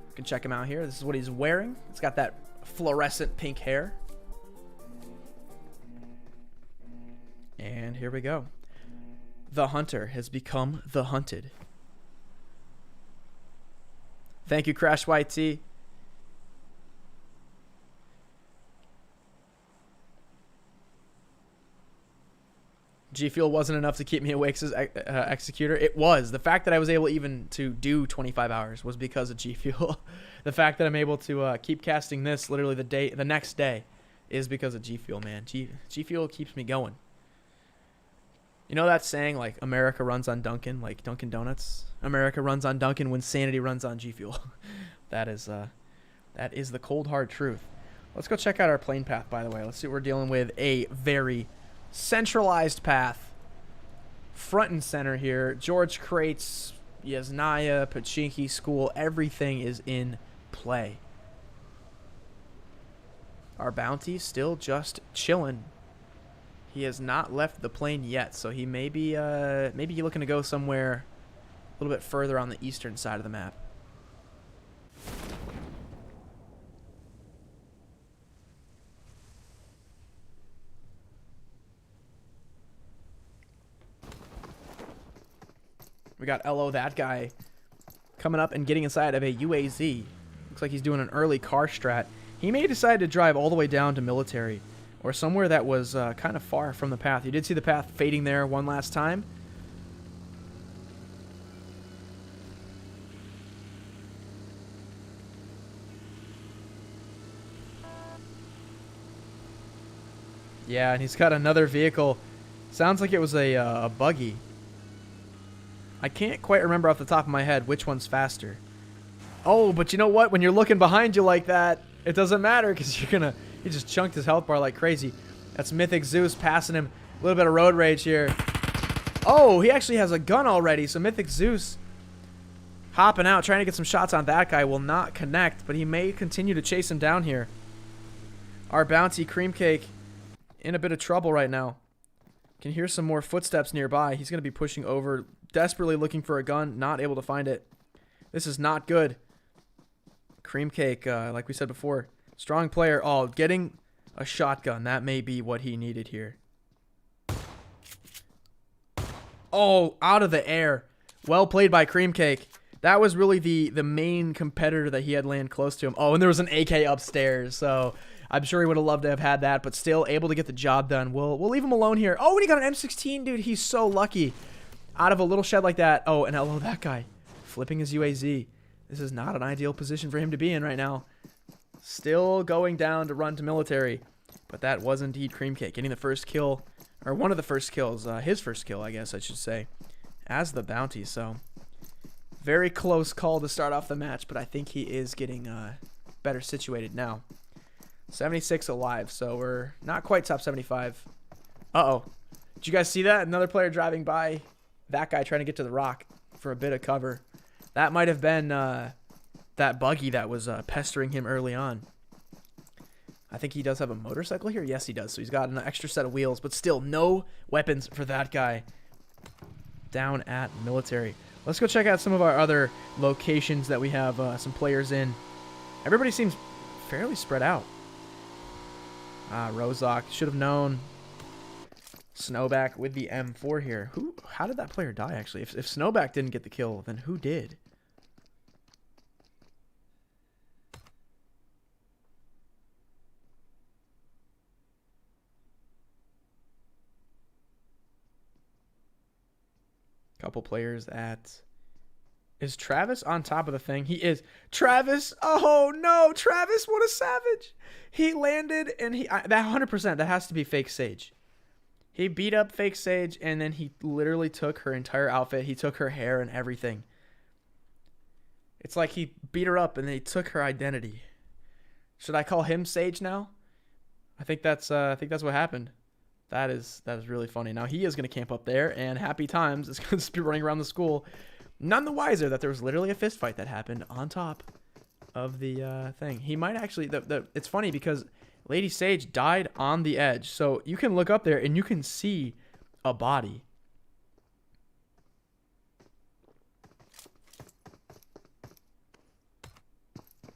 You can check him out here. This is what he's wearing. It's got that fluorescent pink hair. And here we go. The hunter has become the hunted. Thank you, Crash YT. G Fuel wasn't enough to keep me awake, says Executor. It was. The fact that I was able even to do 25 hours was because of G Fuel. The fact that I'm able to keep casting this literally the next day is because of G Fuel, man. G Fuel keeps me going. You know that saying, like, America runs on Dunkin', like Dunkin' Donuts? America runs on Dunkin' when Sanity runs on G Fuel. That is the cold, hard truth. Let's go check out our plane path, by the way. Let's see what we're dealing with. A very centralized path. Front and center here. George Crates, Yasnaya, Pachinki School, everything is in play. Our bounty still just chilling. He has not left the plane yet, so he may be maybe looking to go somewhere a little bit further on the eastern side of the map. We got LO, that guy, coming up and getting inside of a UAZ. Looks like he's doing an early car strat. He may decide to drive all the way down to military or somewhere that was kind of far from the path. You did see the path fading there one last time. Yeah, and he's got another vehicle. Sounds like it was a buggy. I can't quite remember off the top of my head which one's faster. Oh, but you know what? When you're looking behind you like that, it doesn't matter because he just chunked his health bar like crazy. That's Mythic Zeus passing him. A little bit of road rage here. Oh, he actually has a gun already. So Mythic Zeus hopping out, trying to get some shots on that guy. Will not connect, but he may continue to chase him down here. Our bounty, Cream Cake, in a bit of trouble right now. Can hear some more footsteps nearby. He's going to be pushing over, desperately looking for a gun, not able to find it. This is not good. Cream Cake, like we said before, strong player. Oh, getting a shotgun. That may be what he needed here. Oh, out of the air. Well played by Cream Cake. That was really the main competitor that he had land close to him. Oh, and there was an AK upstairs, so I'm sure he would have loved to have had that, but still able to get the job done. We'll leave him alone here. Oh, and he got an M16, dude. He's so lucky. Out of a little shed like that. Oh, and hello, that guy. Flipping his UAZ. This is not an ideal position for him to be in right now. Still going down to run to military. But that was indeed Cream Cake. Getting the first kill, or one of the first kills. His first kill, I guess I should say. As the bounty, so very close call to start off the match, but I think he is getting better situated now. 76 alive, so we're not quite top 75. Uh-oh. Did you guys see that? Another player driving by. That guy trying to get to the rock for a bit of cover. That might have been that buggy that was pestering him early on. I think he does have a motorcycle here. Yes, he does. So he's got an extra set of wheels, but still no weapons for that guy. Down at military. Let's go check out some of our other locations that we have some players in. Everybody seems fairly spread out. Rozak, should have known. Snowback with the M4 here. How did that player die, actually? If Snowback didn't get the kill, then who did? Couple players at... Is Travis on top of the thing? He is. Travis! Oh, no! Travis, what a savage! He landed, and that 100%, that has to be fake Sage. He beat up fake Sage, and then he literally took her entire outfit. He took her hair and everything. It's like he beat her up, and then he took her identity. Should I call him Sage now? I think that's what happened. That is really funny. Now he is going to camp up there, and happy times is going to be running around the school. None the wiser that there was literally a fist fight that happened on top of the thing. He might actually... It's funny because Lady Sage died on the edge. So you can look up there, and you can see a body.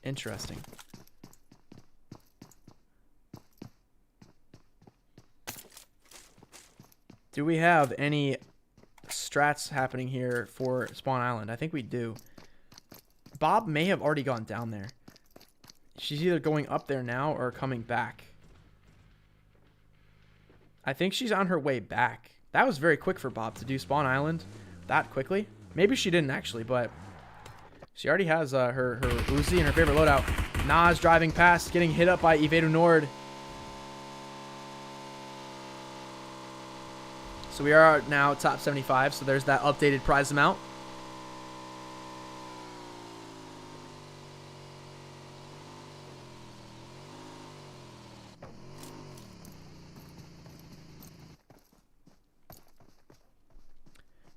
Interesting. Do we have any strats happening here for Spawn Island? I think we do. Bob may have already gone down there. She's either going up there now or coming back. I think she's on her way back. That was very quick for Bob to do Spawn Island that quickly. Maybe she didn't actually, but she already has her Uzi and her favorite loadout. Nas driving past, getting hit up by Evedu Nord. So we are now top 75, so there's that updated prize amount.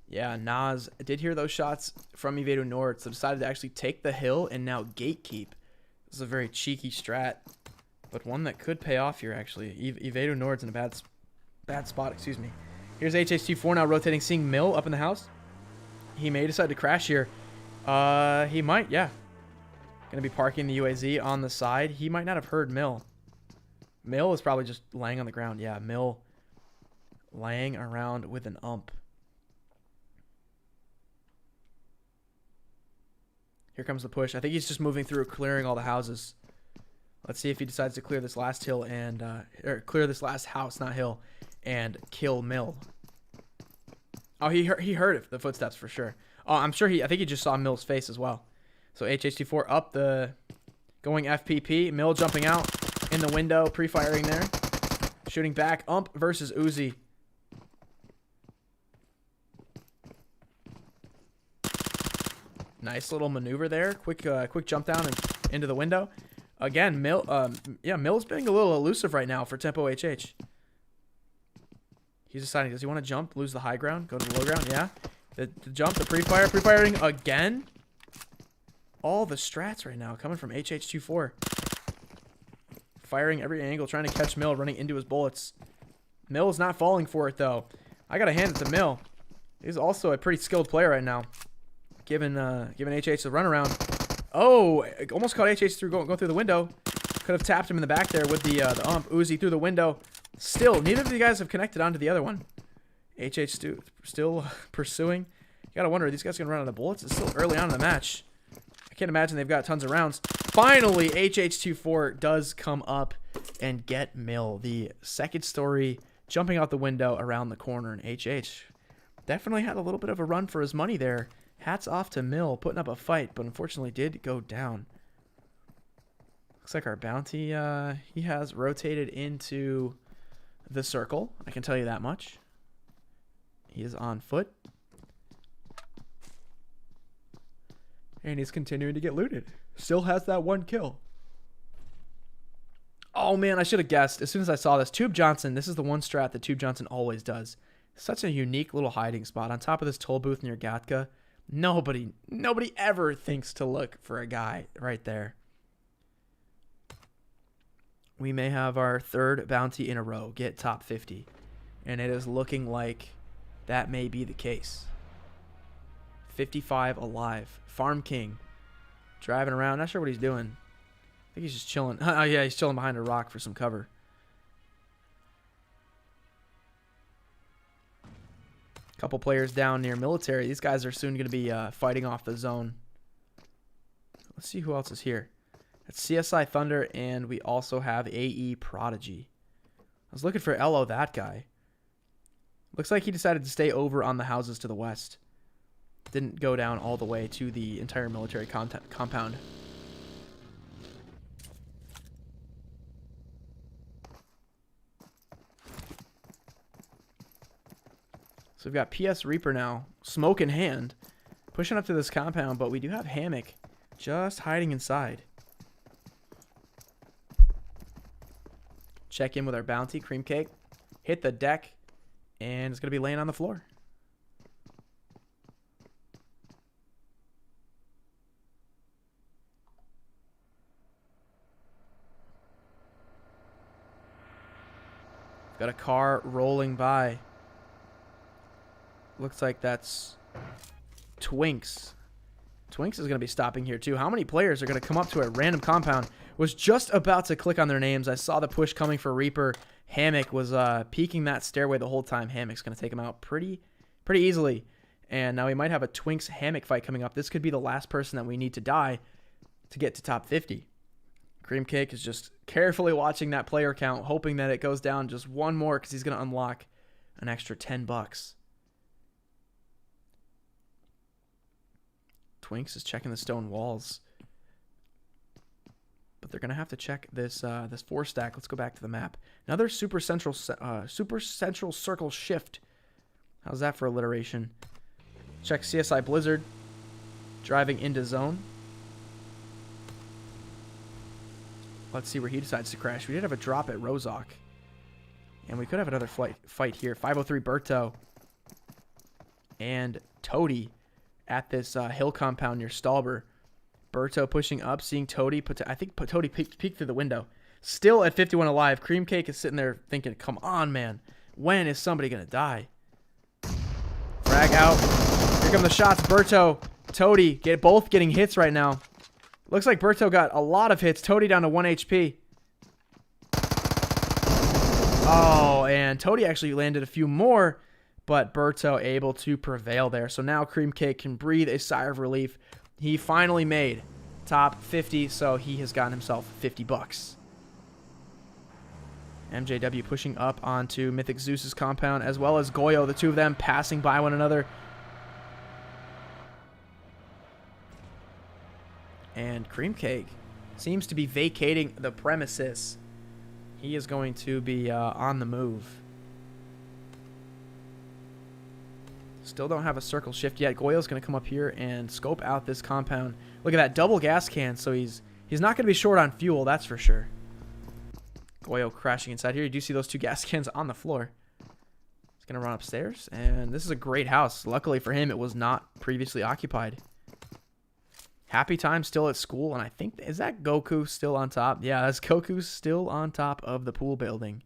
Yeah, Nas did hear those shots from Evedu Nord, so decided to actually take the hill and now gatekeep. This is a very cheeky strat, but one that could pay off here, actually. Evedu Nord's in a bad spot, excuse me. Here's HH24 now rotating, seeing Mill up in the house. He may decide to crash here. He might, yeah. Gonna be parking the UAZ on the side. He might not have heard Mill. Mill is probably just laying on the ground. Yeah, Mill laying around with an ump. Here comes the push. I think he's just moving through, clearing all the houses. Let's see if he decides to clear this last hill and or clear this last house, not hill, and kill Mill. Oh, he heard the footsteps for sure. Oh, I'm sure I think he just saw Mill's face as well. So HH24 up the going FPP. Mill jumping out in the window, pre-firing there, shooting back. Ump versus Uzi. Nice little maneuver there. Quick jump down and into the window. Again, Mill's being a little elusive right now for Tempo HH. He's deciding, does he want to jump, lose the high ground, go to the low ground? Yeah. The jump, the pre-firing again. All the strats right now coming from HH24. Firing every angle, trying to catch Mill, running into his bullets. Mill's not falling for it, though. I got to hand it to Mill. He's also a pretty skilled player right now. Giving HH the runaround. Oh, almost caught HH through going through the window. Could have tapped him in the back there with the ump. Uzi through the window. Still, neither of the guys have connected onto the other one. HH still pursuing. You gotta wonder, are these guys gonna run out of bullets? It's still early on in the match. I can't imagine they've got tons of rounds. Finally, HH24 does come up and get Mill. The second story jumping out the window around the corner, and HH definitely had a little bit of a run for his money there. Hats off to Mill, putting up a fight, but unfortunately did go down. Looks like our bounty, he has rotated into the circle. I can tell you that much. He is on foot. And he's continuing to get looted. Still has that one kill. Oh, man, I should have guessed. As soon as I saw this, Tube Johnson, this is the one strat that Tube Johnson always does. Such a unique little hiding spot on top of this toll booth near Gatka. Nobody ever thinks to look for a guy right there. We may have our third bounty in a row get top 50. And it is looking like that may be the case. 55 alive. Farm King. Driving around. Not sure what he's doing. I think he's just chilling. Oh, yeah, he's chilling behind a rock for some cover. Couple players down near military. These guys are soon going to be fighting off the zone. Let's see who else is here. It's CSI Thunder, and we also have AE Prodigy. I was looking for Elo, that guy. Looks like he decided to stay over on the houses to the west. Didn't go down all the way to the entire military compound. So we've got PS Reaper now, smoke in hand, pushing up to this compound, but we do have Hammock just hiding inside. Check in with our bounty, Cream Cake. Hit the deck, and it's going to be laying on the floor. Got a car rolling by. Looks like that's Twinks. Twinks is going to be stopping here too. How many players are going to come up to a random compound? Was just about to click on their names. I saw the push coming for Reaper. Hammock was peeking that stairway the whole time. Hammock's going to take him out pretty easily. And now we might have a Twinks Hammock fight coming up. This could be the last person that we need to die to get to top 50. Cream Cake is just carefully watching that player count, hoping that it goes down just one more because he's going to unlock an extra $10. Twinks is checking the stone walls, but they're gonna have to check this this 4-stack. Let's go back to the map. Another super central circle shift. How's that for alliteration? Check CSI Blizzard driving into zone. Let's see where he decides to crash. We did have a drop at Rozok, and we could have another fight here. 503 Berto and Toady at this hill compound near Stalber. Berto pushing up, seeing Toady. I think Toady peeked through the window. Still at 51 alive. Cream Cake is sitting there thinking, come on, man. When is somebody going to die? Frag out. Here come the shots. Berto, Toady, both getting hits right now. Looks like Berto got a lot of hits. Toady down to 1 HP. Oh, and Toady actually landed a few more, but Berto able to prevail there. So now Cream Cake can breathe a sigh of relief. He finally made top 50, so he has gotten himself $50. MJW pushing up onto Mythic Zeus's compound, as well as Goyo, the two of them passing by one another. And Cream Cake seems to be vacating the premises. He is going to be on the move. Still don't have a circle shift yet. Goyo's going to come up here and scope out this compound. Look at that double gas can, so he's not going to be short on fuel, that's for sure. Goyo crashing inside here. You do see those two gas cans on the floor. He's going to run upstairs, and this is a great house. Luckily for him, it was not previously occupied. Happy Time still at school, and I think, is that Goku still on top? Yeah, that's Goku still on top of the pool building.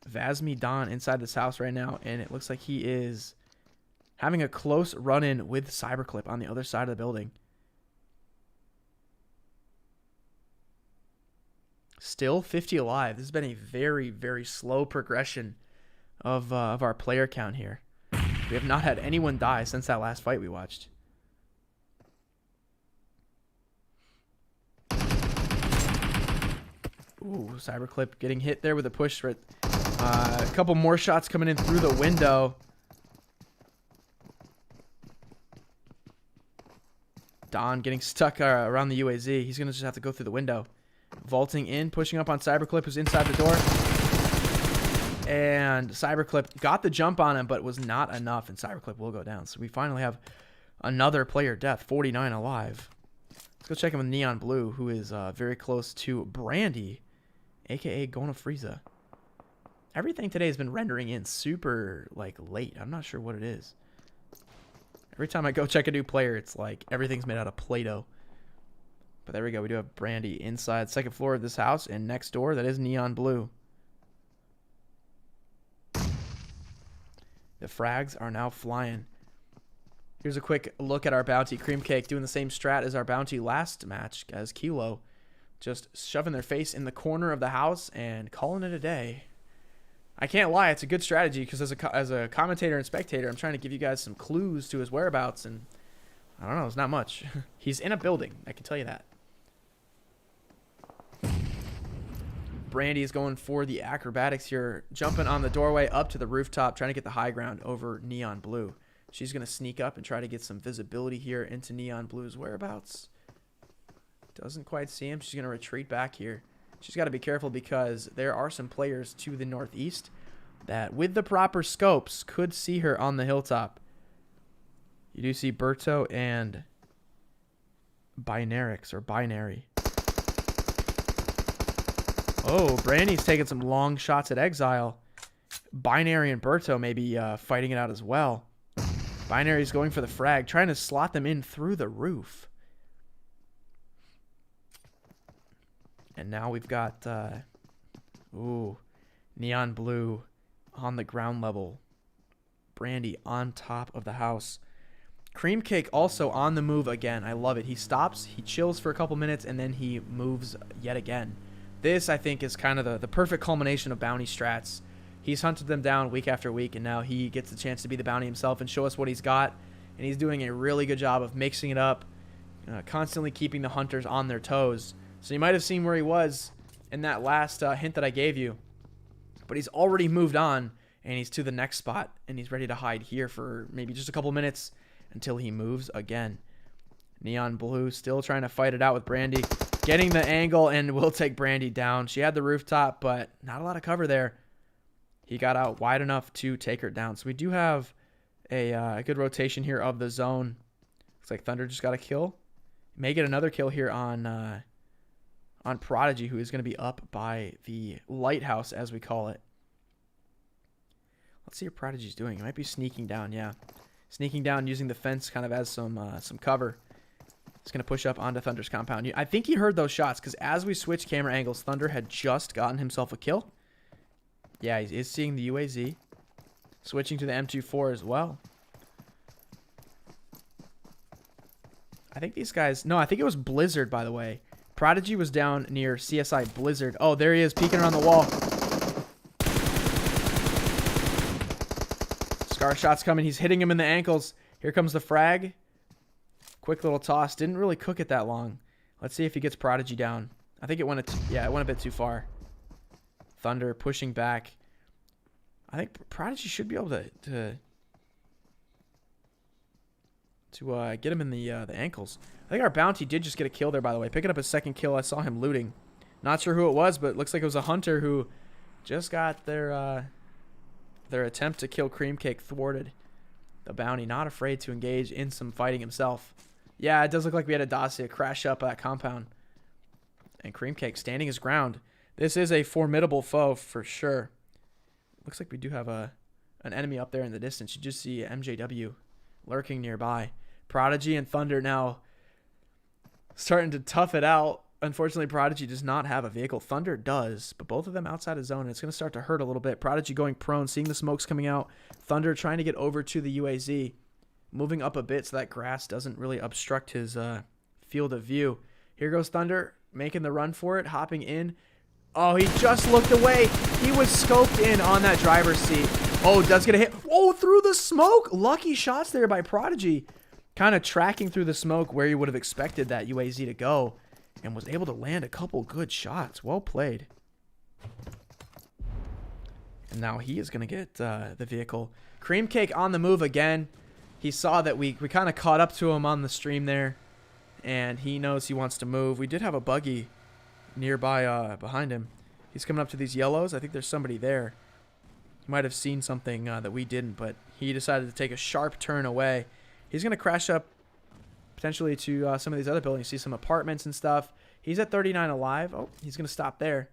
Vasmi Don inside this house right now, and it looks like he is having a close run-in with Cyberclip on the other side of the building. Still 50 alive. This has been a very, very slow progression of our player count here. We have not had anyone die since that last fight we watched. Ooh, Cyberclip getting hit there with a push. A couple more shots coming in through the window. Don getting stuck around the UAZ. He's going to just have to go through the window. Vaulting in, pushing up on Cyberclip, who's inside the door. And Cyberclip got the jump on him, but it was not enough, and Cyberclip will go down. So we finally have another player death, 49 alive. Let's go check in with Neon Blue, who is very close to Brandy, a.k.a. Gona Frieza. Everything today has been rendering in super, late. I'm not sure what it is. Every time I go check a new player, it's like everything's made out of Play-Doh. But there we go. We do have Brandy inside second floor of this house, and next door, that is Neon Blue. The frags are now flying. Here's a quick look at our bounty. Cream Cake doing the same strat as our bounty last match as Kilo. just shoving their face in the corner of the house and calling it a day. I can't lie, it's a good strategy because as a commentator and spectator, I'm trying to give you guys some clues to his whereabouts, and I don't know, it's not much. He's in a building, I can tell you that. Brandy is going for the acrobatics here, jumping on the doorway up to the rooftop, trying to get the high ground over Neon Blue. She's going to sneak up and try to get some visibility here into Neon Blue's whereabouts. Doesn't quite see him. She's going to retreat back here. She's got to be careful because there are some players to the northeast that, with the proper scopes, could see her on the hilltop. You do see Berto and Binarix, or Binary. Oh, Brandy's taking some long shots at Exile. Binary and Berto may be fighting it out as well. Binary's going for the frag, trying to slot them in through the roof. And now we've got, Neon Blue on the ground level. Brandy on top of the house. Cream Cake also on the move again. I love it. He stops, he chills for a couple minutes, and then he moves yet again. This, I think, is kind of the perfect culmination of bounty strats. He's hunted them down week after week, and now he gets the chance to be the bounty himself and show us what he's got. And he's doing a really good job of mixing it up, constantly keeping the hunters on their toes. So you might have seen where he was in that last hint that I gave you. But he's already moved on, and he's to the next spot, and he's ready to hide here for maybe just a couple minutes until he moves again. Neon Blue still trying to fight it out with Brandy. Getting the angle, and will take Brandy down. She had the rooftop, but not a lot of cover there. He got out wide enough to take her down. So we do have a good rotation here of the zone. Looks like Thunder just got a kill. May get another kill here on Prodigy, who is going to be up by the lighthouse, as we call it. Let's see what Prodigy's doing. He might be sneaking down, yeah. Sneaking down, using the fence kind of as some cover. He's going to push up onto Thunder's compound. I think he heard those shots because as we switch camera angles, Thunder had just gotten himself a kill. Yeah, he is seeing the UAZ. Switching to the M24 as well. I think these guys... No, I think it was Blizzard, by the way. Prodigy was down near CSI Blizzard. Oh, there he is, peeking around the wall. Scar shot's coming. He's hitting him in the ankles. Here comes the frag. Quick little toss. Didn't really cook it that long. Let's see if he gets Prodigy down. I think it went it went a bit too far. Thunder pushing back. I think Prodigy should be able to get him in the ankles. I think our bounty did just get a kill there, by the way. Picking up a second kill. I saw him looting. Not sure who it was, but it looks like it was a hunter who just got their attempt to kill Cream Cake thwarted. The bounty not afraid to engage in some fighting himself. Yeah, it does look like we had a Dacia crash up that compound. And Cream Cake standing his ground. This is a formidable foe for sure. Looks like we do have an enemy up there in the distance. You just see MJW lurking nearby. Prodigy and Thunder now starting to tough it out. Unfortunately, Prodigy does not have a vehicle. Thunder does, but both of them outside of zone. And it's going to start to hurt a little bit. Prodigy going prone, seeing the smokes coming out. Thunder trying to get over to the UAZ. Moving up a bit so that grass doesn't really obstruct his field of view. Here goes Thunder, making the run for it, hopping in. Oh, he just looked away. He was scoped in on that driver's seat. Oh, does get a hit. Oh, through the smoke. Lucky shots there by Prodigy. Kind of tracking through the smoke where you would have expected that UAZ to go. And was able to land a couple good shots. Well played. And now he is going to get the vehicle. Cream Cake on the move again. He saw that we kind of caught up to him on the stream there. And he knows he wants to move. We did have a buggy nearby behind him. He's coming up to these yellows. I think there's somebody there. He might have seen something that we didn't, but he decided to take a sharp turn away. He's going to crash up potentially to some of these other buildings. See some apartments and stuff. He's at 39 alive. Oh, he's going to stop there.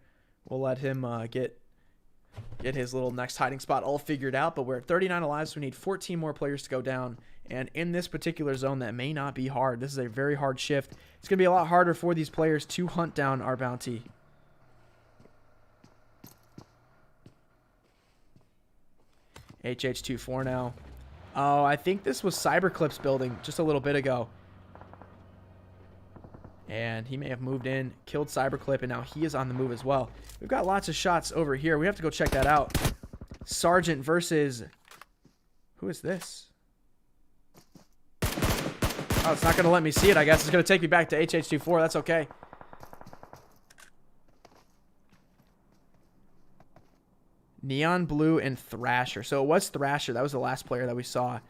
We'll let him get his little next hiding spot all figured out, but we're at 39 alive, so we need 14 more players to go down. And in this particular zone, that may not be hard. This is a very hard shift. It's going to be a lot harder for these players to hunt down our bounty. HH24 now. Oh, I think this was Cyberclip's building just a little bit ago. And he may have moved in, killed Cyberclip, and now he is on the move as well. We've got lots of shots over here. We have to go check that out. Sergeant versus... Who is this? Oh, it's not going to let me see it, I guess. It's going to take me back to HH24. That's okay. Neon Blue and Thrasher. So it was Thrasher. That was the last player that we saw.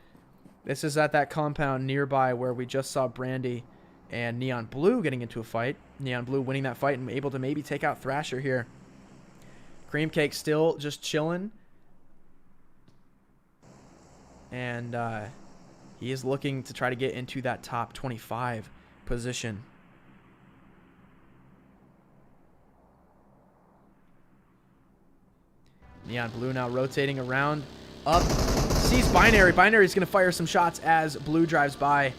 This is at that compound nearby where we just saw Brandy and Neon Blue getting into a fight. Neon Blue winning that fight and able to maybe take out Thrasher here. Cream Cake still just chilling. And he is looking to try to get into that top 25 position. Neon Blue now rotating around. Up. Sees Binary. Binary's going to fire some shots as Blue drives by.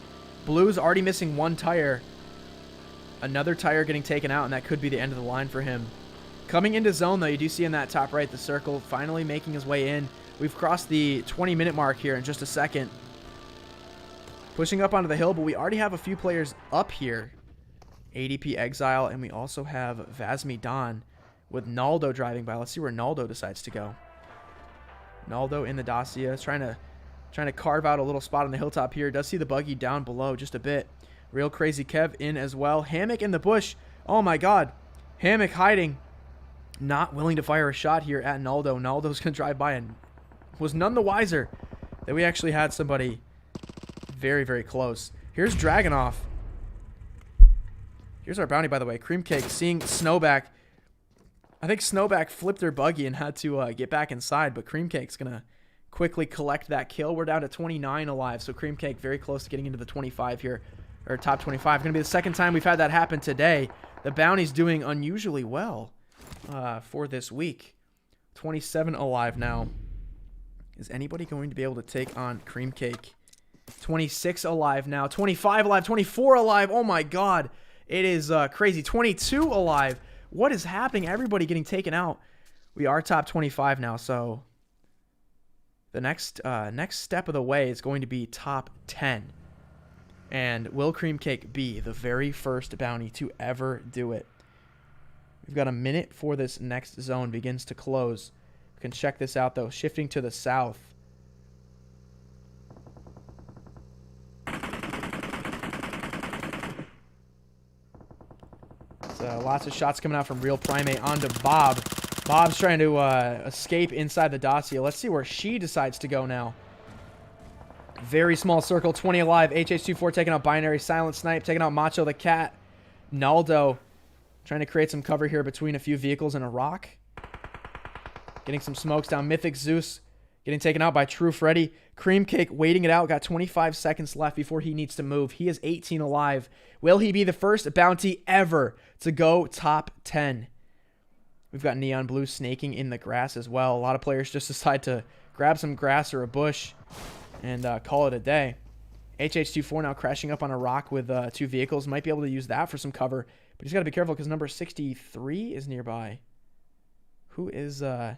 Blue's already missing one tire. Another tire getting taken out, and that could be the end of the line for him. Coming into zone, though, you do see in that top right, the circle finally making his way in. We've crossed the 20-minute mark here in just a second. Pushing up onto the hill, but we already have a few players up here. ADP Exile, and we also have Vazmi Don with Naldo driving by. Let's see where Naldo decides to go. Naldo in the Dacia, trying to carve out a little spot on the hilltop here. Does see the buggy down below just a bit. Real Crazy Kev in as well. Hammock in the bush. Oh my god. Hammock hiding. Not willing to fire a shot here at Naldo. Naldo's going to drive by and was none the wiser that we actually had somebody very, very close. Here's Dragonoff. Here's our bounty, by the way. Cream Cake seeing Snowback. I think Snowback flipped their buggy and had to get back inside, but Cream Cake's going to quickly collect that kill. We're down to 29 alive, so Cream Cake very close to getting into the 25 here, or top 25. Going to be the second time we've had that happen today. The bounty's doing unusually well for this week. 27 alive now. Is anybody going to be able to take on Cream Cake? 26 alive now. 25 alive. 24 alive. Oh my god. It is crazy. 22 alive. What is happening? Everybody getting taken out. We are top 25 now, so the next step of the way is going to be top 10. And will Cream Cake be the very first bounty to ever do it? We've got a minute before this next zone begins to close. We can check this out, though. Shifting to the south. Lots of shots coming out from Real Primate onto Bob. Bob's trying to escape inside the Dacia. Let's see where she decides to go now. Very small circle, 20 alive. HH24 taking out Binary. Silent Snipe taking out Macho the Cat. Naldo trying to create some cover here between a few vehicles and a rock. Getting some smokes down. Mythic Zeus getting taken out by True Freddy. Cream Cake waiting it out. Got 25 seconds left before he needs to move. He is 18 alive. Will he be the first bounty ever to go top 10? We've got Neon Blue snaking in the grass as well. A lot of players just decide to grab some grass or a bush and call it a day. HH24 now crashing up on a rock with two vehicles. Might be able to use that for some cover. But he's got to be careful because number 63 is nearby. Who is... got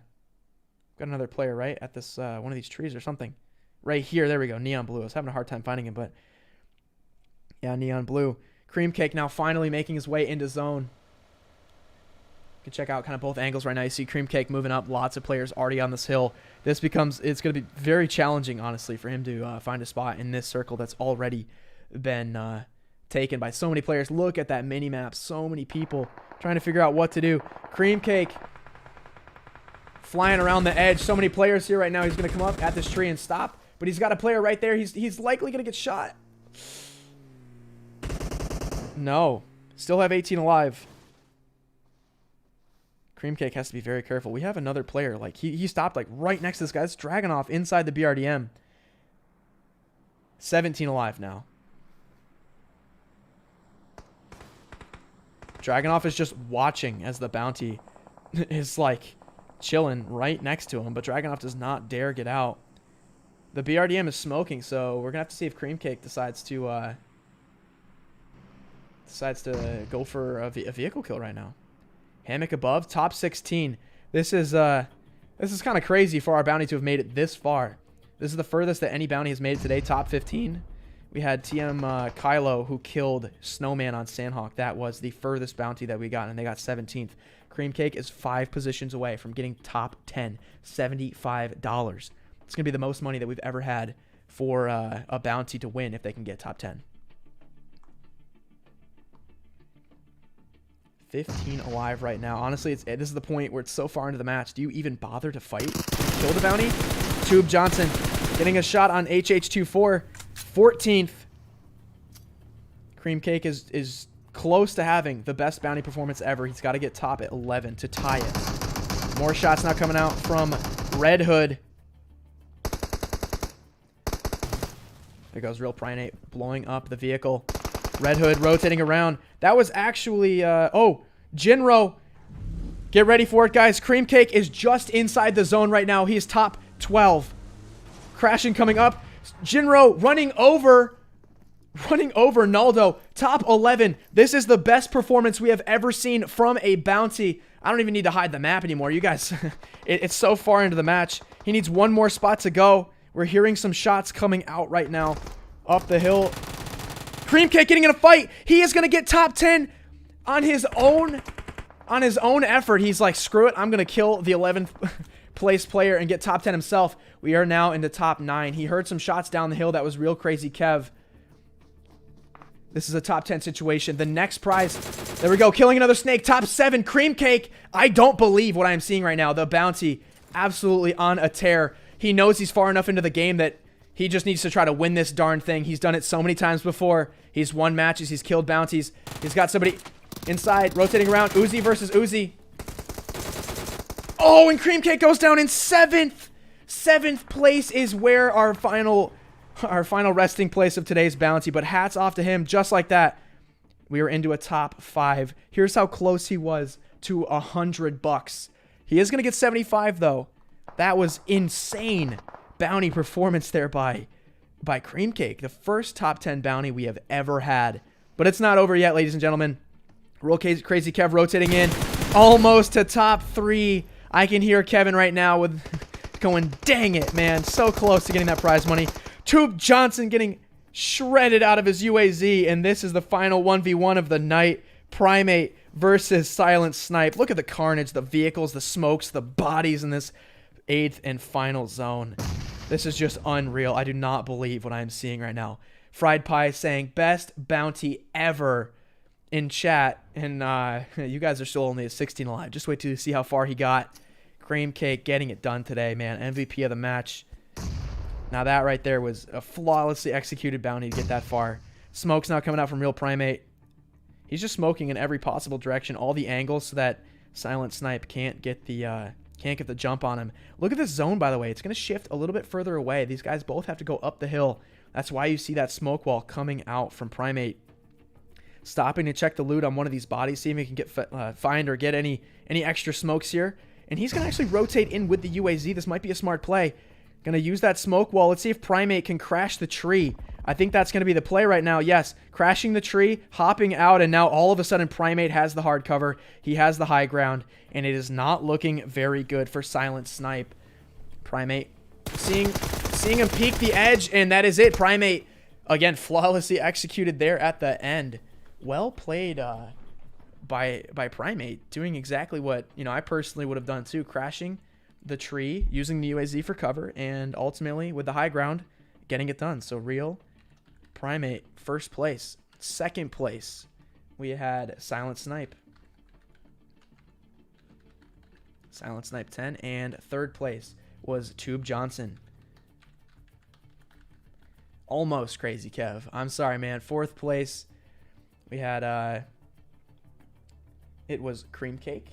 another player, right? At this one of these trees or something. Right here. There we go. Neon Blue. I was having a hard time finding him, but... Yeah, Neon Blue. Cream Cake now finally making his way into zone. You can check out kind of both angles right now. You see Cream Cake moving up. Lots of players already on this hill. It's going to be very challenging, honestly, for him to find a spot in this circle that's already been taken by so many players. Look at that mini-map. So many people trying to figure out what to do. Cream Cake flying around the edge. So many players here right now. He's going to come up at this tree and stop. But he's got a player right there. He's likely going to get shot. No. Still have 18 alive. Cream Cake has to be very careful. We have another player. Like he stopped like right next to this guy. That's Dragonoff inside the BRDM. 17 alive now. Dragonoff is just watching as the bounty is like chilling right next to him. But Dragonoff does not dare get out. The BRDM is smoking, so we're going to have to see if Cream Cake decides to go for a vehicle kill right now. Hammock above, top 16. This is kind of crazy for our bounty to have made it this far. This is the furthest that any bounty has made it today, top 15. We had TM Kylo, who killed Snowman on Sandhawk. That was the furthest bounty that we got, and they got 17th. Cream Cake is 5 positions away from getting top 10, $75. It's going to be the most money that we've ever had for a bounty to win if they can get top 10. 15 alive right now. Honestly, this is the point where it's so far into the match. Do you even bother to fight? Kill the bounty? Tube Johnson getting a shot on HH24. 14th. Cream Cake is close to having the best bounty performance ever. He's got to get top at 11 to tie it. More shots now coming out from Red Hood. There goes Real Primate blowing up the vehicle. Red Hood rotating around. That was actually, oh, Jinro. Get ready for it, guys. Cream Cake is just inside the zone right now. He is top 12. Crashing coming up. Jinro running over Naldo. Top 11. This is the best performance we have ever seen from a bounty. I don't even need to hide the map anymore. You guys, it's so far into the match. He needs one more spot to go. We're hearing some shots coming out right now. Up the hill. Cream Cake getting in a fight. He is going to get top 10 on his own effort. He's like, screw it. I'm going to kill the 11th place player and get top 10 himself. We are now in the top 9. He heard some shots down the hill. That was Real Crazy Kev. This is a top 10 situation. The next prize. There we go. Killing another snake. Top 7. Cream Cake. I don't believe what I'm seeing right now. The bounty absolutely on a tear. He knows he's far enough into the game that he just needs to try to win this darn thing. He's done it so many times before. He's won matches. He's killed bounties. He's got somebody inside, rotating around. Uzi versus Uzi. Oh, and Cream Cake goes down in 7th. 7th place is where our final resting place of today's bounty. But hats off to him. Just like that, we are into a top 5. Here's how close he was to $100. He is going to get 75, though. That was insane bounty performance there by Cream Cake. The first top 10 bounty we have ever had. But it's not over yet, ladies and gentlemen. Real Crazy Kev rotating in. Almost to top 3. I can hear Kevin right now with going, dang it, man. So close to getting that prize money. Tube Johnson getting shredded out of his UAZ. And this is the final 1v1 of the night. Primate versus Silent Snipe. Look at the carnage, the vehicles, the smokes, the bodies in this 8th and final zone. This is just unreal. I do not believe what I'm seeing right now. Fried Pie saying best bounty ever in chat. And you guys are still only at 16 alive. Just wait to see how far he got. Cream Cake getting it done today, man. MVP of the match. Now that right there was a flawlessly executed bounty to get that far. Smoke's now coming out from Real Primate. He's just smoking in every possible direction. All the angles so that Silent Snipe can't get the jump on him. Look at this zone, by the way. It's going to shift a little bit further away. These guys both have to go up the hill. That's why you see that smoke wall coming out from Primate. Stopping to check the loot on one of these bodies. See if he can get find or get any extra smokes here. And he's going to actually rotate in with the UAZ. This might be a smart play. Going to use that smoke wall. Let's see if Primate can crash the tree. I think that's going to be the play right now. Yes, crashing the tree, hopping out, and now all of a sudden Primate has the hard cover. He has the high ground, and it is not looking very good for Silent Snipe. Primate seeing him peek the edge, and that is it. Primate, again, flawlessly executed there at the end. Well played by Primate, doing exactly what I personally would have done too, crashing the tree, using the UAZ for cover, and ultimately with the high ground, getting it done. So Real Primate, first place. Second place, we had Silent Snipe. Silent Snipe 10. And third place was Tube Johnson. Almost Crazy Kev. I'm sorry, man. Fourth place, we had, it was Cream Cake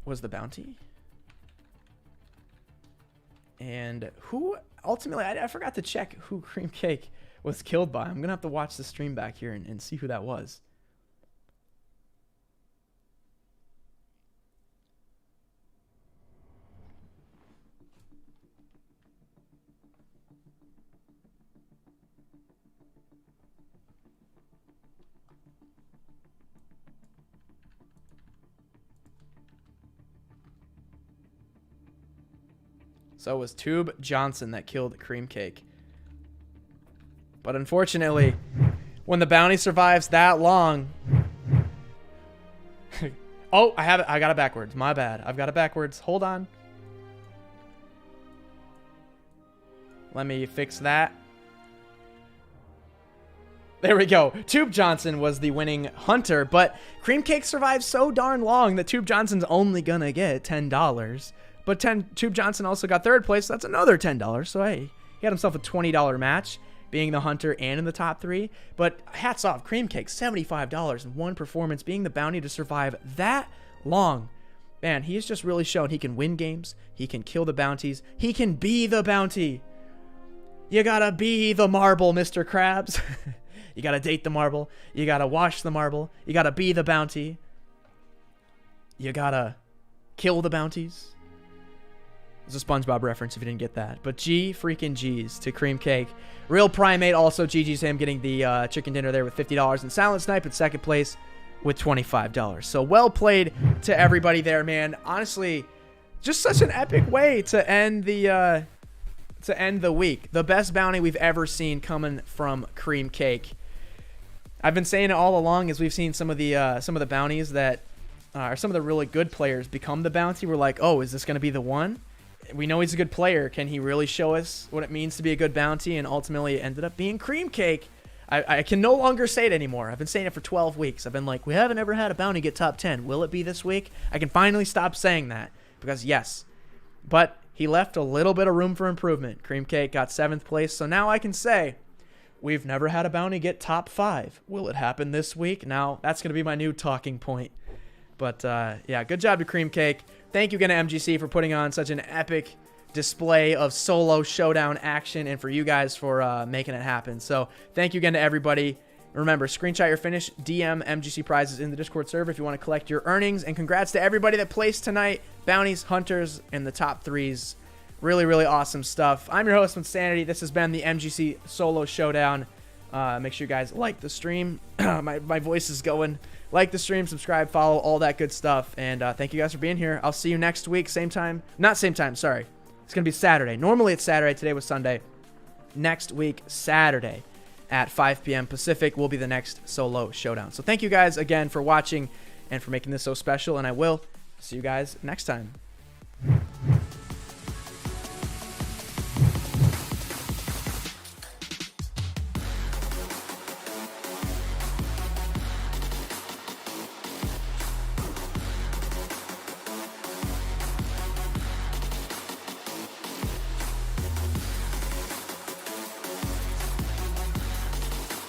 was the bounty. And who, ultimately, I forgot to check who Cream Cake was killed by. I'm going to have to watch the stream back here and see who that was. So it was Tube Johnson that killed Cream Cake. But unfortunately, when the bounty survives that long... Oh, I got it backwards. My bad. I've got it backwards. Hold on. Let me fix that. There we go. Tube Johnson was the winning hunter, but Cream Cake survived so darn long that Tube Johnson's only gonna get $10. But Tube Johnson also got third place, so that's another $10. So hey, he had himself a $20 match, being the hunter and in the top 3. But hats off, Cream Cake, $75 in one performance, being the bounty to survive that long. Man, he has just really shown he can win games, he can kill the bounties, he can be the bounty. You gotta be the marble, Mr. Krabs. You gotta date the marble. You gotta wash the marble. You gotta be the bounty. You gotta kill the bounties. It's a SpongeBob reference if you didn't get that. But G freaking G's to Cream Cake. Real Primate also GG's him, getting the chicken dinner there with $50. And Silent Snipe in second place with $25. So well played to everybody there, man. Honestly, just such an epic way to end the week. The best bounty we've ever seen coming from Cream Cake. I've been saying it all along as we've seen some of the bounties that are some of the really good players become the bounty. We're like, oh, is this going to be the one? We know he's a good player. Can he really show us what it means to be a good bounty? And ultimately it ended up being Cream Cake. I can no longer say it anymore. I've been saying it for 12 weeks. I've been like, we haven't ever had a bounty get top 10. Will it be this week? I can finally stop saying that because yes, but he left a little bit of room for improvement. Cream Cake got 7th place. So now I can say we've never had a bounty get top 5. Will it happen this week? Now that's going to be my new talking point. But yeah, good job to Cream Cake. Thank you again to MGC for putting on such an epic display of solo showdown action and for you guys for making it happen. So thank you again to everybody. Remember, screenshot your finish, DM MGC prizes in the Discord server if you want to collect your earnings. And congrats to everybody that placed tonight. Bounties, hunters, and the top 3s. Really, really awesome stuff. I'm your host, Wynnsanity. This has been the MGC Solo Showdown. Make sure you guys like the stream. my voice is going. Like the stream, subscribe, follow, all that good stuff. And thank you guys for being here. I'll see you next week. Same time. Not same time, sorry. It's going to be Saturday. Normally it's Saturday. Today was Sunday. Next week, Saturday at 5 p.m. Pacific will be the next Solo Showdown. So thank you guys again for watching and for making this so special. And I will see you guys next time.